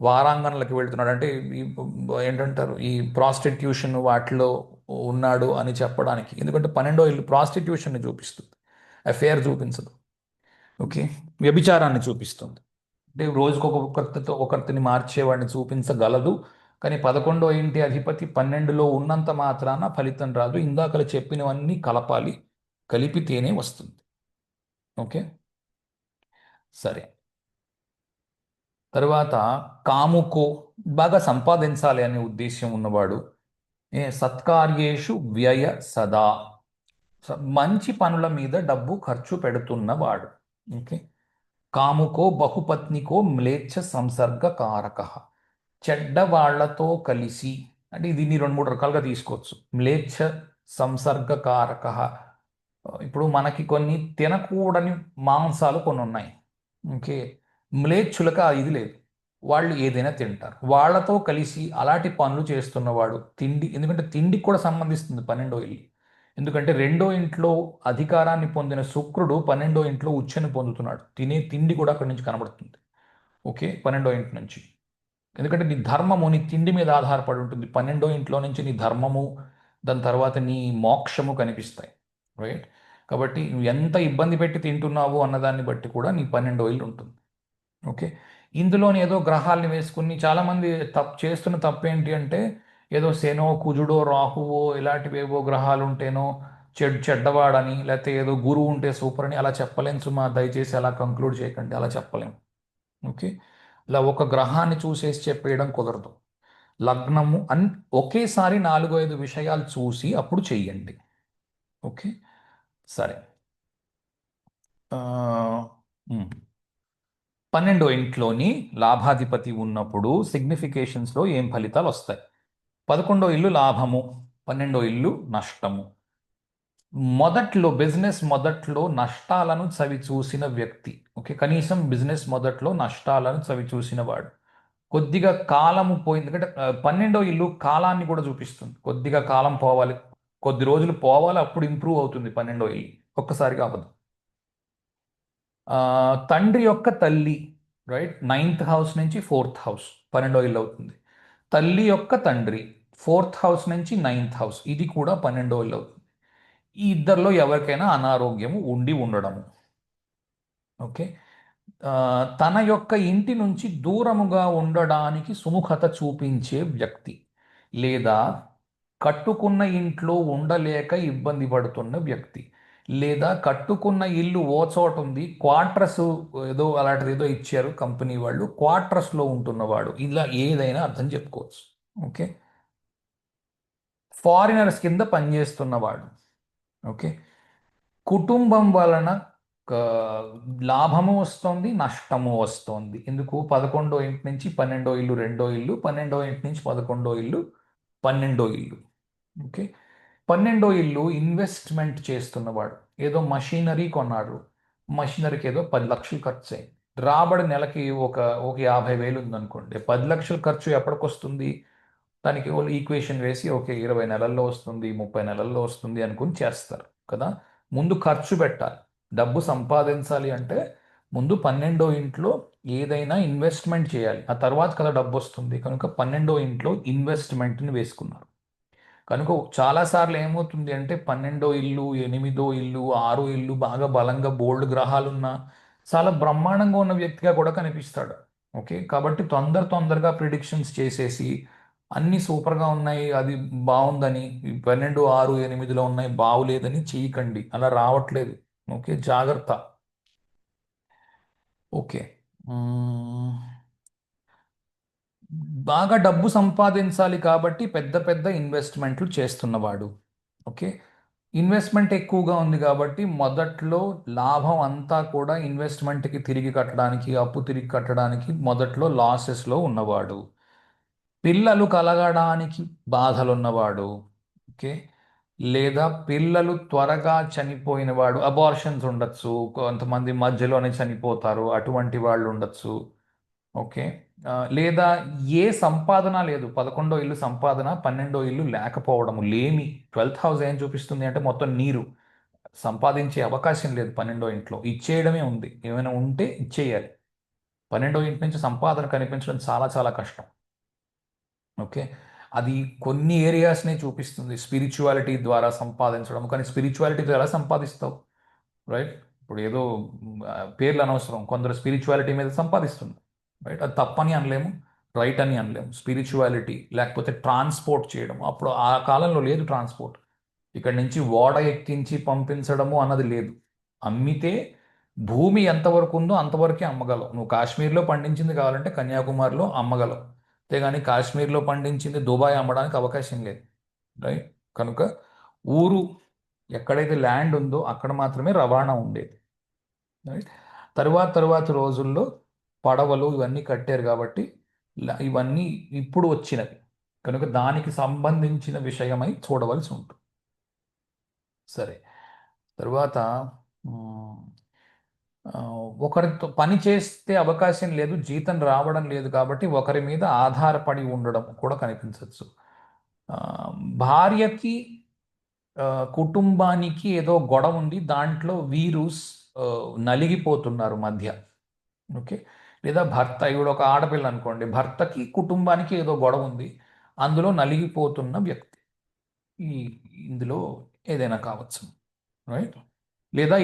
వారాంగణలకు వెళ్తున్నాడు అంటే ఏంటంటారు ఈ ప్రాస్టిట్యూషన్ వాటిలో ఉన్నాడు అని చెప్పడానికి. ఎందుకంటే 12వ ఇల్లు ప్రాస్టిట్యూషన్ని చూపిస్తుంది, ఎఫ్ఐఆర్ చూపించదు. ఓకే. వ్యభిచారాన్ని చూపిస్తుంది. అంటే రోజుకొకరితో ఒకరిని మార్చేవాడిని చూపించగలదు. కానీ 11వ ఇంటి అధిపతి 12లో ఉన్నంత మాత్రాన ఫలితం రాదు. ఇందాకలు చెప్పినవన్నీ కలపాలి, కలిపితేనే వస్తుంది. ఓకే. సరే. తరువాత కాముకో బాగా సంపాదించాలి అనే ఉద్దేశ్యం ఉన్నవాడు సత్కార్యేషు వ్యయ సదా, మంచి పనుల మీద డబ్బు ఖర్చు పెడుతున్నవాడు. ఓకే. కాముకో బహుపత్నికో మ్లేచ్ఛ సంసర్గ కారక, చెడ్డవాళ్లతో కలిసి, అంటే దీన్ని రెండు మూడు రకాలుగా తీసుకోవచ్చు. మ్లేచ్ఛ సంసర్గ కారక, ఇప్పుడు మనకి కొన్ని తినకూడని మాంసాలు కొన్ని ఉన్నాయి. ఓకే. మ్లేచ్ఛులకు ఇది లేదు, వాళ్ళు ఏదైనా తింటారు. వాళ్ళతో కలిసి అలాంటి పనులు చేస్తున్నవాడు తిండి, ఎందుకంటే తిండికి కూడా సంబంధిస్తుంది 12వ ఇల్లు. ఎందుకంటే 2వ ఇంట్లో అధికారాన్ని పొందిన శుక్రుడు 12వ ఇంట్లో ఉచ్చని పొందుతున్నాడు, తినే తిండి కూడా అక్కడి నుంచి కనబడుతుంది. ఓకే. 12వ ఇంటి నుంచి, ఎందుకంటే నీ ధర్మము నీ తిండి మీద ఆధారపడి ఉంటుంది. 12వ ఇంట్లో నుంచి నీ ధర్మము, దాని తర్వాత నీ మోక్షము కనిపిస్తాయి. రైట్. కాబట్టి నువ్వు ఎంత ఇబ్బంది పెట్టి తింటున్నావు అన్నదాన్ని బట్టి కూడా నీ 12వ ఇల్లు ఉంటుంది. ఓకే. ఇందులోని ఏదో గ్రహాలని వేసుకుని చాలామంది చేస్తున్న తప్పు ఏంటి అంటే ఏదో శనో కుజుడో రాహువో ఇలాంటివేవో గ్రహాలు ఉంటేనో చెడ్డవాడని, లేకపోతే ఏదో గురువు ఉంటే సూపర్ అని అలా చెప్పలేం సుమా. దయచేసి అలా కంక్లూడ్ చేయకండి, అలా చెప్పలేం. ఓకే. ఇలా ఒక గ్రహాన్ని చూసేసి చెప్పేయడం కుదరదు. లగ్నము ఒకేసారి 4-5 విషయాలు చూసి అప్పుడు చెయ్యండి. ఓకే. సరే. ఆ, ఉమ్. 12వ ఇంట్లోని లాభాధిపతి ఉన్నప్పుడు సిగ్నిఫికేషన్స్లో ఏం ఫలితాలు వస్తాయి? 11వ ఇల్లు లాభము, 12వ ఇల్లు నష్టము. మొదట్లో నష్టాలను చవి చూసిన వ్యక్తి. ఓకే. కనీసం బిజినెస్ మొదట్లో నష్టాలను చవి చూసిన వాడు కొద్దిగా కాలము పోయింది, ఎందుకంటే 12వ ఇల్లు కాలాన్ని కూడా చూపిస్తుంది. కొద్దిగా కాలం పోవాలి, కొద్ది రోజులు పోవాలి, అప్పుడు ఇంప్రూవ్ అవుతుంది 12వ ఇల్లు, ఒక్కసారిగా అవ్వదు. తండ్రి యొక్క తల్లి, రైట్, 9th హౌస్ నుంచి 4th హౌస్ 12వ ఇల్లు అవుతుంది. తల్లి యొక్క తండ్రి 4th హౌస్ నుంచి 9th హౌస్, ఇది కూడా 12వ ఇల్లు అవుతుంది. ఈ ఇద్దరిలో ఎవరికైనా అనారోగ్యము ఉండడము. ఓకే. ఆ, తన యొక్క ఇంటి నుంచి దూరముగా ఉండడానికి సుముఖత చూపించే వ్యక్తి, లేదా కట్టుకున్న ఇంట్లో ఉండలేక ఇబ్బంది పడుతున్న వ్యక్తి, లేదా కట్టుకున్న ఇల్లు ఓ చోట ఉంది, క్వార్టర్స్ ఏదో అలాంటిది ఏదో ఇచ్చారు కంపెనీ వాళ్ళు, క్వార్టర్స్లో ఉంటున్నవాడు, ఇలా ఏదైనా అర్థం చెప్పుకోవచ్చు. ఓకే. ఫారినర్స్ కింద పనిచేస్తున్నవాడు. ఓకే. కుటుంబం వలన ఆ, లాభము వస్తుంది, నష్టము వస్తుంది. ఎందుకు? 11వ ఇంటి నుంచి 12వ ఇల్లు రెండో ఇల్లు, 12వ ఇంటి నుంచి 11వ ఇల్లు 12వ ఇల్లు. ఓకే. 12వ ఇల్లు ఇన్వెస్ట్మెంట్ చేస్తున్నవాడు. ఏదో మషీనరీ కొన్నాడు, మషీనరీకి ఏదో 10 లక్షలు ఖర్చు అయింది. రాబడి నెలకి ఒక ఒక 50,000 ఉందనుకోండి. 10 లక్షలు ఖర్చు ఎప్పటికొస్తుంది? దానికి వాళ్ళు ఈక్వేషన్ వేసి ఓకే 20 నెలల్లో వస్తుంది, 30 నెలల్లో వస్తుంది అనుకుని చేస్తారు కదా. ముందు ఖర్చు పెట్టాలి. డబ్బు సంపాదించాలి అంటే ముందు 12వ ఇంట్లో ఏదైనా ఇన్వెస్ట్మెంట్ చేయాలి, ఆ తర్వాత కదా డబ్బు వస్తుంది. కనుక 12వ ఇంట్లో ఇన్వెస్ట్మెంట్ని వేసుకున్నారు. కనుక చాలాసార్లు ఏమవుతుంది అంటే 12వ ఇల్లు, 8వ ఇల్లు, 6వ ఇల్లు బాగా బలంగా బోల్డ్ గ్రహాలున్న చాలా బ్రహ్మాండంగా ఉన్న వ్యక్తిగా కూడా కనిపిస్తాడు. ఓకే. కాబట్టి తొందరగా ప్రిడిక్షన్స్ చేసేసి అన్నీ సూపర్గా ఉన్నాయి, అది బాగుందని, 12, 6, 8లో ఉన్నాయి బాగులేదని చేయకండి, అలా రావట్లేదు. ఓకే, జాగ్రత్త. ఓకే. మ్మ్. బాగా డబ్బు సంపాదించాలి కాబట్టి పెద్ద పెద్ద ఇన్వెస్ట్మెంట్లు చేస్తున్నవాడు. ఓకే. ఇన్వెస్ట్మెంట్ ఎక్కువగా ఉంది కాబట్టి మొదట్లో లాభం అంతా కూడా ఇన్వెస్ట్మెంట్కి తిరిగి కట్టడానికి, అప్పు తిరిగి కట్టడానికి మొదట్లో లాసెస్లో ఉన్నవాడు. పిల్లలు కలగడానికి బాధలున్నవాడు. ఓకే. లేదా పిల్లలు త్వరగా చనిపోయినవాడు, అబార్షన్స్ ఉండొచ్చు, కొంతమంది మధ్యలోనే చనిపోతారు, అటువంటి వాళ్ళు ఉండొచ్చు. ఓకే. లేదా ఏ సంపాదన లేదు, 11వ ఇల్లు సంపాదన, 12వ ఇల్లు లేకపోవడము, లేమి. 12th హౌస్ ఏం చూపిస్తుంది అంటే మొత్తం నీరు, సంపాదించే అవకాశం లేదు. 12వ ఇంట్లో ఇచ్చేయడమే ఉంది, ఏమైనా ఉంటే ఇచ్చేయాలి. 12వ ఇంటి నుంచి సంపాదన కనిపించడం చాలా చాలా కష్టం. ఓకే. అది కొన్ని ఏరియాస్నే చూపిస్తుంది, స్పిరిచువాలిటీ ద్వారా సంపాదించడం. కానీ స్పిరిచువాలిటీతో ఎలా సంపాదిస్తావు? రైట్. ఇప్పుడు ఏదో పేర్లు అనవసరం, కొందరు స్పిరిచువాలిటీ మీద సంపాదిస్తుంది. రైట్. అది తప్పని అనలేము, రైట్ అని అనలేము. స్పిరిచువాలిటీ లేకపోతే ట్రాన్స్పోర్ట్ చేయడం, అప్పుడు ఆ కాలంలో లేదు ట్రాన్స్పోర్ట్. ఇక్కడ నుంచి ఓడ ఎక్కించి పంపించడము అన్నది లేదు. అమ్మితే భూమి ఎంతవరకు ఉందో అంతవరకే అమ్మగలవు. నువ్వు కాశ్మీర్లో పండించింది కావాలంటే కన్యాకుమారిలో అమ్మగలవు, అంతేగాని కాశ్మీర్లో పండించింది దుబాయ్ అమ్మడానికి అవకాశం లేదు. రైట్. కనుక ఊరు ఎక్కడైతే ల్యాండ్ ఉందో అక్కడ మాత్రమే రవాణా ఉండేది. రైట్. తరువాత రోజుల్లో పడవలు ఇవన్నీ కట్టారు కాబట్టి ఇవన్నీ ఇప్పుడు వచ్చినవి. కనుక దానికి సంబంధించిన విషయమై చూడవలసి ఉంటుంది. సరే. తరువాత మ్, ఆ, ఒకరితో పని చేస్తే అవకాశం లేదు, జీతం రావడం లేదు కాబట్టి ఒకరి మీద ఆధారపడి ఉండడం కూడా కనిపించవచ్చు. ఆ, భార్యకి ఆ, కుటుంబానికి ఏదో గొడవ ఉంది, దాంట్లో వీరు ఆ, నలిగిపోతున్నారు మధ్య. ఓకే. లేదా భర్త, ఇవిడ ఒక ఆడపిల్ల అనుకోండి, భర్తకి కుటుంబానికి ఏదో గొడవ ఉంది, అందులో నలిగిపోతున్న వ్యక్తి. ఈ ఇందులో ఏదైనా కావచ్చు. రైట్. లేదా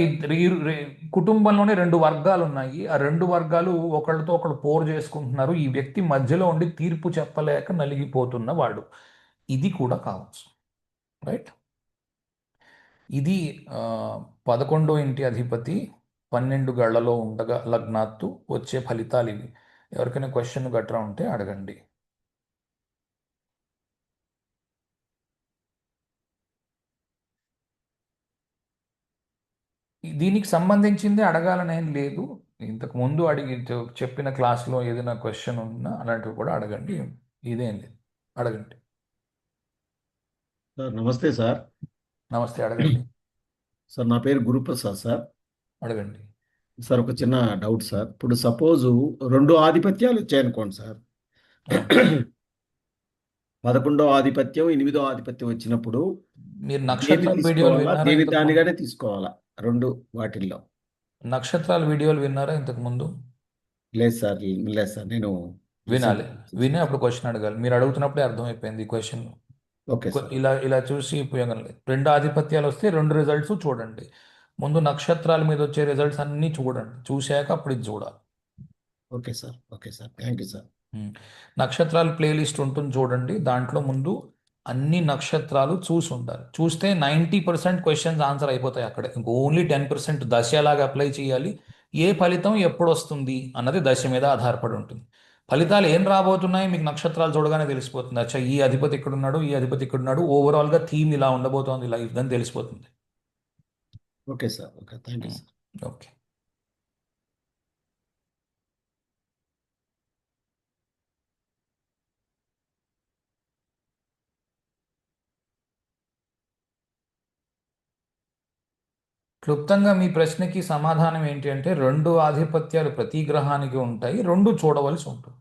కుటుంబంలోనే రెండు వర్గాలు ఉన్నాయి, ఆ రెండు వర్గాలు ఒకళ్ళతో ఒకళ్ళు పోరు చేసుకుంటున్నారు, ఈ వ్యక్తి మధ్యలో ఉండి తీర్పు చెప్పలేక నలిగిపోతున్న వాడు. ఇది కూడా కావచ్చు. రైట్. ఇది ఆ, 11వ ఇంటి అధిపతి 12 గళ్లలో ఉండగా లగ్నాత్తు వచ్చే ఫలితాలు ఇవి. ఎవరికైనా క్వశ్చన్ గట్రా ఉంటే అడగండి. దీనికి సంబంధించింది అడగాలని ఏం లేదు. ఇంతకు ముందు అడిగి చెప్పిన క్లాస్లో ఏదైనా క్వశ్చన్ ఉన్నా అలాంటివి కూడా అడగండి, ఇదేం లేదు, అడగండి. సార్ నమస్తే సార్. నమస్తే, అడగండి. సార్ నా పేరు గురుప్రసాద్ సార్. అడగండి. సార్ ఒక చిన్న డౌట్ సార్. ఇప్పుడు సపోజు రెండు ఆధిపత్యాలు వచ్చాయనుకోండి సార్. ఆ, 11వ ఆధిపత్యం, 8వ ఆధిపత్యం వచ్చినప్పుడు మీరు దేన్ని నక్షత్రాల వీడియోలు తీసుకోవాలా, విన్నారా దేని ఇంతకు ముందు? దానిగానే తీసుకోవాలా? రెండు వాటిల్లో. నక్షత్రాల వీడియోలు విన్నారా ఇంతకు ముందు? లేదు సార్, లేదు సార్, నేను రీసెంట్ వినాలి. విని చూసాను అప్పుడు సార్. క్వశ్చన్ అడగాలి. మీరు అడుగుతున్నప్పుడే అర్థమైపోయింది ఈ క్వశ్చన్. Okay sir. ఇలా ఇలా చూసి ఉపయోగం లేదు. రెండు ఆధిపత్యాలు వస్తే రెండు రిజల్ట్స్ చూడండి. ముందు నక్షత్రాల మీద వచ్చే రిజల్ట్స్ అన్నీ చూడండి, చూశాక అప్పుడు ఇది చూడాలి. Okay sir. Okay sir. Thank you sir. Um. నక్షత్రాల ప్లేలిస్ట్ ఉంటుంది చూడండి. దాంట్లో ముందు అన్ని నక్షత్రాలు చూసి ఉండాలి. చూస్తే 90% క్వశ్చన్స్ ఆన్సర్ అయిపోతాయి అక్కడే. ఇంక ఓన్లీ 10% దశ ఎలాగ అప్లై చేయాలి, ఏ ఫలితం ఎప్పుడు వస్తుంది అన్నది దశ మీద ఆధారపడి ఉంటుంది. ఫలితాలు ఏం రాబోతున్నాయి మీకు నక్షత్రాలు చూడగానే తెలిసిపోతుంది. అచ్చా ఈ అధిపతి ఇక్కడున్నాడు, ఈ అధిపతి ఇక్కడున్నాడు, ఓవరాల్గా థీమ్ ఇలా ఉండబోతోంది లైఫ్ అని తెలిసిపోతుంది. Okay sir. Okay. Thank you um. Sir. Okay. క్లుప్తంగా మీ ప్రశ్నకి సమాధానం ఏంటి అంటే, రెండు ఆధిపత్యాలు ప్రతి గ్రహానికి ఉంటాయి, రెండు చూడవలసి ఉంటుంది.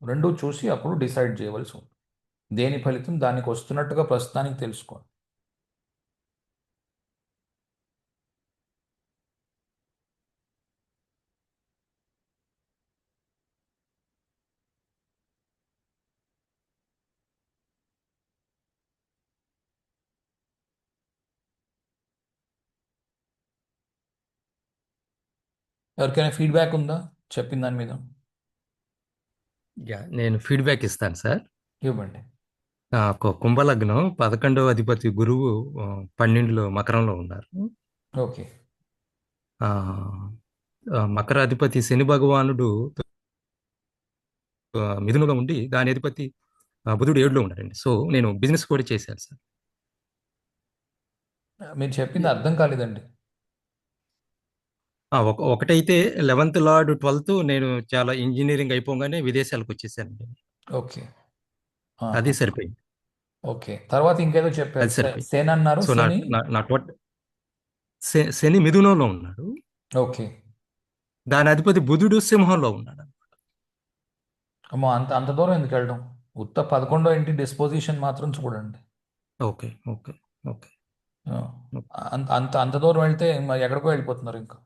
రెండు చూసి అప్పుడు డిసైడ్ చేయవలసి ఉంటుంది. దేని ఫలితం దానికి వస్తున్నట్టుగా ప్రస్తుతానికి తెలుసుకోండి. ఎవరికైనా ఫీడ్బ్యాక్ ఉందా చెప్పిన దాని మీద? నేను ఫీడ్బ్యాక్ ఇస్తాను సార్. ఇవ్వండి. కుంభలగ్నం 11వ అధిపతి గురువు 12లో మకరంలో ఉన్నారు. ఓకే. ఆ, మకర అధిపతి శని భగవానుడు మిథునంలో ఉండి దాని అధిపతి బుధుడు 7లో ఉన్నాడండి. సో నేను బిజినెస్ కూడా చేశాను సార్. మీరు చెప్పింది అర్థం కాలేదండి. ఒకటైతే 11th లార్డ్ 12th నేను చాలా ఇంజనీరింగ్ అయిపోగానే విదేశాలకు వచ్చేసానండి. ఓకే. అది సరిపోయింది. ఓకే. తర్వాత ఇంకేదో చెప్పారు. అది సరిపోయింది. శని అన్నారు. సో శని. నా శని మిథునంలో ఉన్నాడు. ఓకే. దాని అధిపతి బుధుడు సింహంలో ఉన్నాడు. అమ్మో, అంత అంత దూరం ఎందుకు వెళ్ళడం? ఉత్త 11వ ఇంటి డిస్పోజిషన్ మాత్రం చూడండి. ఓకే ఓకే ఓకే ఆ, అంత అంత అంత దూరం వెళ్తే మరి ఎక్కడికో వెళ్ళిపోతున్నారు ఇంకా.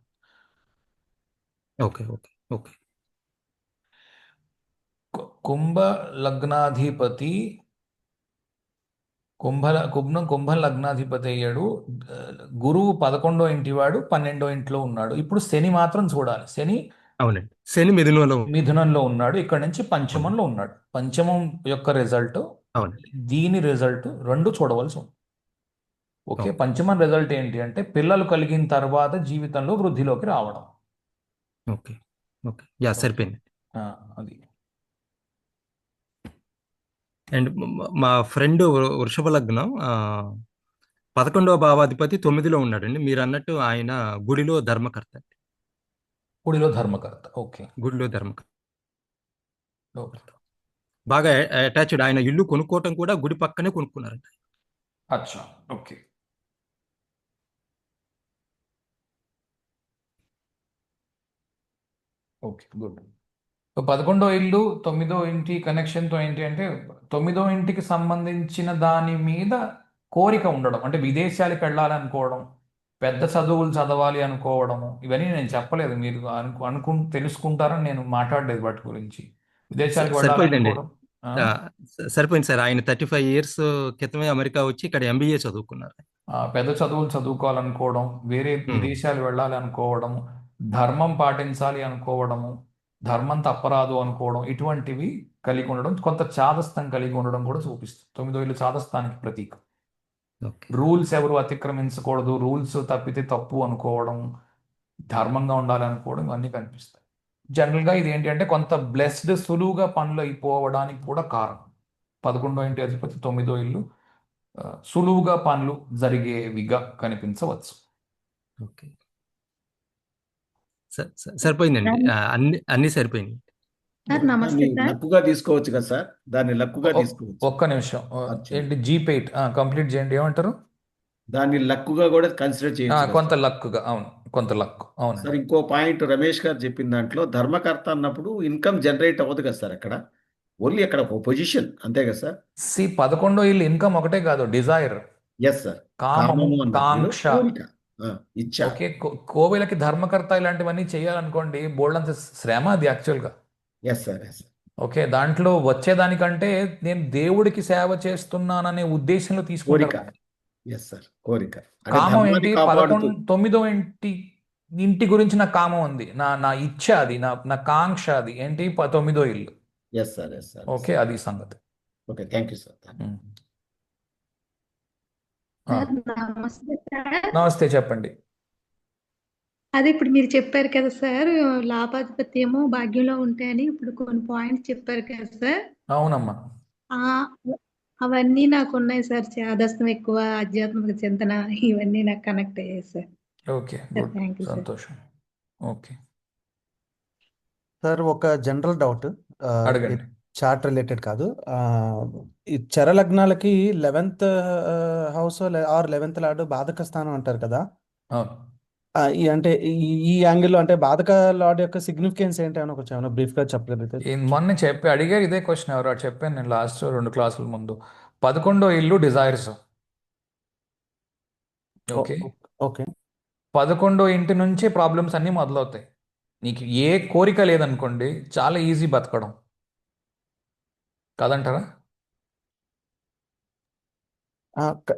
ఓకే ఓకే ఓకే కుంభ లగ్నాధిపతి కుంభ లగ్నాధిపతి అయ్యాడు. గురువు 11వ ఇంటి వాడు 12వ ఇంట్లో ఉన్నాడు. ఇప్పుడు శని మాత్రం చూడాలి. శని అవునండి. శని మిథునంలో మిథునంలో ఉన్నాడు. ఇక్కడ నుంచి పంచమంలో ఉన్నాడు. పంచమం యొక్క రిజల్ట్, అవునండి. దీని రిజల్ట్ రెండు చూడవలసి ఉంది. ఓకే. పంచమం రిజల్ట్ ఏంటి అంటే పిల్లలు కలిగిన తర్వాత జీవితంలో వృద్ధిలోకి రావడం. ఓకే ఓకే సరిపోయింది. ఆ, అది. అండ్ మా ఫ్రెండ్ వృషభ లగ్నం 11వ భావాధిపతి 9లో ఉన్నాడండి. మీరు అన్నట్టు ఆయన గుడిలో ధర్మకర్త. గుడిలో ధర్మకర్త. ఓకే. గుడిలో ధర్మకర్త ఓకే. బాగా అటాచ్డ్. ఆయన ఇల్లు కొనుక్కోవటం కూడా గుడి పక్కనే కొనుక్కున్నారండి. అచ్చా. ఓకే. Okay, good. 11వ ఇల్లు 9వ ఇంటి కనెక్షన్తో ఏంటి అంటే 9వ ఇంటికి సంబంధించిన దాని మీద కోరిక ఉండడం, అంటే విదేశాలకు వెళ్ళాలనుకోవడం, పెద్ద చదువులు చదవాలి అనుకోవడము. ఇవన్నీ నేను చెప్పలేదు, మీరు తెలుసుకుంటారని నేను మాట్లాడలేదు వాటి గురించి. విదేశాలకు సరిపోయిందండి. వెళ్ళాలనుకోవడం. సరిపోయింది సార్. ఆయన 35 years క్రితమే అమెరికా వచ్చి ఇక్కడ MBA చదువుకున్నారు. పెద్ద చదువులు చదువుకోవాలనుకోవడం, వేరే విదేశాలు వెళ్ళాలి అనుకోవడం, ధర్మం పాటించాలి అనుకోవడము, ధర్మం తప్పరాదు అనుకోవడం, ఇటువంటివి కలిగి ఉండడం, కొంత చాదస్తం కలిగి ఉండడం కూడా చూపిస్తుంది. 9వ ఇల్లు చాదస్తానికి ప్రతీక. ఓకే రూల్స్ ఎవరు అతిక్రమించకూడదు, రూల్స్ తప్పితే తప్పు అనుకోవడం, ధర్మంగా ఉండాలి అనుకోవడం, ఇవన్నీ కనిపిస్తాయి. జనరల్గా ఇది ఏంటి అంటే కొంత బ్లెస్డ్, సులువుగా పనులు అయిపోవడానికి కూడా కారణం. 11వ ఇంటి అధిపతి 9వ ఇల్లు సులువుగా పనులు జరిగేవిగా కనిపించవచ్చు. ఓకే సరిపోయిందండి. అన్ని సరిపోయినాయి. సార్ నమస్తే దాన్ని సార్. లక్కుగా తీసుకోవచ్చు కదా సార్? దాన్ని లక్కుగా తీసుకోవచ్చు. ఒక్క నిమిషం. ఏంటి జీపేట్ కంప్లీట్ చేయండి. ఏమంటారు? దాన్ని లక్కుగా కూడా కన్సిడర్ చేయొచ్చు కదా కొంత సార్? లక్గా. అవును, కొంత లక్. అవును సార్ ఇంకో పాయింట్ రమేష్ గారు చెప్పిన దాంట్లో ధర్మకర్త అన్నప్పుడు ఇన్కమ్ జనరేట్ అవ్వదు కదా సార్ అక్కడ. ఓన్లీ అక్కడ ఒక పొజిషన్ అంతే కదా సార్? 11వ ఇల్లు ఇన్కమ్ ఒకటే కాదు, డిజైర్, ఎస్ సార్. కామము, కామము అన్నారు. కాంక్ష. కోరిక, ఇచ్చా. ఓకే. కోవిలకి ధర్మకర్త ఇలాంటివన్నీ చేయాలనుకోండి, బోల్డంత శ్రమ అది యాక్చువల్గా. Yes sir. Yes sir. Okay. దాంట్లో వచ్చేదానికంటే నేను దేవుడికి సేవ చేస్తున్నాననే ఉద్దేశంలో కోరిక. తీసుకుంటాను. Yes sir. కోరిక అంటే కామం ధర్మాన్ని ఏంటి? కాపాడుతూ 9వ ఇంటి ఇంటి గురించి నా కామం ఉంది, నా నా ఇచ్చ అది, నా నా కాంక్ష అది ఏంటి, 9వ ఇల్లు. Yes sir, yes sir. Okay, అది సంగతి. Okay, thank you sir. Um. ఆ, సార్ నమస్తే సార్. నమస్తే, చెప్పండి. అదే ఇప్పుడు మీరు చెప్పారు కదా సార్, లాభాధిపతి ఏమో భాగ్యంలో ఉంటాయని ఇప్పుడు కొన్ని పాయింట్స్ చెప్పారు కదా సార్. అవునమ్మా. ఆ అవన్నీ నాకు ఉన్నాయి సార్. చేదస్తం ఎక్కువ, ఆధ్యాత్మిక చింతన, ఇవన్నీ నాకు కనెక్ట్ అయ్యాయి sir. Okay, sir good, thank you sir. సంతోషం. ఓకే, సార్ ఒక జనరల్ డౌట్, అడగండి. చార్ట్ రిలేటెడ్ కాదు. ఈ చరలగ్నాలకి 11th house or 11th lord బాధక స్థానం అంటారు కదా. అవును. ఈ అంటే ఈ యాంగిల్లో అంటే బాధక లార్డ్ యొక్క సిగ్నిఫికెన్స్ ఏంటి అని కొంచెం ఏమైనా బ్రీఫ్గా చెప్పగలిగితే. మొన్న చెప్పి అడిగారు ఇదే క్వశ్చన్, ఎవరు చెప్పాను నేను లాస్ట్ 2 క్లాసుల ముందు. 11వ ఇల్లు డిజైర్స్. ఓకే, ఓకే 11వ ఇంటి నుంచి ప్రాబ్లమ్స్ అన్నీ మొదలవుతాయి. నీకు ఏ కోరిక లేదనుకోండి, చాలా ఈజీ బతకడం, కాదంటారా?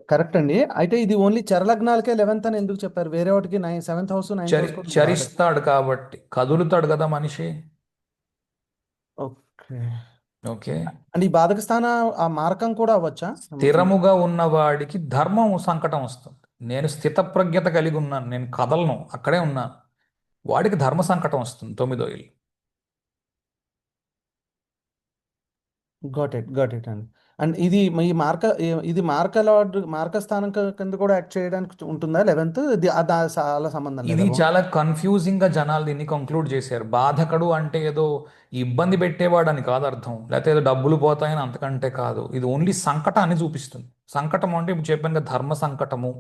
కరెక్ట్ అండి. అయితే ఇది ఓన్లీ చరలగ్నాలకే 11th అని ఎందుకు చెప్పారు? వేరే వాటికి 7th హౌస్ 9th హౌస్ కూడా బాధక. చరిస్తాడు కాబట్టి, కదులుతాడు కదా మనిషి. ఓకే ఓకే, అంటే ఈ బాధక స్థానం ఆ మారకం కూడా అవ్వచ్చా? స్థిరముగా ఉన్నవాడికి ధర్మం సంకటం వస్తుంది. నేను స్థితప్రజ్ఞత కలిగి ఉన్నాను, నేను కదలను, అక్కడే ఉన్నాను, వాడికి ధర్మ సంకటం వస్తుంది 9వ ఇల్లు. గాట్ ఇట్ అండి. అండ్ ఇది ఈ ఇది మార్క స్థానం కింద కూడా యాక్ట్ చేయడానికి ఉంటుందా 11th? అది చాలా సంబంధం ఇది లేదా? చాలా కన్ఫ్యూజింగ్ గా జనాలు దీన్ని కంక్లూడ్ చేశారు. బాధకుడు అంటే ఏదో ఇబ్బంది పెట్టేవాడు అని కాదు అర్థం, లేకపోతే ఏదో డబ్బులు పోతాయని, అంతకంటే కాదు. ఇది ఓన్లీ సంకటాన్ని చూపిస్తుంది. సంకటం అంటే ఇప్పుడు చెప్పాను కదా, ధర్మ సంకటము.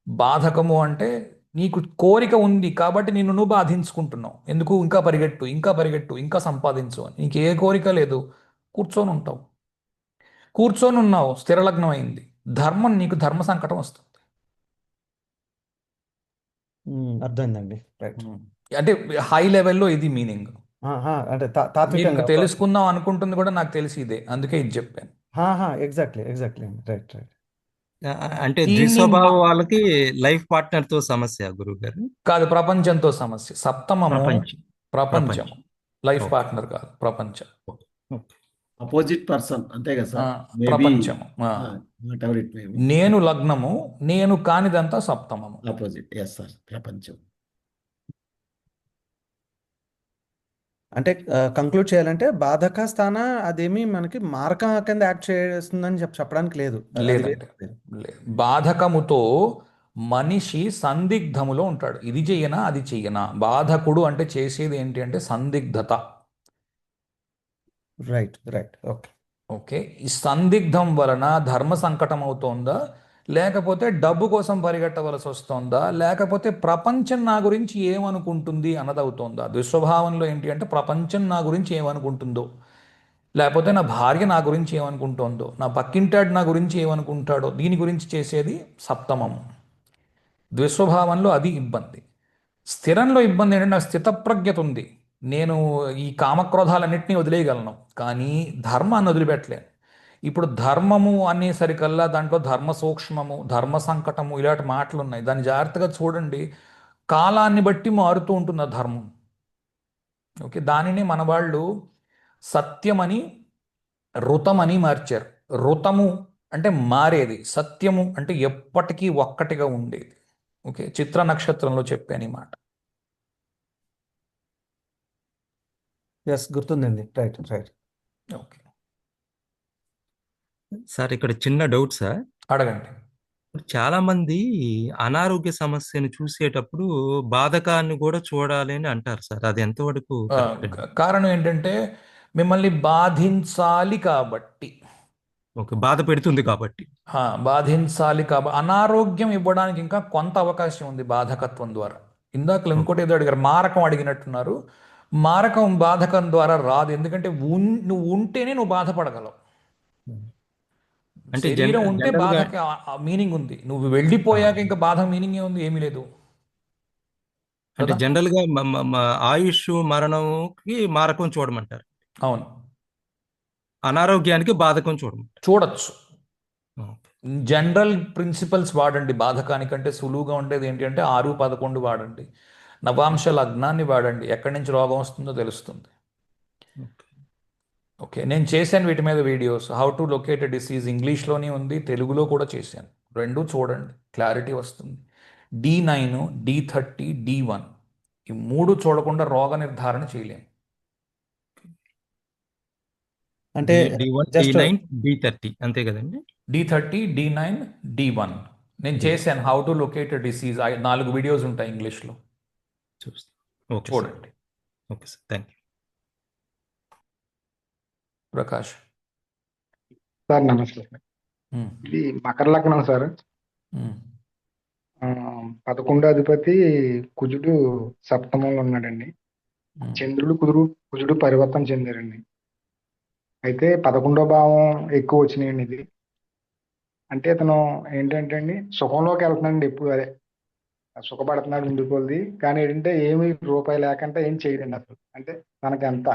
బాధకము అంటే నీకు కోరిక ఉంది కాబట్టి నిన్ను నువ్వు బాధించుకుంటున్నావు. ఎందుకు? ఇంకా పరిగెట్టు, ఇంకా పరిగెట్టు, ఇంకా సంపాదించు అని. నీకు ఏ కోరిక లేదు, కూర్చొని ఉంటావు. కూర్చొని ఉన్నావు, స్థిరలగ్నం అయింది, ధర్మం, నీకు ధర్మ సంకటం వస్తుంది. అర్థమైందండి. రైట్. అంటే హై లెవెల్లో ఇది మీనింగ్. అంటే నీకు తాత్వికంగా తెలుసుకుందాం అనుకుంటుంది కూడా నాకు తెలిసి ఇదే, అందుకే ఇది చెప్పాను. ఎగ్జాక్ట్లీ అండి. రైట్. అంటే దీన్ని ద్విస్వభావ వాళ్ళకి లైఫ్ పార్ట్నర్ తో సమస్య గురువు గారు. కాదు, ప్రపంచంతో సమస్య. సప్తమము ప్రపంచం. ప్రపంచం, లైఫ్ ఓకే. పార్ట్నర్ కాదు, ప్రపంచం. అపోజిట్ పర్సన్ అంతే కదా ఆ, సార్. మేబీ ప్రపంచము. What ever it may be. నేను లగ్నము, నేను కానిదంతా సప్తమము. అపోజిట్, ఎస్ సార్, ప్రపంచం. అంటే కంక్లూడ్ చేయాలంటే బాధక స్థాన అదేమి మనకి మారక కింద యాక్ట్ చేస్తుందని చెప్పడానికి లేదు. అది లేదండి, లేదు. బాధకముతో మనిషి సందిగ్ధములో ఉంటాడు. ఇది చెయ్యనా, అది చెయ్యనా. బాధకుడు అంటే చేసేది ఏంటి అంటే సందిగ్ధత. రైట్. ఓకే. ఓకే, ఈ సందిగ్ధం వలన ధర్మ సంకటం అవుతోందా, లేకపోతే డబ్బు కోసం పరిగెట్టవలసి వస్తుందా, లేకపోతే ప్రపంచం నా గురించి ఏమనుకుంటుంది అన్నది అవుతోందా. దుస్వభావంలో ఏంటి అంటే ప్రపంచం నా గురించి ఏమనుకుంటుందో, లేకపోతే నా భార్య నా గురించి ఏమనుకుంటోందో, నా పక్కింటాడు నా గురించి ఏమనుకుంటాడో, దీని గురించి చేసేది సప్తమము. ద్విస్వభావంలో అది ఇబ్బంది. స్థిరంలో ఇబ్బంది ఏంటంటే నాకు స్థితప్రజ్ఞత ఉంది, నేను ఈ కామక్రోధాలన్నింటినీ వదిలేయగలను, కానీ ధర్మాన్ని వదిలిపెట్టలేను. ఇప్పుడు ధర్మము అనేసరికల్లా దాంట్లో ధర్మ సూక్ష్మము, ధర్మ సంకటము, ఇలాంటి మాటలు ఉన్నాయి. దాన్ని జాగ్రత్తగా చూడండి. కాలాన్ని బట్టి మారుతూ ఉంటుంది ఆ ధర్మం. ఓకే, దానిని మన వాళ్ళు సత్యమని ఋతమని మార్చారు. ఋతము అంటే మారేది, సత్యము అంటే ఎప్పటికీ ఒక్కటిగా ఉండేది. ఓకే, చిత్ర నక్షత్రంలో చెప్పాను ఈ మాట. ఎస్, గుర్తుందండి. రైట్. ఓకే, సార్ ఇక్కడ చిన్న డౌట్ సార్. అడగండి. చాలా మంది అనారోగ్య సమస్యను చూసేటప్పుడు బాధకాన్ని కూడా చూడాలి అని అంటారు సార్. అది ఎంతవరకు కరెక్ట్ అండి? కారణం ఏంటంటే మిమ్మల్ని బాధించాలి కాబట్టి. ఓకే, బాధ పెడుతుంది కాబట్టి. బాధించాలి కాబట్టి అనారోగ్యం ఇవ్వడానికి ఇంకా కొంత అవకాశం ఉంది బాధకత్వం ద్వారా. ఇందాక ఇంకోటి ఏదో అడిగారు, మారకం అడిగినట్టున్నారు. మారకం బాధకం ద్వారా రాదు, ఎందుకంటే నువ్వు ఉంటేనే నువ్వు బాధపడగలవు. అంటే శరీరం ఉంటే జనరల్ గా బాధకి మీనింగ్ ఉంది, నువ్వు వెళ్ళిపోయాక ఇంకా బాధ మీనింగ్ ఏముంది? ఏమీ లేదు అంటే కదా. జనరల్ గా ఆయుష్ మరణంకి మారకం చూడమంటారు, అవును, అనారోగ్యానికి బాధకం చూడమంటారు. చూడొచ్చు. ఓకే. జనరల్ ప్రిన్సిపల్స్ వాడండి. బాధకానికంటే సులువుగా ఉండేది ఏంటి అంటే 6, 11 వాడండి. నవాంశ లగ్నాన్ని వాడండి, ఎక్కడి నుంచి రోగం వస్తుందో తెలుస్తుంది. ఓకే, నేను చేశాను వీటి మీద videos. How to locate a disease ఇంగ్లీష్లోనే ఉంది, తెలుగులో కూడా చేశాను. రెండు చూడండి, క్లారిటీ వస్తుంది. D9, D30, D1 ఈ మూడు చూడకుండా రోగ నిర్ధారణ చేయలేము. అంటే D1, జస్ట్ D9, D30 అంతే కదండి? D30, D9, D1 నేను చేశాను. How to locate a disease 4 videos ఉంటాయి ఇంగ్లీష్లో, చూస్తాం. Okay sir. చూడండి. Okay sir, thank you. Prakash. Sir నమస్తే సార్. ఉమ్, ఇది మకర లగ్నం సార్. ఉమ్, 11 అధిపతి కుజుడు సప్తమంలో ఉన్నాడండి. ఉమ్, చంద్రుడు కుజుడు పరివర్తన చెందారండి. అయితే 11వ భావం ఎక్కువ వచ్చినాయండి. ఇది అంటే ఇతను ఏంటంటే అండి సుఖంలోకి వెళ్తున్నాడండి, ఎప్పుడు అదే సుఖపడుతున్నాడు ఉండిపోద్ది. కానీ ఏంటంటే ఏమి రూపాయి లేకుండా ఏం చేయడండి అసలు. అంటే తనకి ఎంత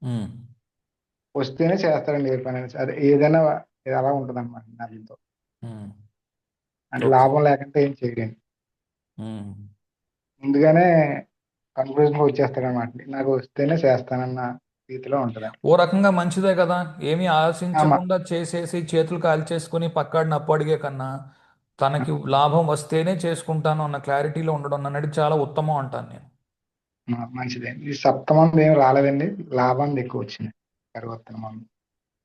ఉమ్, వస్తేనే చేస్తాడండి ఏ పని అయినా. అదే ఏదైనా అలా ఉంటుంది అనమాట దానితో. ఉమ్, అంటే ఓకే. లాభం లేకుండా ఏం చేయడండి. ఉమ్, ముందుగానే కన్క్లూజన్ వచ్చేస్తాడనమాట. నాకు వస్తేనే చేస్తానన్న రీతిలో ఉంటుంది. ఓ రకంగా మంచిదే కదా, ఏమీ ఆశించకుండా చేసేసి చేతులు కాల్చేసుకుని పక్కాడిని అప్పు అడిగే కన్నా తనకి లాభం వస్తేనే చేసుకుంటాను అన్న క్లారిటీలో ఉండడం అనేది చాలా ఉత్తమం అంటాను నేను. మంచిదే. ఈ సప్తమంది ఏం రాలేదండి, లాభం ఎక్కువ వచ్చింది పరివర్తన మంది.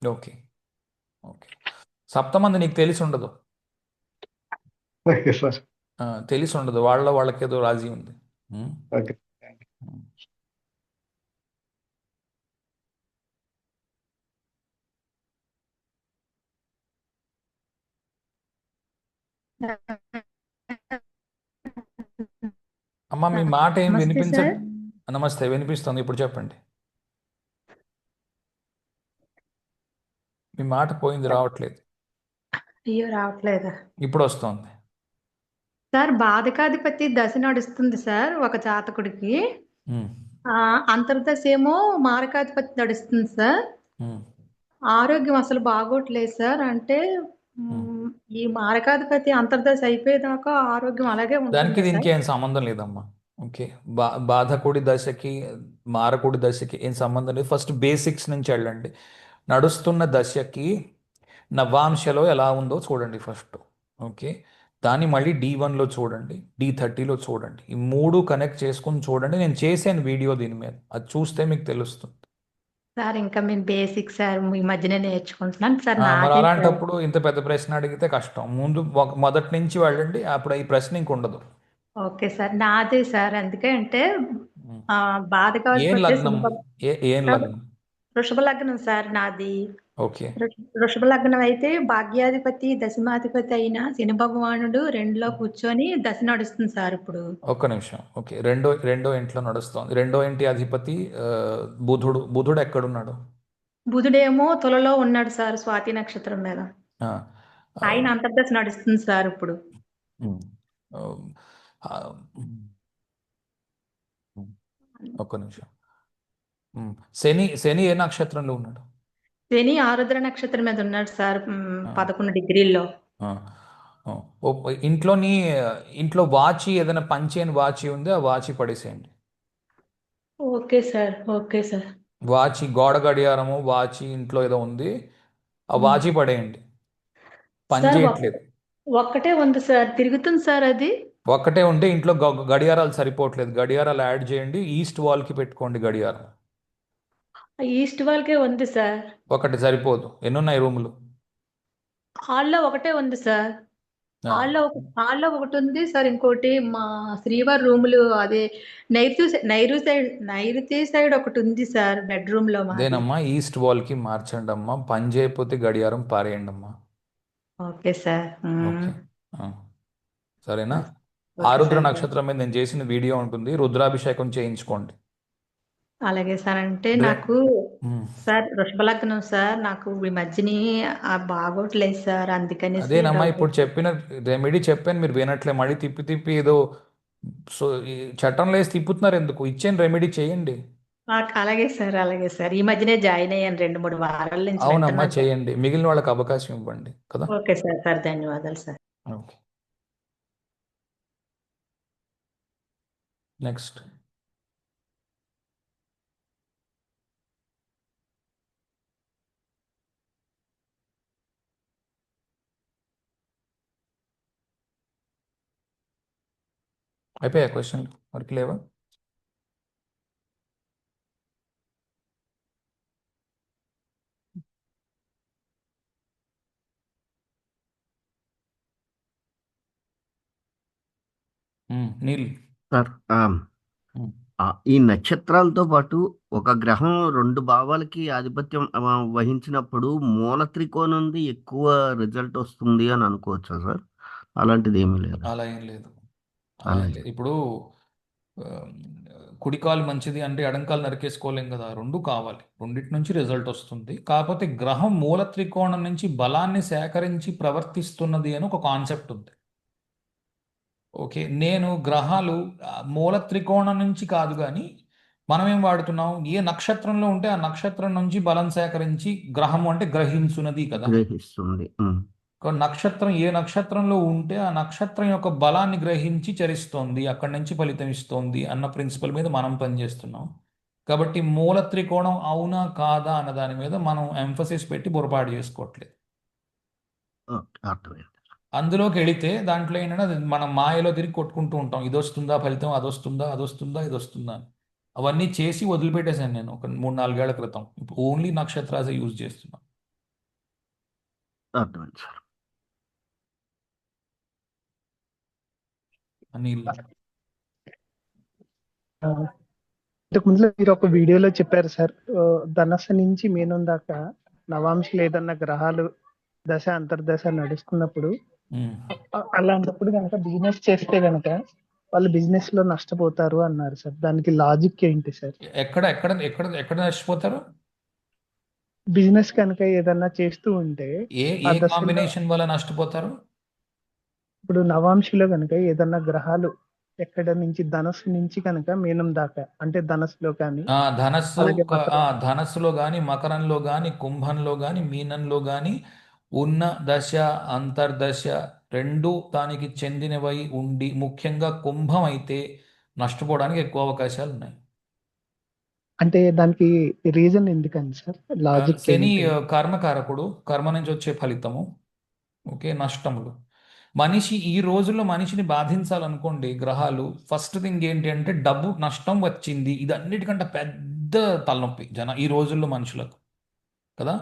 Okay, okay. సప్తమంది నీకు తెలిసి ఉండదు, ఓకే సార్. తెలిసి ఉండదు, వాళ్ళకేదో రాజీ ఉంది. ఉమ్, ఓకే. ఉమ్. అమ్మ మీ మాట ఏం నమస్తే వినిపించ సార్. నమస్తే, వినిపిస్తుంది, ఇప్పుడు చెప్పండి. మీ మాట పోయింది, రావట్లేదు. అయ్యో రావట్లేదా ఇప్పుడు వస్తుంది. సార్? బాధకాధిపతి దశ నడుస్తుంది సార్ ఒక జాతకుడికి. ఉమ్, అంతర్దశ ఏమో మారకాధిపతి నడుస్తుంది సార్. ఉమ్, ఆరోగ్యం అసలు బాగోట్లేదు సార్. అంటే ఉమ్. మ్, ఈ మారకాధిపతి అంతర్దశ అయిపోయేదాకా ఆరోగ్యం అలాగే దానికి ఉంటుందా సార్? దీనికి ఏం సంబంధం లేదమ్మా. ఓకే, బాధకుడి దశకి మారకుడి దశకి ఏం సంబంధం లేదు. ఫస్ట్ బేసిక్స్ నుంచి వెళ్ళండి. నడుస్తున్న దశకి నవాంశలో ఎలా ఉందో చూడండి ఫస్ట్. ఓకే, దాన్ని మళ్ళీ D1లో చూడండి, D30లో చూడండి. ఈ మూడు కనెక్ట్ చేసుకుని చూడండి. నేను చేశాను వీడియో దీని మీద, అది చూస్తే మీకు తెలుస్తుంది. సార్ ఇంకా మేము బేసిక్ సార్ ఈ మధ్యనే నేర్చుకుంటున్నాను సార్. మరి నాదే సార్. అలాంటప్పుడు ఇంత పెద్ద ప్రశ్న అడిగితే కష్టం. ముందు మొదటి నుంచి వెళ్ళండి, అప్పుడు ఈ ప్రశ్న ఇంక ఉండదు. ఓకే సార్, నాదే సార్. అందుకే అంటే ఉమ్. ఏం బాధకాధిపతి లగ్నం? ఏం సార్, లగ్నం? వృషభ లగ్నం సార్ నాది. ఓకే, వృషభ లగ్నం అయితే భాగ్యాధిపతి దశమాధిపతి అయిన శని భగవానుడు 2లో కూర్చొని దశ నడుస్తుంది సార్ ఇప్పుడు. ఒక్క నిమిషం. ఓకే, రెండో ఇంట్లో నడుస్తోంది. రెండో ఇంటి అధిపతి బుధుడు ఎక్కడున్నాడు? బుధుడేమో తులలో ఉన్నాడు సార్, స్వాతి నక్షత్రం మీద. ఆ, ఆ, ఆయన అంతర్దశ నడుస్తుంది సార్ ఇప్పుడు. ఉమ్, ఆ, ఉమ్, ఒక్క నిమిషం. శని ఏ నక్షత్రంలో ఉన్నాడు? శని ఆరుద్ర నక్షత్రం మీద ఉన్నాడు సార్. ఆ, 11 డిగ్రీల్లో. ఆ, ఆ. ఇంట్లో వాచి ఏదైనా పనిచేయని వాచి ఉంది, ఆ వాచి పడేసేయండి. Okay sir, okay sir. వాచి, గోడ గడియారము, వాచి ఇంట్లో ఏదో ఉంది, ఆ వాచి పడేయండి. పని సార్ చేయట్లేదు. ఒక్కటే ఉంది సార్, తిరుగుతుంది సార్ అది. ఒక్కటే ఉంటే ఇంట్లో గడియారాలు సరిపోవట్లేదు, గడియారాలు యాడ్ చేయండి. ఈస్ట్ వాల్కి పెట్టుకోండి గడియారం. ఈస్ట్ వాళ్ళకే ఉంది సార్. ఒకటి సరిపోదు, ఎన్నున్నాయి రూములు? హాల్లో ఒకటే ఉంది సార్. ఆ, హాల్లో ఒకటి ఉంది సార్. ఇంకోటి మా శ్రీవారి రూములు అదే నైరుతి సైడ్ ఒకటి ఉంది సార్, బెడ్రూమ్ లో మాది. అదేనమ్మా, ఈస్ట్ వాల్కి మార్చండి అమ్మా. పని చేయకపోతే గడియారం పారేయండి అమ్మా. Okay sir. ఓకే, ఆ, సరేనా? ఓకే ఆరుద్ర సార్. నక్షత్రం మీద నేను చేసిన వీడియో ఉంటుంది, రుద్రాభిషేకం చేయించుకోండి. అలాగే సార్. అంటే రే- నాకు ఉమ్. సార్ వృషభ లగ్నం సార్, నాకు ఈ మధ్యని బాగోట్లేదు సార్, అందుకనేసి అదేనమ్మా, డౌట్. ఇప్పుడు చెప్పిన రెమెడీ చెప్పాను, మీరు వినట్లే. మళ్ళీ తిప్పి ఏదో ఈ చట్టంలో వేసి తిప్పుతున్నారు ఎందుకు? ఇచ్చాను రెమెడీ, చేయండి. అలాగే సార్, అలాగే సార్. ఈ మధ్యనే జాయిన్ అయ్యాను, 2-3 వారాల నుంచి అవునమ్మా, వింటున్నాను సార్. చేయండి. మిగిలిన వాళ్ళకి అవకాశం ఇవ్వండి కదా. Okay sir. సార్ ధన్యవాదాలు సార్. ఓకే. నెక్స్ట్. అయిపోయా క్వశ్చన్ వరకు లేవా? నీల్. సార్ ఈ నక్షత్రాలతో పాటు ఒక గ్రహం రెండు భావాలకి ఆధిపత్యం వహించినప్పుడు మూల త్రికోణంది ఎక్కువ రిజల్ట్ వస్తుంది అని అనుకోవచ్చా సార్? అలాంటిది ఏమీ లేదు. అలా ఏం లేదు. ఇప్పుడు కుడికాలు మంచిది అంటే ఎడంకాలు నరికేసుకోలేం కదా, రెండు కావాలి, రెండింటి నుంచి రిజల్ట్ వస్తుంది. కాకపోతే గ్రహం మూల త్రికోణం నుంచి బలాన్ని సేకరించి ప్రవర్తిస్తున్నది అని ఒక కాన్సెప్ట్ ఉంది. ఓకే, నేను గ్రహాలు మూల త్రికోణం నుంచి కాదు, కానీ మనం ఏం వాడుతున్నాం, ఏ నక్షత్రంలో ఉంటే ఆ నక్షత్రం నుంచి బలం సేకరించి, గ్రహం అంటే గ్రహించున్నది కదా, గ్రహిస్తుంది. నక్షత్రం ఏ నక్షత్రంలో ఉంటే ఆ నక్షత్రం యొక్క బలాన్ని గ్రహించి చరిస్తోంది, అక్కడి నుంచి ఫలితం ఇస్తోంది అన్న ప్రిన్సిపల్ మీద మనం పనిచేస్తున్నాం. కాబట్టి మూల త్రికోణం అవునా కాదా అన్న దాని మీద మనం ఎంఫసిస్ పెట్టి పొరపాటు చేసుకోవట్లేదు. అర్థమైంది. అందులోకి వెళితే దాంట్లో ఏంటంటే అది మనం మాయలో తిరిగి కొట్టుకుంటూ ఉంటాం, ఇది వస్తుందా ఫలితం, అది వస్తుందా, అది వస్తుందా, ఇది వస్తుందా అని. అవన్నీ చేసి వదిలిపెట్టేశాను నేను ఒక 3-4 ఏళ్ల క్రితం. ఇప్పుడు ఓన్లీ నక్షత్రాసే యూజ్ చేస్తున్నాం. అర్థమైంది సార్. అనిల్. ఇంతకు ముందులో మీరు ఒక వీడియోలో చెప్పారు సార్, ధనస్సు నుంచి మీనం దాకా నవాంశలు ఏదన్నా గ్రహాలు దశ అంతర్దశ నడుస్తున్నప్పుడు అలాంటప్పుడు కనుక బిజినెస్ చేస్తే కనుక వాళ్ళు బిజినెస్ లో నష్టపోతారు అన్నారు సార్. దానికి లాజిక్ ఏంటి సార్? ఎక్కడ ఎక్కడ ఎక్కడ ఎక్కడ నష్టపోతారు? బిజినెస్ కనుక ఏదన్నా చేస్తూ ఉంటే ఏ ఆ ఏ దశలో కాంబినేషన్ వల్ల నష్టపోతారు? ఇప్పుడు నవాంశలో కనుక ఏదన్నా గ్రహాలు ఎక్కడ నుంచి ధనస్సు నుంచి కనుక మీనం దాకా, అంటే ధనస్సులో కానీ ధనస్సు అలాగే మకరం. ధనస్సులో కానీ, మకరంలో కానీ, కుంభంలో కానీ, మీనంలో కానీ ఉన్న దశ అంతర్దశ రెండు దానికి చెందినవై ఉండి, ముఖ్యంగా కుంభం అయితే నష్టపోవడానికి ఎక్కువ అవకాశాలు ఉన్నాయి. అంటే దానికి రీజన్ ఎందుకని సార్? లాజిక్ శని ఏంటి? కర్మకారకుడు, కర్మ నుంచి వచ్చే ఫలితము. ఓకే, నష్టములు. మనిషి ఈ రోజుల్లో మనిషిని బాధించాలనుకోండి గ్రహాలు, ఫస్ట్ థింగ్ ఏంటి అంటే డబ్బు నష్టం వచ్చింది, ఇది అన్నిటికంటే పెద్ద తలనొప్పి ఈ రోజుల్లో మనుషులకు కదా.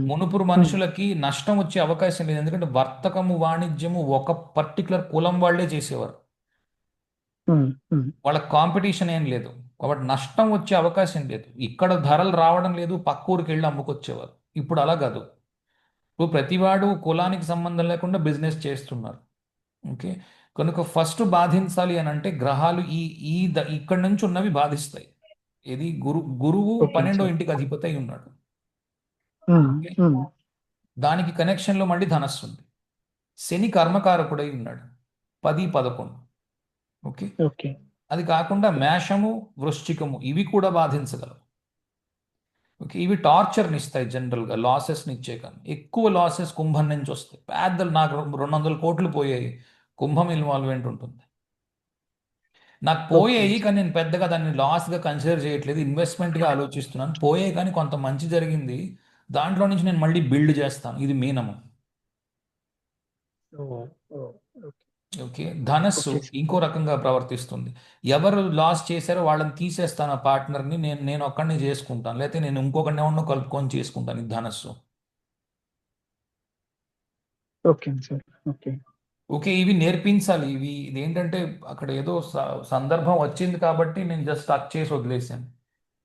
మునుపురు మనుషులకి నష్టం వచ్చే అవకాశం లేదు, ఎందుకంటే వర్తకము వాణిజ్యము ఒక పర్టికులర్ కులం వాళ్ళే చేసేవారు, వాళ్ళ కాంపిటీషన్ ఏం లేదు, కాబట్టి నష్టం వచ్చే అవకాశం లేదు. ఇక్కడ ధరలు రావడం లేదు, పక్క ఊరికి వెళ్ళి అమ్ముకొచ్చేవారు. ఇప్పుడు అలా కాదు, ఇప్పుడు ప్రతివాడు కులానికి సంబంధం లేకుండా బిజినెస్ చేస్తున్నారు. ఓకే, కనుక ఫస్ట్ బాధించాలి అని అంటే గ్రహాలు ఈ ఈ ఇక్కడ నుంచి ఉన్నవి బాధిస్తాయి. ఇది గురువు ఓకే 12వ సార్. ఇంటికి అధిపతి అయి ఉన్నాడు. ఓకే, ఉమ్, దానికి కనెక్షన్లో మళ్ళీ ధనస్సు ఉంది. శని కర్మకారకుడై ఉన్నాడు 10-11. ఓకే, ఓకే అది కాకుండా మేషము వృశ్చికము ఇవి కూడా బాధించగలవు. ఓకే, ఇవి టార్చర్ని ఇస్తాయి, జనరల్గా లాసెస్ని ఇచ్చే, కానీ ఎక్కువ లాసెస్ కుంభం నుంచి వస్తాయి. పెద్ద నాకు 200 కోట్లు పోయాయి, కుంభం ఇన్వాల్వ్మెంట్ ఉంటుంది. నాకు పోయాయి ఓకే. కానీ నేను పెద్దగా దాన్ని లాస్గా కన్సిడర్ చేయట్లేదు, ఇన్వెస్ట్మెంట్గా ఆలోచిస్తున్నాను. పోయాయి కానీ కొంత మంచి జరిగింది, దాంట్లో నుంచి నేను మళ్ళీ బిల్డ్ చేస్తాను. ఇది మీనము. ఓ, ఓ, ఓకే. ఓకే, ధనస్సు ఓకే సార్. ఇంకో రకంగా ప్రవర్తిస్తుంది. ఎవరు లాస్ చేశారో వాళ్ళని తీసేస్తాను, ఆ పార్ట్నర్ని నేను ఒక్కడిని చేసుకుంటాను, లేకపోతే నేను ఇంకొకరిని ఎవరినో కలుపుకొని చేసుకుంటాను. ఇది ధనస్సు. Okay sir. ఓకే. ఓకే, ఇవి నేర్పించాలి. ఇది ఏంటంటే అక్కడ ఏదో సందర్భం వచ్చింది కాబట్టి నేను జస్ట్ టచ్ చేసి వదిలేసాను.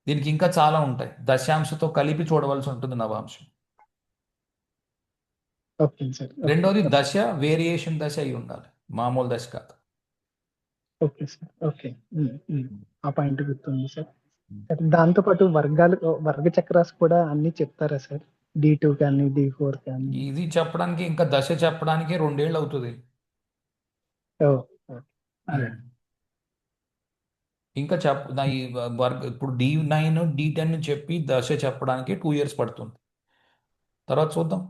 దీనికి ఇంకా చాలా ఉంటాయి, దశాంశతో కలిపి చూడవలసి ఉంటుంది నవాంశం. Okay sir. ఓకే. రెండోది దశ వేరియేషన్ దశ అయి ఉండాలి, మామూలు దశ కాదు. Okay sir. ఓకే. ఆ పాయింట్ గుర్తుంది సార్. దాంతో పాటు వర్గ చక్రాస్ కూడా అన్ని చెప్తారా సార్? D2 కానీ D4 కానీ? ఇది చెప్పడానికి ఇంకా దశ చెప్పడానికి 2 ఏళ్ళు అవుతుంది. ఓ, ఓకే. ఇంకా ఈ ఇప్పుడు D9 D10 చెప్పి దశ చెప్పడానికి 2 years పడుతుంది. తర్వాత చూద్దాం.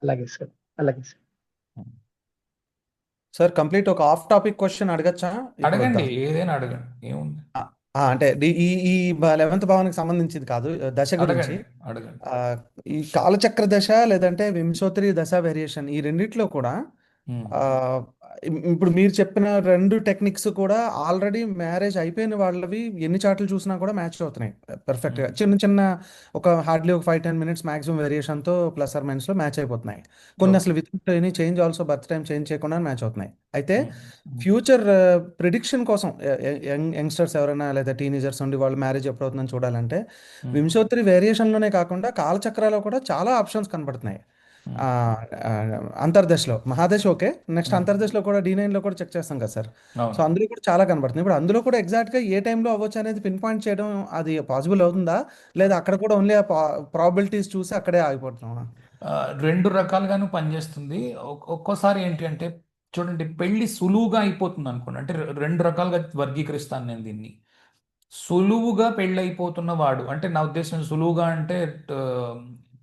అలాగే సార్. అలాగే సార్. సార్ కంప్లీట్ ఒక ఆఫ్ టాపిక్ క్వశ్చన్ అడగచ్చా ఇప్పుడు అడగండి, ఏదైనా అడగండి, ఏముంది, అంటే ఈ ఈ 11th భావానికి సంబంధించింది కాదు, దశ గురించి. అడగండి, అడగండి. ఆ, ఈ కాలచక్ర దశ లేదంటే వింశోత్తరి దశ వేరియేషన్ ఈ రెండిట్లో కూడా ఉమ్, ఆ, ఇప్పుడు మీరు చెప్పిన రెండు టెక్నిక్స్ కూడా ఆల్రెడీ మ్యారేజ్ అయిపోయిన వాళ్ళవి ఎన్ని చాట్లు చూసినా కూడా మ్యాచ్ అవుతున్నాయి పర్ఫెక్ట్గా. ఉమ్, చిన్న చిన్న హార్డ్లీ ఒక 5-10 మినిట్స్ మాక్సిమం వేరియేషన్తో ప్లస్ ఆర్ మైనస్లో మ్యాచ్ అయిపోతున్నాయి. కొన్ని ఓకే. అసలు without any change also birth time change చేయకుండా మ్యాచ్ అవుతున్నాయి. అయితే ఉమ్, ఉమ్, ఫ్యూచర్ ప్రిడిక్షన్ కోసం యంగ్స్టర్స్ ఎవరైనా లేదా టీనేజర్స్ ఉండి వాళ్ళు మ్యారేజ్ ఎప్పుడు అవుతుందని చూడాలంటే ఉమ్, వింశోత్తరి వేరియేషన్లోనే కాకుండా కాలచక్రాలో కూడా చాలా ఆప్షన్స్ కనబడుతున్నాయి. ఉమ్, ఆ, ఆ, అంతర్దశలో మహాదశ ఓకే, నెక్స్ట్ ఉమ్. అంతర్దశలో కూడా D9లో కూడా చెక్ చేస్తాం కదా సార్. సో అవును. అందులో కూడా చాలా కనబడుతుంది. ఇప్పుడు అందులో కూడా ఎగ్జాక్ట్గా ఏ టైంలో అవ్వచ్చు అనేది పిన్ పాయింట్ చేయడం అది పాసిబుల్ అవుతుందా, లేదా అక్కడ కూడా ఓన్లీ ఆ ప్రాబిలిటీస్ చూసి అక్కడే ఆగిపోతున్నాం? ఆ, రెండు రకాలుగాను పనిచేస్తుంది. ఒక్కోసారి ఏంటి అంటే, చూడండి, పెళ్లి సులువుగా అయిపోతుంది అనుకోండి, అంటే రెండు రకాలుగా వర్గీకరిస్తాను నేను దీన్ని. సులువుగా పెళ్ళి అయిపోతున్న వాడు, అంటే నా ఉద్దేశం సులువుగా అంటే ఆ,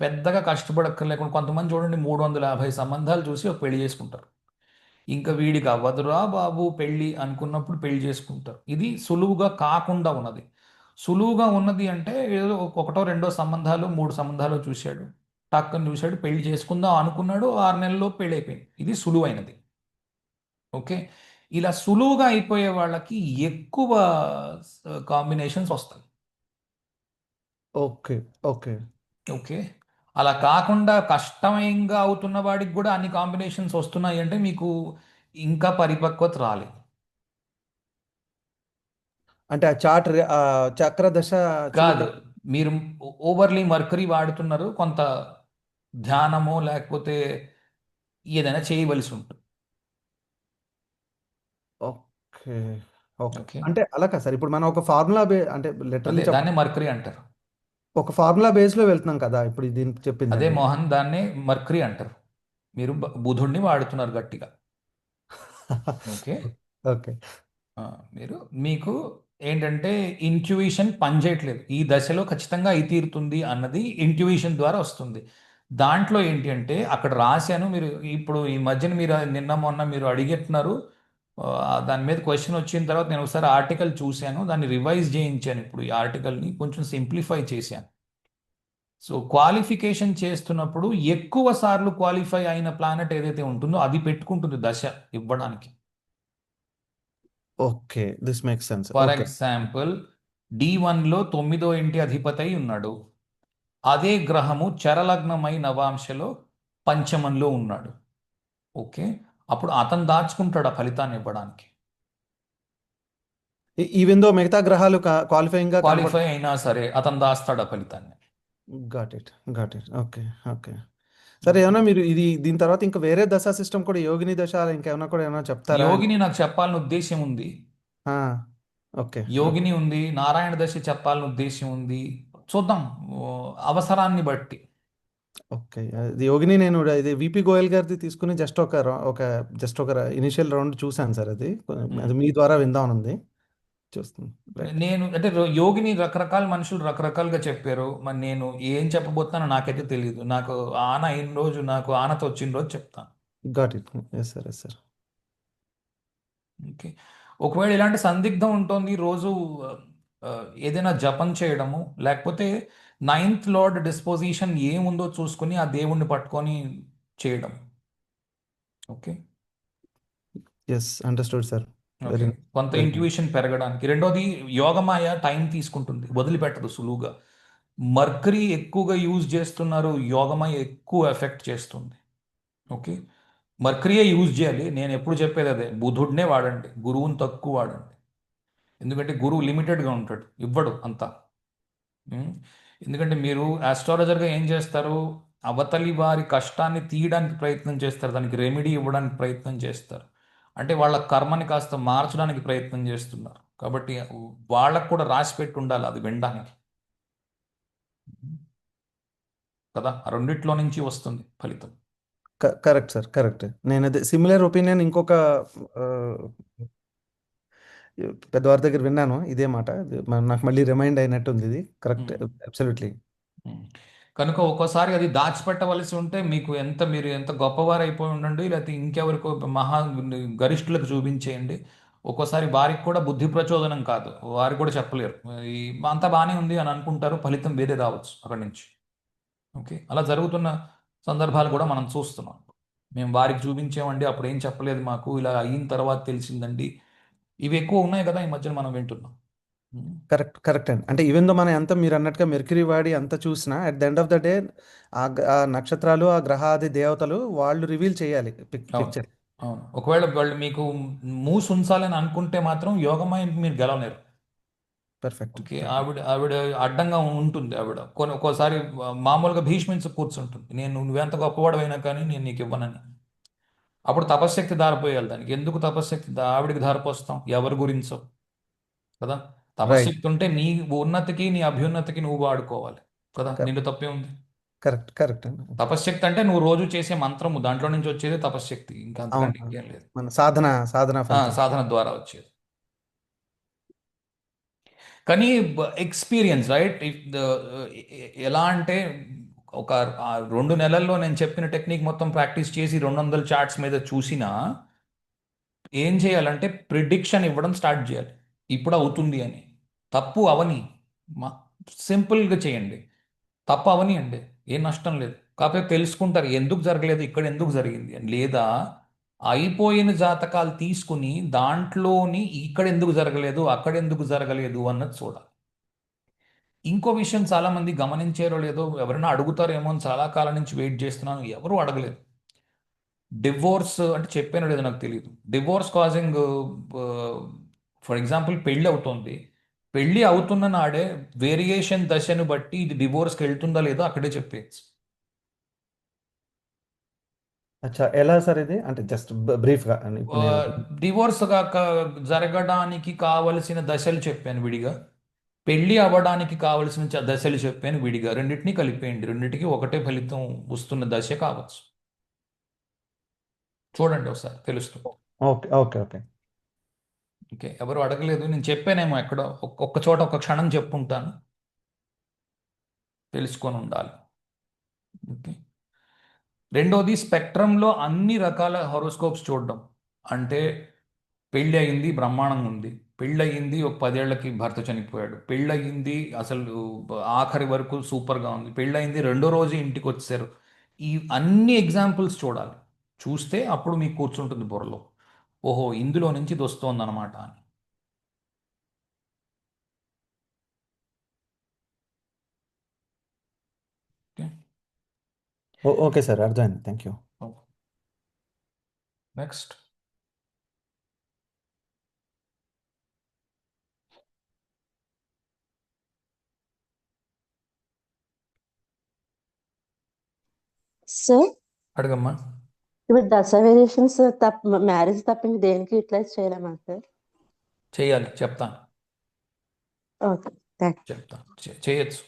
పెద్దగా కష్టపడక్కర్లేకుండా, కొంతమంది చూడండి 350 సంబంధాలు చూసి ఒక పెళ్లి చేసుకుంటారు. ఇంకా వీడికి అవ్వదురా బాబు పెళ్ళి అనుకున్నప్పుడు పెళ్లి చేసుకుంటారు. ఇది సులువుగా కాకుండా ఉన్నది. సులువుగా ఉన్నది అంటే ఏదో ఒకటో రెండో సంబంధాలు 3 సంబంధాలు చూశాడు, టక్కని చూశాడు, పెళ్లి చేసుకుందాం అనుకున్నాడు, 6 నెలల్లో పెళ్ళి అయిపోయింది. ఇది సులువైనది. ఓకే. ఇలా సులువుగా అయిపోయే వాళ్ళకి ఎక్కువ కాంబినేషన్స్ వస్తాయి. Okay, okay, okay. అలా కాకుండా కష్టంగా అవుతున్న వాడికి కూడా అన్ని కాంబినేషన్స్ వస్తున్నాయి అంటే మీకు ఇంకా పరిపక్వత రాలేదు. అంటే ఆ చార్ట్ చక్ర దశ కాదు, చురుగ్గా. మీరు ఓవర్లీ మర్కరీ వాడుతున్నారు, కొంత ధ్యానమో లేకపోతే ఏదైనా చేయవలసి ఉంటుంది. Okay, okay. ఓకే. అంటే అలా కాదు సార్, ఇప్పుడు మనం ఒక ఫార్ములా అంటే లిటరల్లీ అదే దాన్నే మర్కరీ అంటారు. ఒక ఫార్ములా బేస్లో వెళ్తున్నాం కదా ఇప్పుడు దీనికి అదే చెప్పిందండి. మోహన్, దాన్నే మర్కరీ అంటారు. మీరు బుధుడిని వాడుతున్నారు గట్టిగా. ఓకే. ఓకే, ఆ, మీకు ఏంటంటే ఇంట్యూయిషన్ పనిచేయట్లేదు, ఈ దశలో ఖచ్చితంగా అయి తీరుతుంది అన్నది ఇంట్యూయిషన్ ద్వారా వస్తుంది. దాంట్లో ఏంటి అంటే అక్కడ రాశాను, మీరు ఇప్పుడు ఈ మధ్యన మీరు నిన్న మొన్న మీరు అడిగెట్టున్నారు, దాని మీద క్వశ్చన్ వచ్చిన తర్వాత నేను ఒకసారి ఆర్టికల్ చూశాను, దాన్ని రివైజ్ చేయించాను, ఇప్పుడు ఈ ఆర్టికల్ని కొంచెం సింప్లిఫై చేశాను. సో క్వాలిఫికేషన్ చేస్తున్నప్పుడు ఎక్కువ సార్లు క్వాలిఫై అయిన ప్లానెట్ ఏదైతే ఉంటుందో అది పెట్టుకుంటుంది దశ ఇవ్వడానికి. Okay, this makes sense. For okay, example, D1లో 9వ ఇంటి అధిపతి అయి ఉన్నాడు, అదే గ్రహము చరలగ్నమై నవాంశలో పంచమంలో ఉన్నాడు. ఓకే. అప్పుడు అతను దాచుకుంటాడు ఆ ఫలితాన్ని ఇవ్వడానికి. ఈవెన్ దో మిగతా గ్రహాలు క్వాలిఫైయింగ్ గా క్వాలిఫై అయినా సరే అతను దాస్తాడు ఆ ఫలితాన్ని. Got it, got it. Okay, okay. సరే, ఏమన్నా మీరు దీని తర్వాత ఇంకా వేరే దశా సిస్టమ్ కూడా యోగిని దశ ఇంకేమన్నా కూడా ఏమైనా చెప్తారా? యోగిని నాకు చెప్పాలని ఉద్దేశం ఉంది, ఆ, ఓకే, యోగిని ఉంది, నారాయణ దశ చెప్పాలని ఉద్దేశం ఉంది. చూద్దాం, అవసరాన్ని బట్టి. ఓకే. ఇది యోగిని నేను ఇది విపి గోయల్ గారిది తీసుకుని జస్ట్ ఒక ఇనిషియల్ రౌండ్ చూశాను సార్. అది మీ ద్వారా విందామని ఉంది, చూస్తుంది. రైట్. నేను అంటే యోగిని రకరకాల మనుషులు రకరకాలుగా చెప్పారు, మరి నేను ఏం చెప్పబోతానో నాకైతే తెలియదు. నాకు ఆన అయిన రోజు, నాకు ఆనతో వచ్చిన రోజు చెప్తాను. Got it. Yes sir, yes sir. Okay. ఒకవేళ ఇలాంటి సందిగ్ధం ఉంటుంది, రోజు ఆ, ఏదైనా జపం చేయడము, లేకపోతే 9th లార్డ్ డిస్పోజిషన్ ఏముందో చూసుకొని ఆ దేవుణ్ణి పట్టుకొని చేయడం. Okay. Yes, understood sir. Okay. కొంత వెరీ ఇంట్యూషన్ పెరగడానికి. రెండోది, యోగమాయ టైం తీసుకుంటుంది, వదిలిపెట్టదు సులువుగా. మర్కరీ ఎక్కువగా యూజ్ చేస్తున్నారు, యోగమాయ ఎక్కువ ఎఫెక్ట్ చేస్తుంది. ఓకే. మర్కరీయే యూజ్ చేయాలి, నేను ఎప్పుడు చెప్పేది అదే, బుధుడినే వాడండి, గురువుని తక్కువ వాడండి. ఎందుకంటే గురువు లిమిటెడ్గా ఉంటాడు, ఇవ్వడు అంతా. ఉం? ఎందుకంటే మీరు ఆస్ట్రాలజర్గా ఏం చేస్తారు, అవతలి వారి కష్టాన్ని తీయడానికి ప్రయత్నం చేస్తారు, దానికి రెమెడీ ఇవ్వడానికి ప్రయత్నం చేస్తారు. అంటే వాళ్ళ కర్మని కాస్త మార్చడానికి ప్రయత్నం చేస్తున్నారు. కాబట్టి వాళ్ళకు కూడా రాసి పెట్టి ఉండాలి అది వినడానికి కదా. ఆ రెండిట్లో నుంచి వస్తుంది ఫలితం. Correct sir, correct. నేను అదే సిమిలర్ ఒపీనియన్ ఇంకొక ఆ, పెద్దవారి దగ్గర విన్నాను ఇదే మాట. నాకు మళ్ళీ రిమైండ్ అయినట్టుంది ఇది. కరెక్ట్, ఉం. అబ్సల్యూట్లీ. ఉం. కనుక ఒక్కోసారి అది దాచిపెట్టవలసి ఉంటే మీరు ఎంత గొప్పవారు అయిపోయి ఉండండి, లేకపోతే ఇంకెవరికో గరిష్ఠులకు చూపించేయండి. ఒక్కోసారి వారికి కూడా బుద్ధి ప్రచోదనం కాదు, వారు కూడా చెప్పలేరు. ఈ అంతా బాగానే ఉంది అని అనుకుంటారు, ఫలితం వేరే రావచ్చు అక్కడి నుంచి. ఓకే, అలా జరుగుతున్న సందర్భాలు కూడా మనం చూస్తున్నాం. మేము వారికి చూపించామండి, అప్పుడు ఏం చెప్పలేదు మాకు, ఇలా అయిన తర్వాత తెలిసిందండి. ఇవి ఎక్కువ ఉన్నాయి కదా ఈ మధ్యన మనం వింటున్నాం. కరెక్ట్ అండి. అంటే ఈవెన్ దో మనం ఎంత మీరు అన్నట్టుగా మెర్క్యూరీ వాడి అంత చూసినా at the end of the day ఆ నక్షత్రాలు, ఆ గ్రహాది దేవతలు వాళ్ళు రివీల్ చేయాలి అవును పిక్చర్. అవును. ఒకవేళ వాళ్ళు మీకు మూసి ఉంచాలని అనుకుంటే మాత్రం యోగమై మీరు గెలవలేరు. పర్ఫెక్ట్. ఓకే, ఆవిడ ఆవిడ అడ్డంగా ఉంటుంది. ఆవిడ ఒక్కోసారి మామూలుగా భీష్మించి కూర్చుంటుంది, నువ్వెంత గొప్పవాడవైనా కానీ నేను నీకు ఇవ్వనని. అప్పుడు తపశ్శక్తి దారిపోయాలి దానికి. ఎందుకు తపశ్శక్తి ఆవిడికి దారిపోస్తాం? ఎవరి గురించో కదా. రైట్. తపశ్శక్తి ఉంటే నీ ఉన్నతికి నీ అభ్యున్నతికి నువ్వు వాడుకోవాలి కదా, నిన్ను తప్పే ఉంది. కరెక్ట్ అండి. తపశ్శక్తి అంటే నువ్వు రోజు చేసే మంత్రము, దాంట్లో నుంచి వచ్చేది తపశ్శక్తి, ఇంకా అంతకంటే అవును. ఇంకేం లేదు. మన సాధన ఫలితం. సాధన ద్వారా వచ్చేది. కానీ ఎక్స్పీరియన్స్ రైట్, ఎలా అంటే ఒక 2 నెలల్లో నేను చెప్పిన టెక్నిక్ మొత్తం ప్రాక్టీస్ చేసి 200 చార్ట్స్ మీద చూసినా ఏం చేయాలంటే ప్రిడిక్షన్ ఇవ్వడం స్టార్ట్ చేయాలి, ఇప్పుడు అవుతుంది అని. తప్పు అవని, సింపుల్గా చేయండి, తప్పు అవని అండి, ఏం నష్టం లేదు. కాకపోతే తెలుసుకుంటారు ఎందుకు జరగలేదు, ఇక్కడ ఎందుకు జరిగింది అని. లేదా అయిపోయిన జాతకాలు తీసుకుని దాంట్లోని ఇక్కడ ఎందుకు జరగలేదు, అక్కడ ఎందుకు జరగలేదు అన్నది చూడాలి. ఇంకో విషయం చాలామంది గమనించారో లేదో, ఎవరైనా అడుగుతారేమో అని చాలా కాలం నుంచి వెయిట్ చేస్తున్నాను, ఎవరు అడగలేదు. డివోర్స్ అంటే చెప్పానో లేదో నాకు తెలియదు. డివోర్స్ కాజింగ్, ఫర్ ఎగ్జాంపుల్ పెళ్ళి అవుతుంది, పెళ్ళి అవుతున్న నాడే వేరియేషన్ దశను బట్టి ఇది డివోర్స్కి వెళ్తుందా లేదో అక్కడే చెప్పేయచ్చు. అచ్చా, ఎలా సార్ ఇది? అంటే జస్ట్ బ్రీఫ్గా ఇప్పుడు నేను డివోర్స్ జరగడానికి కావలసిన దశలు చెప్పాను విడిగా, పెళ్ళి అవ్వడానికి కావలసిన దశలు చెప్పాను విడిగా. రెండింటినీ కలిపేయండి, రెండింటికి ఒకటే ఫలితం వస్తున్న దశ కావచ్చు. చూడండి ఒకసారి తెలుస్తుంది. ఓకే ఓకే ఓకే ఓకే, ఎవరు అడగలేదు, నేను చెప్పానేమో ఎక్కడో ఒక్క చోట ఒక క్షణం చెప్పుంటాను, తెలుసుకొని ఉండాలి. ఓకే, రెండోది స్పెక్ట్రంలో అన్ని రకాల హోరోస్కోప్స్ చూడడం. అంటే పెళ్ళి అయింది, బ్రహ్మాండంగా ఉంది. పెళ్ళయింది, ఒక 10 ఏళ్లకి భర్త చనిపోయాడు. పెళ్ళయింది, అసలు ఆఖరి వరకు సూపర్గా ఉంది. పెళ్ళయింది, రెండో రోజు ఇంటికి వచ్చారు. ఈ అన్ని ఎగ్జాంపుల్స్ చూడాలి. చూస్తే అప్పుడు మీకు కూర్చుంటుంది బుర్రలో, ఓహో ఇందులో నుంచి ఇది వస్తోందన్నమాట అని. ఓకే సార్, అర్థమైంది. Thank you. నెక్స్ట్. సార్ అడగమ్మా. ఇప్పుడు దశ వేరియేషన్స్ మ్యారేజ్ తప్పించి దేనికి యూటిలైజ్ చేయలేమా సార్? చేయాలి, చెప్తాను. ఓకే, థ్యాంక్ చెప్తాను, చేయొచ్చు,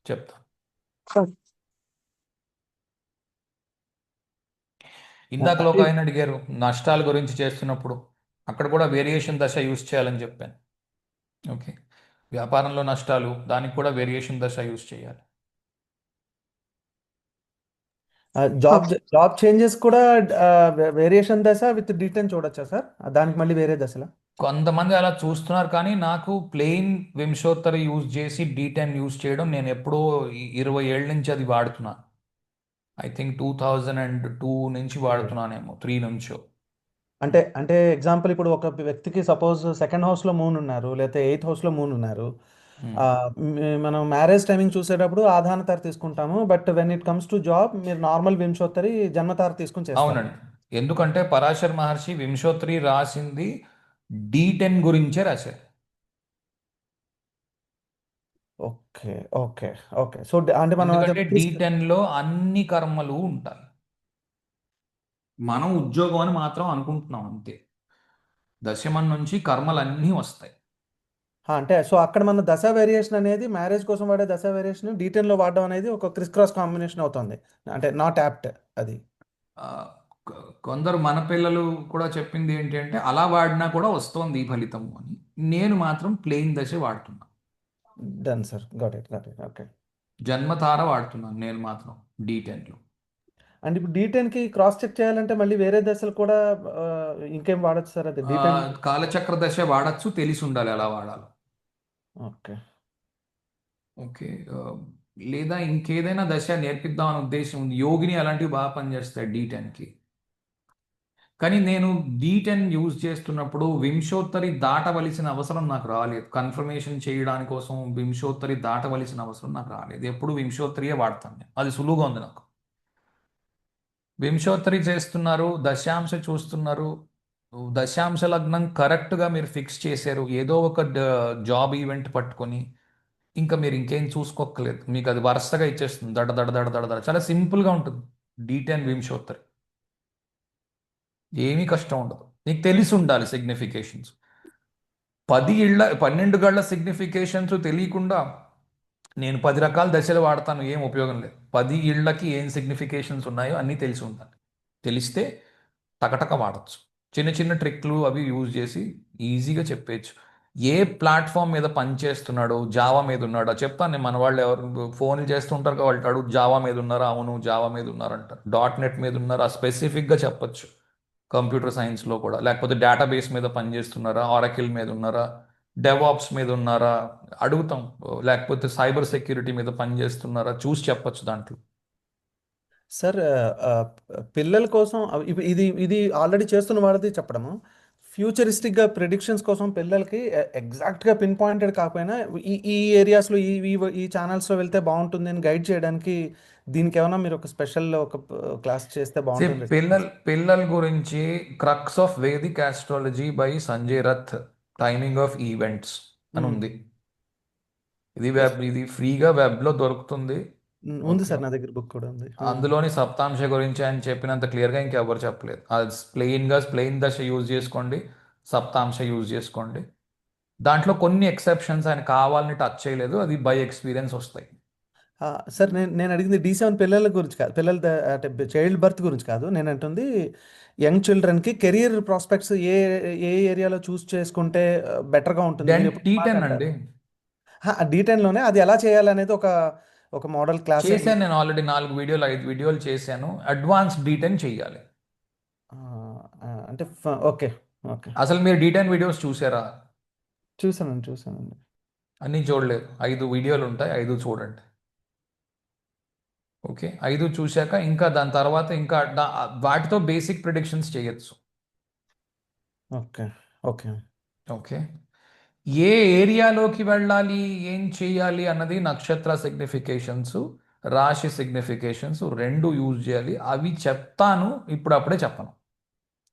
చెప్తాను. ఓకే. ఇందాకలో ఒక ఆయన అడిగారు నష్టాల గురించి చేస్తున్నప్పుడు, అక్కడ కూడా వేరియేషన్ దశ యూజ్ చేయాలని చెప్పాను. ఓకే, వ్యాపారంలో నష్టాలు, దానికి కూడా వేరియేషన్ దశ యూజ్ చేయాలి. జాబ్ చేంజెస్ కూడా వేరియేషన్ దశ విత్ D10 చూడొచ్చా సార్? దానికి మళ్ళీ వేరే దశలా? కొంతమంది అలా చూస్తున్నారు, కానీ నాకు ప్లెయిన్ వింశోత్తరి యూజ్ చేసి D10 యూజ్ చేయడం నేను ఎప్పుడో 20 ఏళ్ళ నుంచి అది వాడుతున్నాను. ఐ థింక్ 2002 నుంచి వాడుతున్నానేమో, 3 నుంచో. అంటే ఎగ్జాంపుల్ ఇప్పుడు ఒక వ్యక్తికి సపోజ్ 2nd హౌస్లో మూన్ ఉన్నారు, లేకపోతే 8th హౌస్లో మూన్ ఉన్నారు. మనం మ్యారేజ్ టైమింగ్ చూసేటప్పుడు ఆధానతార తీసుకుంటాము, but when it comes to job మీరు నార్మల్ వింశోత్తరి జన్మతార తీసుకుని చేస్తారు. అవునండి, ఎందుకంటే పరాశర్ మహర్షి వింశోత్తరి రాసింది D10 గురించే రాశారు. ఓకే ఓకే ఓకే సో అంటే మనం ఎందుకంటే D10లో అన్ని కర్మలు ఉంటాయి, మనం ఉద్యోగం అని మాత్రం అనుకుంటున్నాం అంతే. దశమం నుంచి కర్మలన్నీ వస్తాయి. అంటే సో అక్కడ మన దశ వేరియేషన్ అనేది మ్యారేజ్ కోసం వాడే దశ వేరియేషన్ D10లో వాడడం అనేది ఒక క్రిస్ క్రాస్ కాంబినేషన్ అవుతుంది, అంటే నాట్ యాప్ట్ అది. కొందరు మన పిల్లలు కూడా చెప్పింది ఏంటి అంటే అలా వాడినా కూడా వస్తోంది ఈ ఫలితము అని. నేను మాత్రం ప్లెయిన్ దశ వాడుతున్నా. Done sir, got it okay. జన్మతార వాడుతున్నాను నేను మాత్రం D10లో. అండ్ ఇప్పుడు D10కి క్రాస్ చెక్ చేయాలంటే మళ్ళీ వేరే దశలు కూడా ఆ, ఇంకేం వాడచ్చు సార్? అది D10. కాలచక్ర దశ వాడచ్చు, తెలిసి ఉండాలి ఎలా వాడాలి. ఓకే. ఓకే. లేదా ఇంకేదైనా దశ నేర్పిద్దామని ఉద్దేశం ఉంది. యోగిని అలాంటివి బాగా పనిచేస్తాయి D10కి. కానీ నేను D10 యూజ్ చేస్తున్నప్పుడు వింశోత్తరి దాటవలసిన అవసరం నాకు రాలేదు. కన్ఫర్మేషన్ చేయడానికి కోసం వింశోత్తరి దాటవలసిన అవసరం నాకు రాలేదు. ఎప్పుడు వింశోత్తరియే వాడతాను నేను. అది సులువుగా ఉంది నాకు. వింశోత్తరి చేస్తున్నారు, దశాంశ చూస్తున్నారు, దశాంశ లగ్నం కరెక్ట్గా మీరు ఫిక్స్ చేశారు, ఏదో ఒక జాబ్ ఈవెంట్ పట్టుకొని ఇంకా మీరు ఇంకేం చూసుకోక్కర్లేదు. మీకు అది వరుసగా ఇచ్చేస్తుంది. దడ దడ దడ దడ దడ. చాలా సింపుల్గా ఉంటుంది D10 వింశోత్తరి. ఏమీ కష్టం ఉండదు. నీకు తెలిసి ఉండాలి సిగ్నిఫికేషన్స్. 12 గళ్ళ సిగ్నిఫికేషన్స్ తెలియకుండా నేను 10 రకాల దశలు వాడతాను, ఏం ఉపయోగం లేదు. 10 ఇళ్ళకి ఏం సిగ్నిఫికేషన్స్ ఉన్నాయో అన్నీ తెలిసి ఉండాలి. తెలిస్తే టకటక వాడచ్చు. చిన్న చిన్న ట్రిక్లు అవి యూజ్ చేసి ఈజీగా చెప్పేయచ్చు. ఏ ప్లాట్ఫామ్ మీద పని చేస్తున్నాడు, జావా మీద ఉన్నాడా చెప్తాను నేను. మన వాళ్ళు ఎవరు ఫోన్లు చేస్తుంటారు కదా, వాళ్ళు అడుగు జావా మీద ఉన్నారా, అవును జావా మీద ఉన్నారంటారు. .NET మీద ఉన్నారా స్పెసిఫిక్గా చెప్పచ్చు. కంప్యూటర్ సైన్స్లో కూడా. లేకపోతే డేటాబేస్ మీద పనిచేస్తున్నారా, ఆరకిల్ మీద ఉన్నారా, డెవాప్స్ మీద ఉన్నారా అడుగుతాం. లేకపోతే సైబర్ సెక్యూరిటీ మీద పనిచేస్తున్నారా చూసి చెప్పచ్చు దాంట్లో. సార్ పిల్లల కోసం ఇది ఇది ఆల్రెడీ చేస్తున్న వాళ్ళది చెప్పడము, ఫ్యూచరిస్టిక్గా ప్రిడిక్షన్స్ కోసం పిల్లలకి ఎగ్జాక్ట్గా పిన్ పాయింటెడ్ కాకపోయినా ఈ ఏరియాస్లో ఈ ఛానల్స్లో వెళ్తే బాగుంటుంది అని గైడ్ చేయడానికి దీనికి ఏమైనా మీరు ఒక స్పెషల్ ఒక క్లాస్ చేస్తే బాగుంటుంది. పిల్లల గురించి crux of Vedic astrology by Sanjay Rath, timing of events అని ఉంది. ఇది ఫ్రీగా వెబ్లో దొరుకుతుంది. ఉంది సార్, నా దగ్గర బుక్ కూడా ఉంది. అందులోని సప్తాంశ గురించి ఆయన చెప్పినంత క్లియర్గా ఇంకెవరు చెప్పలేదు. అది ప్లెయిన్ దశ యూజ్ చేసుకోండి, సప్తాంశ యూజ్ చేసుకోండి. దాంట్లో కొన్ని ఎక్సెప్షన్స్ ఆయన కావాలని టచ్ చేయలేదు, అది బై ఎక్స్పీరియన్స్ వస్తాయి. సార్ నేను అడిగింది D7 పిల్లల గురించి కాదు, అంటే చైల్డ్ బర్త్ గురించి కాదు. నేను అంటుంది యంగ్ చిల్డ్రన్కి కెరియర్ ప్రాస్పెక్ట్స్ ఏ ఏరియాలో చూస్ చేసుకుంటే బెటర్గా ఉంటుంది. D10 అండి. D10లోనే అది ఎలా చేయాలనేది ఒక మోడల్ క్లాస్ చేశాను నేను ఆల్రెడీ 4 వీడియోలు 5 వీడియోలు చేశాను. అడ్వాన్స్ D10 చెయ్యాలి. అంటే ఓకే ఓకే. అసలు మీరు D10 వీడియోస్ చూసారా? చూసానండి. అన్నీ చూడలేదు. 5 వీడియోలు ఉంటాయి, 5 చూడండి. ఓకే, 5 చూశాక ఇంకా దాని తర్వాత ఇంకా వాటితో బేసిక్ ప్రిడిక్షన్స్ చేయొచ్చు. ఓకే ఓకే ఓకే, ఏ ఏరియాలోకి వెళ్ళాలి, ఏం చేయాలి అన్నది నక్షత్ర సిగ్నిఫికేషన్స్, రాశి సిగ్నిఫికేషన్స్ 2 యూజ్ చేయాలి. అవి చెప్తాను, అప్పుడే చెప్పను.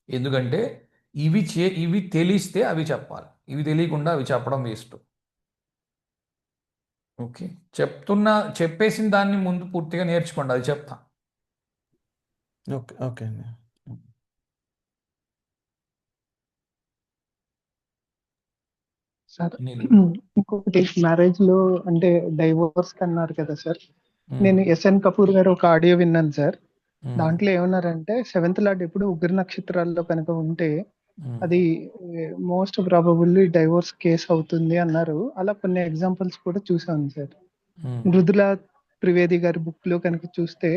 ఎందుకంటే ఇవి తెలిస్తే అవి చెప్పాలి, ఇవి తెలియకుండా అవి చెప్పడం వేస్ట్. ఓకే, చెప్పేసిన దాన్ని ముందు పూర్తిగా నేర్చుకోండి, అది చెప్తా. ఓకే ఓకే అండి. సార్ ఇంకొకటి, మ్యారేజ్ లో అంటే డైవోర్స్ అన్నారు కదా సార్, నేను SN కపూర్ గారు ఒక ఆడియో విన్నాను సార్. దాంట్లో ఏమన్నారంటే 7th లార్డ్ ఎప్పుడు ఉగ్ర నక్షత్రాల్లో కనుక ఉంటే అది మోస్ట్ ప్రాబబుల్లీ డైవోర్స్ కేసు అవుతుంది అన్నారు. అలా కొన్ని ఎగ్జాంపుల్స్ కూడా చూసాను సార్. మృదులా త్రివేది గారి బుక్ లో కనుక చూస్తే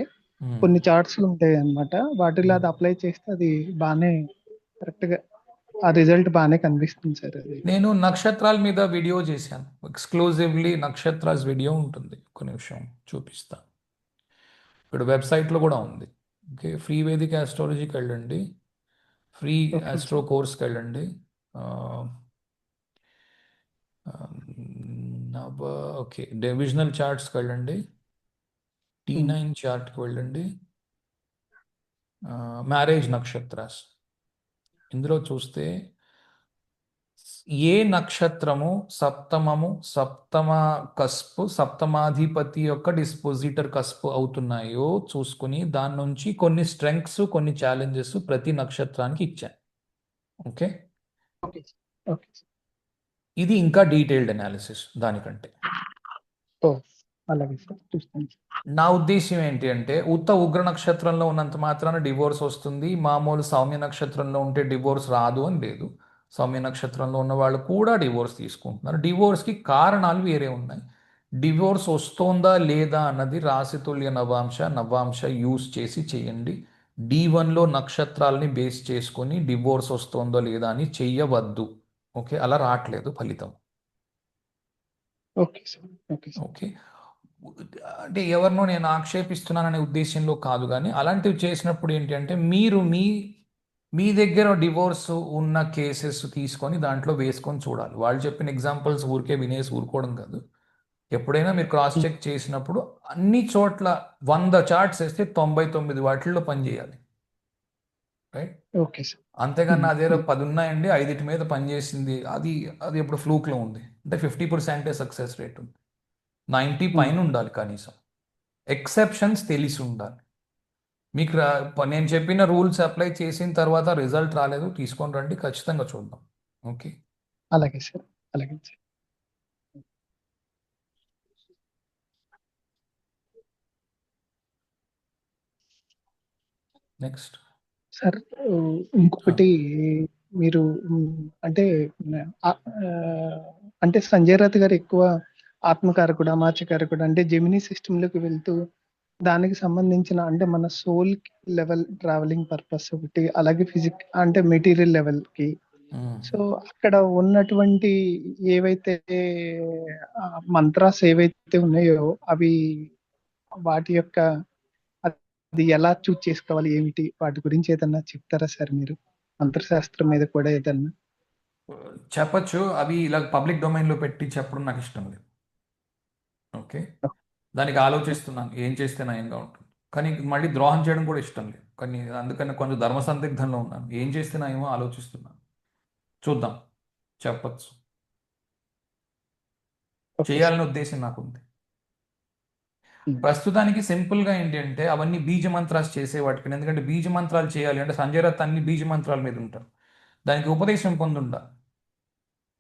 కొన్ని చార్ట్స్ ఉంటాయి అన్నమాట. వాటిలో అది అప్లై చేస్తే అది బాగానే కరెక్ట్ గా ఆ రిజల్ట్ బాగానే కనిపిస్తుంది సార్. అది నేను నక్షత్రాల మీద వీడియో చేశాను, ఎక్స్క్లూజివ్లీ నక్షత్రాస్ వీడియో ఉంటుంది. ఒక నిమిషం చూపిస్తా. ఇప్పుడు వెబ్సైట్లో కూడా ఉంది. ఓకే, ఫ్రీ వేదిక్ ఆస్ట్రాలజీకి వెళ్ళండి, ఫ్రీ ఆస్ట్రో కోర్స్కి వెళ్ళండి. ఓకే, డివిజనల్ చార్ట్స్కి వెళ్ళండి, T9 చార్ట్కి వెళ్ళండి, మ్యారేజ్ నక్షత్రాస్. ఇందులో చూస్తే ఏ నక్షత్రము సప్తమ కస్పు, సప్తమాధిపతి యొక్క డిస్పోజిటర్ కస్పు అవుతున్నాయో చూసుకుని దాని నుంచి కొన్ని స్ట్రెంగ్స్, కొన్ని ఛాలెంజెస్ ప్రతి నక్షత్రానికి ఇచ్చాను. ఓకే, ఇది ఇంకా డీటెయిల్డ్ అనాలిసిస్ దానికంటే. అలాగే సార్, చూస్తాను. నా ఉద్దేశం ఏంటి అంటే, ఉగ్ర నక్షత్రంలో ఉన్నంత మాత్రాన డివోర్స్ వస్తుంది, మామూలు సౌమ్య నక్షత్రంలో ఉంటే డివోర్స్ రాదు అని లేదు. సౌమ్య నక్షత్రంలో ఉన్న వాళ్ళు కూడా డివోర్స్ తీసుకుంటున్నారు. డివోర్స్కి కారణాలు వేరే ఉన్నాయి. డివోర్స్ వస్తోందా లేదా అన్నది రాశితుల్య నవాంశ యూస్ చేసి చేయండి. D1లో నక్షత్రాలని బేస్ చేసుకొని డివోర్స్ వస్తోందో లేదా అని చెయ్యవద్దు. ఓకే, అలా రావట్లేదు ఫలితం. Okay sir. Okay sir. Okay, అంటే ఎవరినో నేను ఆక్షేపిస్తున్నాననే ఉద్దేశంలో కాదు, కానీ అలాంటివి చేసినప్పుడు ఏంటి అంటే మీరు మీ దగ్గర డివోర్స్ ఉన్న కేసెస్ తీసుకొని దాంట్లో వేసుకొని చూడాలి. వాళ్ళు చెప్పిన ఎగ్జాంపుల్స్ ఊరికే వినేసి ఊరుకోవడం కాదు. ఎప్పుడైనా మీరు క్రాస్ చెక్ చేసినప్పుడు అన్ని చోట్ల 100 చార్ట్స్ వేస్తే 99 వాటిల్లో పనిచేయాలి, రైట్? Okay sir. అంతేగాని నా దగ్గర 10 ఉన్నాయండి, 5 మీద పనిచేసింది, అది ఇప్పుడు ఫ్లూక్లో ఉంది అంటే 50% సక్సెస్ రేట్ ఉంది. 90 పైన ఉండాలి కనీసం. ఎక్సెప్షన్స్ తెలిసి ఉండాలి. మీకు నేను చెప్పిన రూల్స్ అప్లై చేసిన తర్వాత రిజల్ట్ రాలేదు, తీసుకొని రండి, ఖచ్చితంగా చూద్దాం. ఓకే, అలాగే సార్. అలాగే సార్. నెక్స్ట్ సార్ ఇంకొకటి మీరు అంటే ఆ, ఆ, అంటే సంజయ్ రాత్ గారు ఎక్కువ ఆత్మకారకుడు, అమాత్యకారకుడు అంటే జెమినీ సిస్టంలోకి వెళ్తూ దానికి సంబంధించిన అంటే మన సోల్ లెవెల్ ట్రావెలింగ్ పర్పస్ ఒకటి, అలాగే అంటే మెటీరియల్ లెవెల్ కి. సో అక్కడ ఉన్నటువంటి ఏవైతే మంత్రాస్ ఏవైతే ఉన్నాయో అవి వాటి యొక్క అది ఎలా చూస్ చేసుకోవాలి ఏమిటి వాటి గురించి ఏదన్నా చెప్తారా సార్ మీరు? మంత్రశాస్త్రం మీద కూడా ఏదన్నా చెప్పచ్చు. అవి ఇలా పబ్లిక్ డొమైన్లో పెట్టి చెప్పడం నాకు ఇష్టం లేదు. ఓకే, దానికి ఆలోచిస్తున్నాను ఏం చేస్తే నయంగా ఉంటుంది, కానీ మళ్ళీ ద్రోహం చేయడం కూడా ఇష్టం లేదు, కానీ అందుకని కొంచెం ధర్మ సందిగ్ధంలో ఉన్నాను. ఏం చేస్తే నయమో ఆలోచిస్తున్నాను, చూద్దాం, చెప్పచ్చు. చేయాలనే ఉద్దేశం నాకుంది. ప్రస్తుతానికి సింపుల్గా ఏంటి అంటే అవన్నీ బీజ మంత్రాలు చేసేవాటికి, ఎందుకంటే బీజ మంత్రాలు చేయాలి అంటే సంజయ్ రత్ అన్ని బీజ మంత్రాల మీద ఉంటారు, దానికి ఉపదేశం పొందుండా.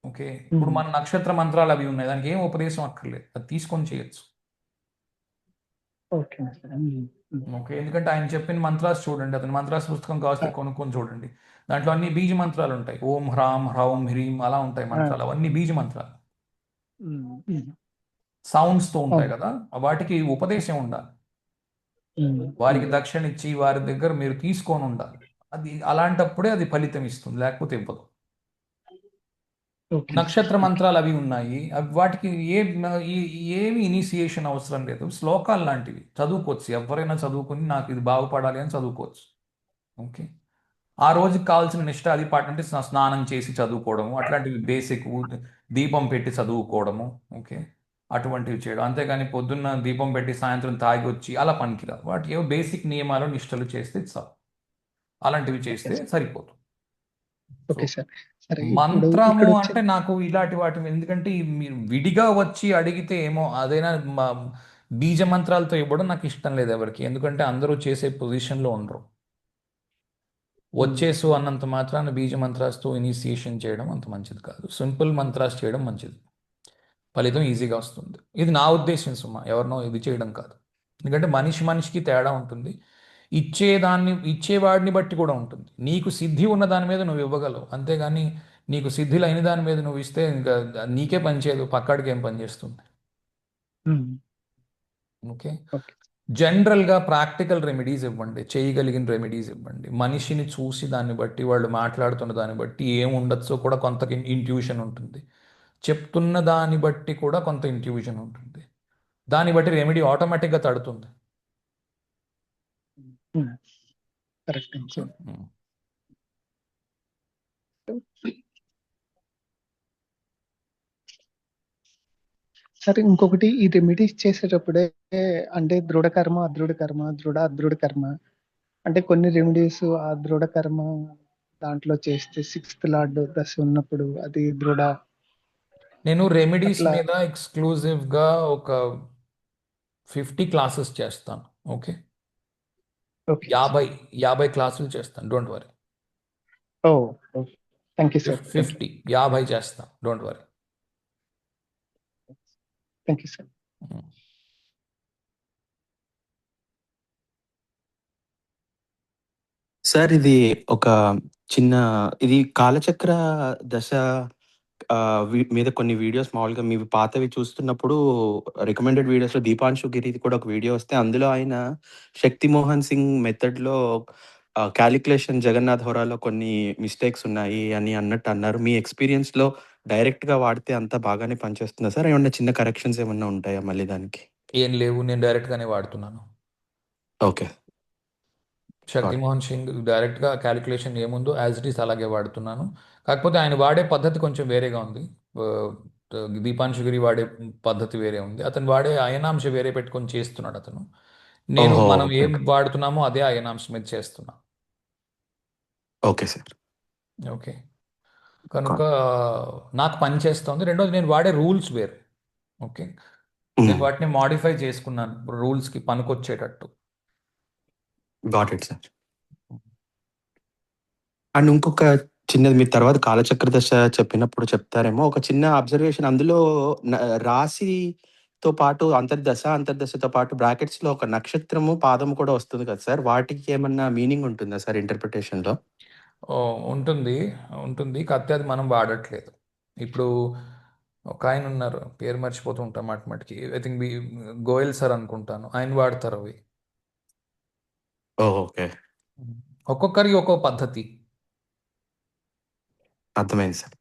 ఓకే, ఇప్పుడు మన నక్షత్ర మంత్రాలు అవి ఉన్నాయి, దానికి ఏం ఉపదేశం అక్కర్లేదు, అది తీసుకొని చేయొచ్చు. ఓకే ఓకే, ఎందుకంటే ఆయన చెప్పిన మంత్రాలు చూడండి, అతని మంత్రాస్ పుస్తకం కావస్తే కొనుక్కొని చూడండి, దాంట్లో అన్ని బీజ మంత్రాలు ఉంటాయి. ఓం హ్రాం హ్రౌం హ్రీం అలా ఉంటాయి మంత్రాలు, అవన్నీ బీజ మంత్రాలు, సౌండ్స్తో ఉంటాయి కదా, వాటికి ఉపదేశం ఉండాలి. వారికి దక్షిణ ఇచ్చి వారి దగ్గర మీరు తీసుకొని ఉండాలి. అది అలాంటప్పుడే అది ఫలితం ఇస్తుంది, లేకపోతే ఇవ్వదు. నక్షత్ర మంత్రాలు అవి ఉన్నాయి, అవి వాటికి ఏమి ఇనిషియేషన్ అవసరం లేదు, శ్లోకాలు లాంటివి చదువుకోవచ్చు, ఎవరైనా చదువుకుని నాకు ఇది బాగుపడాలి అని చదువుకోవచ్చు. ఓకే, ఆ రోజుకి కావాల్సిన నిష్ట అది పాట అంటే స్నానం చేసి చదువుకోవడము, అట్లాంటివి బేసిక్, దీపం పెట్టి చదువుకోవడము. ఓకే, అటువంటివి చేయడం, అంతేగాని పొద్దున్న దీపం పెట్టి సాయంత్రం తాగి వచ్చి అలా పనికిరాదు. వాటి ఏవో బేసిక్ నియమాలు నిష్టలు చేస్తే చాలు, అలాంటివి చేస్తే సరిపోతుంది. Okay sir. సరే, మంత్రము అంటే నాకు ఇలాంటి వాటి ఎందుకంటే మీరు విడిగా వచ్చి అడిగితే ఏమో అదైనా బీజ మంత్రాలతో ఇవ్వడం నాకు ఇష్టం లేదు ఎవరికి, ఎందుకంటే అందరూ చేసే పొజిషన్లో ఉండరు. వచ్చేసు అన్నంత మాత్రాన బీజ మంత్రాస్తో ఇనిషియేషన్ చేయడం అంత మంచిది కాదు, సింపుల్ మంత్రాస్ చేయడం మంచిది, ఫలితం ఈజీగా వస్తుంది. ఇది నా ఉద్దేశం సుమా, ఎవరినో ఇది చేయడం కాదు. ఎందుకంటే మనిషికి తేడా ఉంటుంది, ఇచ్చేవాడిని బట్టి కూడా ఉంటుంది. నీకు సిద్ధి ఉన్న దాని మీద నువ్వు ఇవ్వగలవు, అంతేగాని నీకు సిద్ధి లేని దాని మీద నువ్వు ఇస్తే ఇంకా నీకే పనిచేయదు, పక్కాడికి ఏం పనిచేస్తుంది. ఓకే, జనరల్గా ప్రాక్టికల్ రెమెడీస్ ఇవ్వండి, చేయగలిగిన రెమెడీస్ ఇవ్వండి. మనిషిని చూసి దాన్ని బట్టి, వాళ్ళు మాట్లాడుతున్న దాన్ని బట్టి ఏం ఉండొచ్చో కూడా కొంత ఇంట్యూషన్ ఉంటుంది, చెప్తున్న దాన్ని బట్టి కూడా కొంత ఇంట్యూషన్ ఉంటుంది, దాన్ని బట్టి రెమెడీ ఆటోమేటిక్గా తడుతుంది. Correct sir. సరే, ఇంకొకటి ఈ రెమెడీస్ చేసేటప్పుడే అంటే దృఢ కర్మ, అదృఢ కర్మ, అదృఢ కర్మ అంటే కొన్ని రెమెడీస్ ఆ దృఢ కర్మ దాంట్లో చేస్తే 6th లార్డ్ దశ ఉన్నప్పుడు అది దృఢ. నేను రెమెడీస్ మీద ఎక్స్క్లూజివ్గా ఒక 50 క్లాసెస్ చేస్తాను. ఓకే, 50 క్లాసులు చేస్తాను, don't worry. Thank you sir. 50 చేస్తాను, don't worry. Thank you sir. Sir ఇది ఒక చిన్న ఇది కాలచక్ర దశ మీద కొన్ని వీడియోస్ మామూలుగా మీ పాతవి చూస్తున్నప్పుడు రికమెండెడ్ వీడియోస్‌లో 'దీపాంశు గిరి'ది కూడా ఒక వీడియో వస్తే అందులో ఆయన 'శక్తిమోహన్ సింగ్' మెథడ్‌లో కాలిక్యులేషన్ 'జగన్నాథ్ హోరా'లో కొన్ని మిస్టేక్స్ ఉన్నాయి అని అన్నట్టు అన్నారు. మీ ఎక్స్‌పీరియన్స్‌లో డైరెక్ట్‌గా వాడితే అంతా బాగానే పనిచేస్తుందా సార్? ఏమన్నా చిన్న కరెక్షన్స్ ఏమన్నా ఉంటాయా మళ్ళీ దానికి? ఏం లేవు, నేను డైరెక్ట్‌గానే వాడుతున్నాను. Okay. Got it. Shaktimohan Singh డైరెక్ట్గా క్యాలిక్యులేషన్ ఏముందో యాజ్ ఇట్ ఈస్ అలాగే వాడుతున్నాను. కాకపోతే ఆయన వాడే పద్ధతి కొంచెం వేరేగా ఉంది. దీపాంశు గిరి వాడే పద్ధతి వేరే ఉంది. అతను వాడే అయనాంశ వేరే పెట్టుకొని చేస్తున్నాడు అతను. నేను ఓహో! మనం ఓకే. ఏం ఓకే. వాడుతున్నామో అదే అయనాంశ మీద చేస్తున్నా. Okay sir. ఓకే, కనుక గాట్ నాకు పని చేస్తుంది. రెండోది నేను వాడే రూల్స్ వేరు. ఓకే, నేను వాటిని మాడిఫై చేసుకున్నాను రూల్స్కి పనికొచ్చేటట్టు. Got it sir. అండ్ ఇంకొక చిన్నది మీరు తర్వాత కాలచక్ర దశ చెప్పినప్పుడు చెప్తారేమో. ఒక చిన్న అబ్జర్వేషన్ అందులో రాశితో పాటు అంతర్దశతో పాటు బ్రాకెట్స్‌లో ఒక నక్షత్రము, పాదము కూడా వస్తుంది కదా సార్! వాటికి ఏమన్నా మీనింగ్ ఉంటుందా సార్ ఇంటర్ప్రిటేషన్‌లో? ఉంటుంది, ఉంటుంది. కాకపోతే అది మనం వాడట్లేదు. ఇప్పుడు ఒక ఆయన ఉన్నారు, పేరు మర్చిపోతూ ఉంటాం మాటిమాటికి. ఐ థింక్ గోయల్ సార్ అనుకుంటాను. ఆయన వాడతారు అవి. ఓహ్! ఓకే. ఒక్కొక్కరికి ఒక్కో పద్ధతి. అర్థమైంది సార్.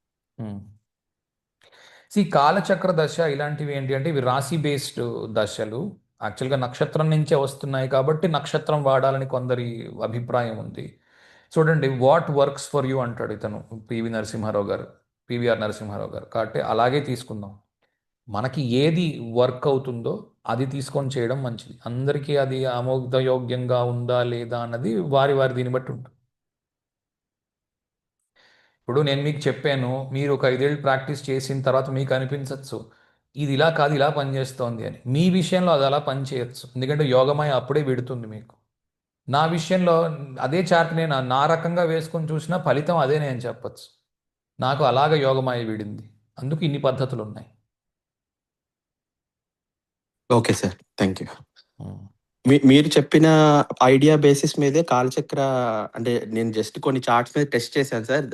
కాలచక్ర దశ ఇలాంటివి ఏంటి అంటే ఇవి రాశి బేస్డ్ దశలు. యాక్చువల్గా నక్షత్రం నుంచే వస్తున్నాయి కాబట్టి నక్షత్రం వాడాలని కొందరి అభిప్రాయం ఉంది. చూడండి, వాట్ వర్క్స్ ఫర్ యూ అంటాడు ఇతను పివిఆర్ నరసింహారావు గారు. కాబట్టి అలాగే తీసుకుందాం. మనకి ఏది వర్క్ అవుతుందో అది తీసుకొని చేయడం మంచిది. అందరికీ అది ఆమోదయోగ్యంగా ఉందా లేదా అన్నది వారి దీన్ని బట్టి ఉంటుంది. ఇప్పుడు నేను మీకు చెప్పాను, మీరు ఒక 5 ఏళ్ళు ప్రాక్టీస్ చేసిన తర్వాత మీకు అనిపించవచ్చు ఇది ఇలా కాదు ఇలా పనిచేస్తోంది అని. మీ విషయంలో అది అలా పనిచేయచ్చు, ఎందుకంటే యోగమాయ అప్పుడే విడుతుంది మీకు. నా విషయంలో అదే చార్ట్ నేను నా రకంగా వేసుకొని చూసినా ఫలితం అదే నేను చెప్పచ్చు. నాకు అలాగ యోగమాయ విడింది, అందుకు ఇన్ని పద్ధతులు ఉన్నాయి. Okay sir. Thank you. మీరు చెప్పిన ఐడియా బేసిస్ మీదే కాలచక్ర అంటే నేను జస్ట్ కొన్ని చార్ట్స్ మీద టెస్ట్ చేశాను సార్.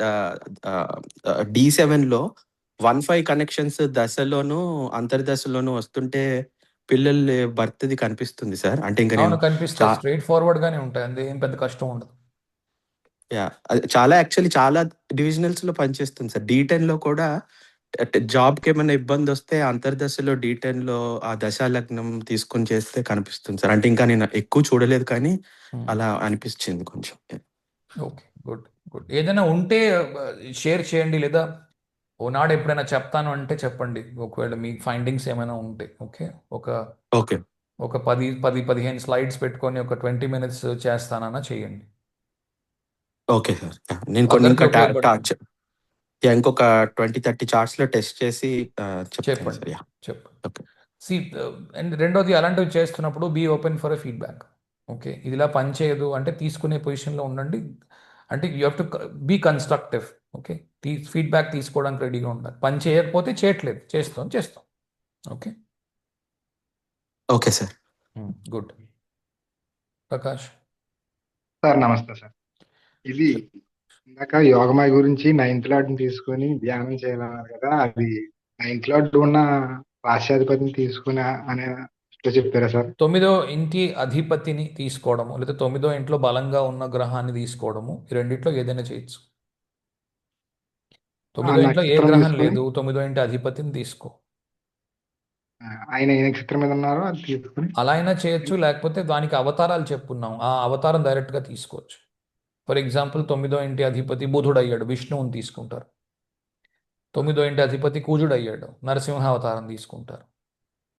D7లో 1, 5 కనెక్షన్స్ దశలోను, అంతర్దశలోను వస్తుంటే పిల్లల బర్త్‌ది కనిపిస్తుంది సార్. అంటే ఇంక నేను అవును, కనిపిస్తాయి. స్ట్రైట్ ఫార్వర్డ్గానే ఉంటాయి, అంతే, ఏం పెద్ద కష్టం ఉండదు. అది యాక్చువల్లీ చాలా డివిజనల్స్‌లో పనిచేస్తుంది సార్. D10లో కూడా జాబ్‌కి ఏమైనా ఇబ్బంది వస్తే అంతర్దశలో D10లో ఆ దశా లగ్నం తీసుకొని చేస్తే కనిపిస్తుంది సార్. అంటే ఇంకా నేను ఎక్కువ చూడలేదు కానీ అలా అనిపించింది కొంచెం. Okay, good. ఏదైనా ఉంటే షేర్ చేయండి, లేదా ఓనాడు ఎప్పుడైనా చెప్తాను అంటే చెప్పండి, ఒకవేళ మీ ఫైండింగ్స్ ఏమైనా ఉంటే. Okay, okay. ఒక 10-15 స్లైడ్స్ పెట్టుకొని ఒక 20 మినిట్స్ చేస్తానన్నా చేయండి. Okay sir. నేను కొన్ని అందరికీ ఇంకా ఉపయోగపడుతుంది. ఇంకొక 20-30 చార్ట్స్‌లో టెస్ట్ చేసి చెప్తాను సార్. చెప్పండి. ఓకే. అండ్ రెండోది, అలాంటివి చేస్తున్నప్పుడు be open for a feedback. Okay, ఇది ఇలా పని చేయదు అంటే తీసుకునే పొజిషన్లో ఉండండి. అంటే you have to be constructive. Okay, feedback తీసుకోవడానికి రెడీగా ఉండాలి. పని చేయకపోతే చేయట్లేదు, చేస్తాం. Okay. Okay sir. Good. Prakash sir నమస్తే సార్. ఇది ఇందాక యోగమాయ గురించి 9th లార్డ్‌ని తీసుకొని ధ్యానం చేయాలన్నారు కదా! అది 9th లార్డ్ ఉన్న రాశ్యాధిపతిని తీసుకుని అనే చెప్పారా సార్? 9వ ఇంటి అధిపతిని తీసుకోవడము, లేదా 9వ ఇంట్లో బలంగా ఉన్న గ్రహాన్ని తీసుకోవడము, ఈ రెండిట్లో ఏదైనా చేయొచ్చు. 9వ ఇంట్లో ఏ నక్షత్రం గ్రహం తీసుకొని లేదు, 9వ ఇంటి అధిపతిని తీసుకో. ఆయన ఏ నక్షత్రం మీద ఉన్నారో అది తీసుకొని అలా అయినా చేయొచ్చు, లేకపోతే దానికి అవతారాలు చెప్పున్నాం, ఆ అవతారం డైరెక్ట్గా తీసుకోవచ్చు. ఫర్ ఎగ్జాంపుల్ 9వ ఇంటి అధిపతి బుధుడు అయ్యాడు, విష్ణువుని తీసుకుంటారు. 9వ ఇంటి అధిపతి కుజుడు అయ్యాడు, నరసింహ అవతారం తీసుకుంటారు.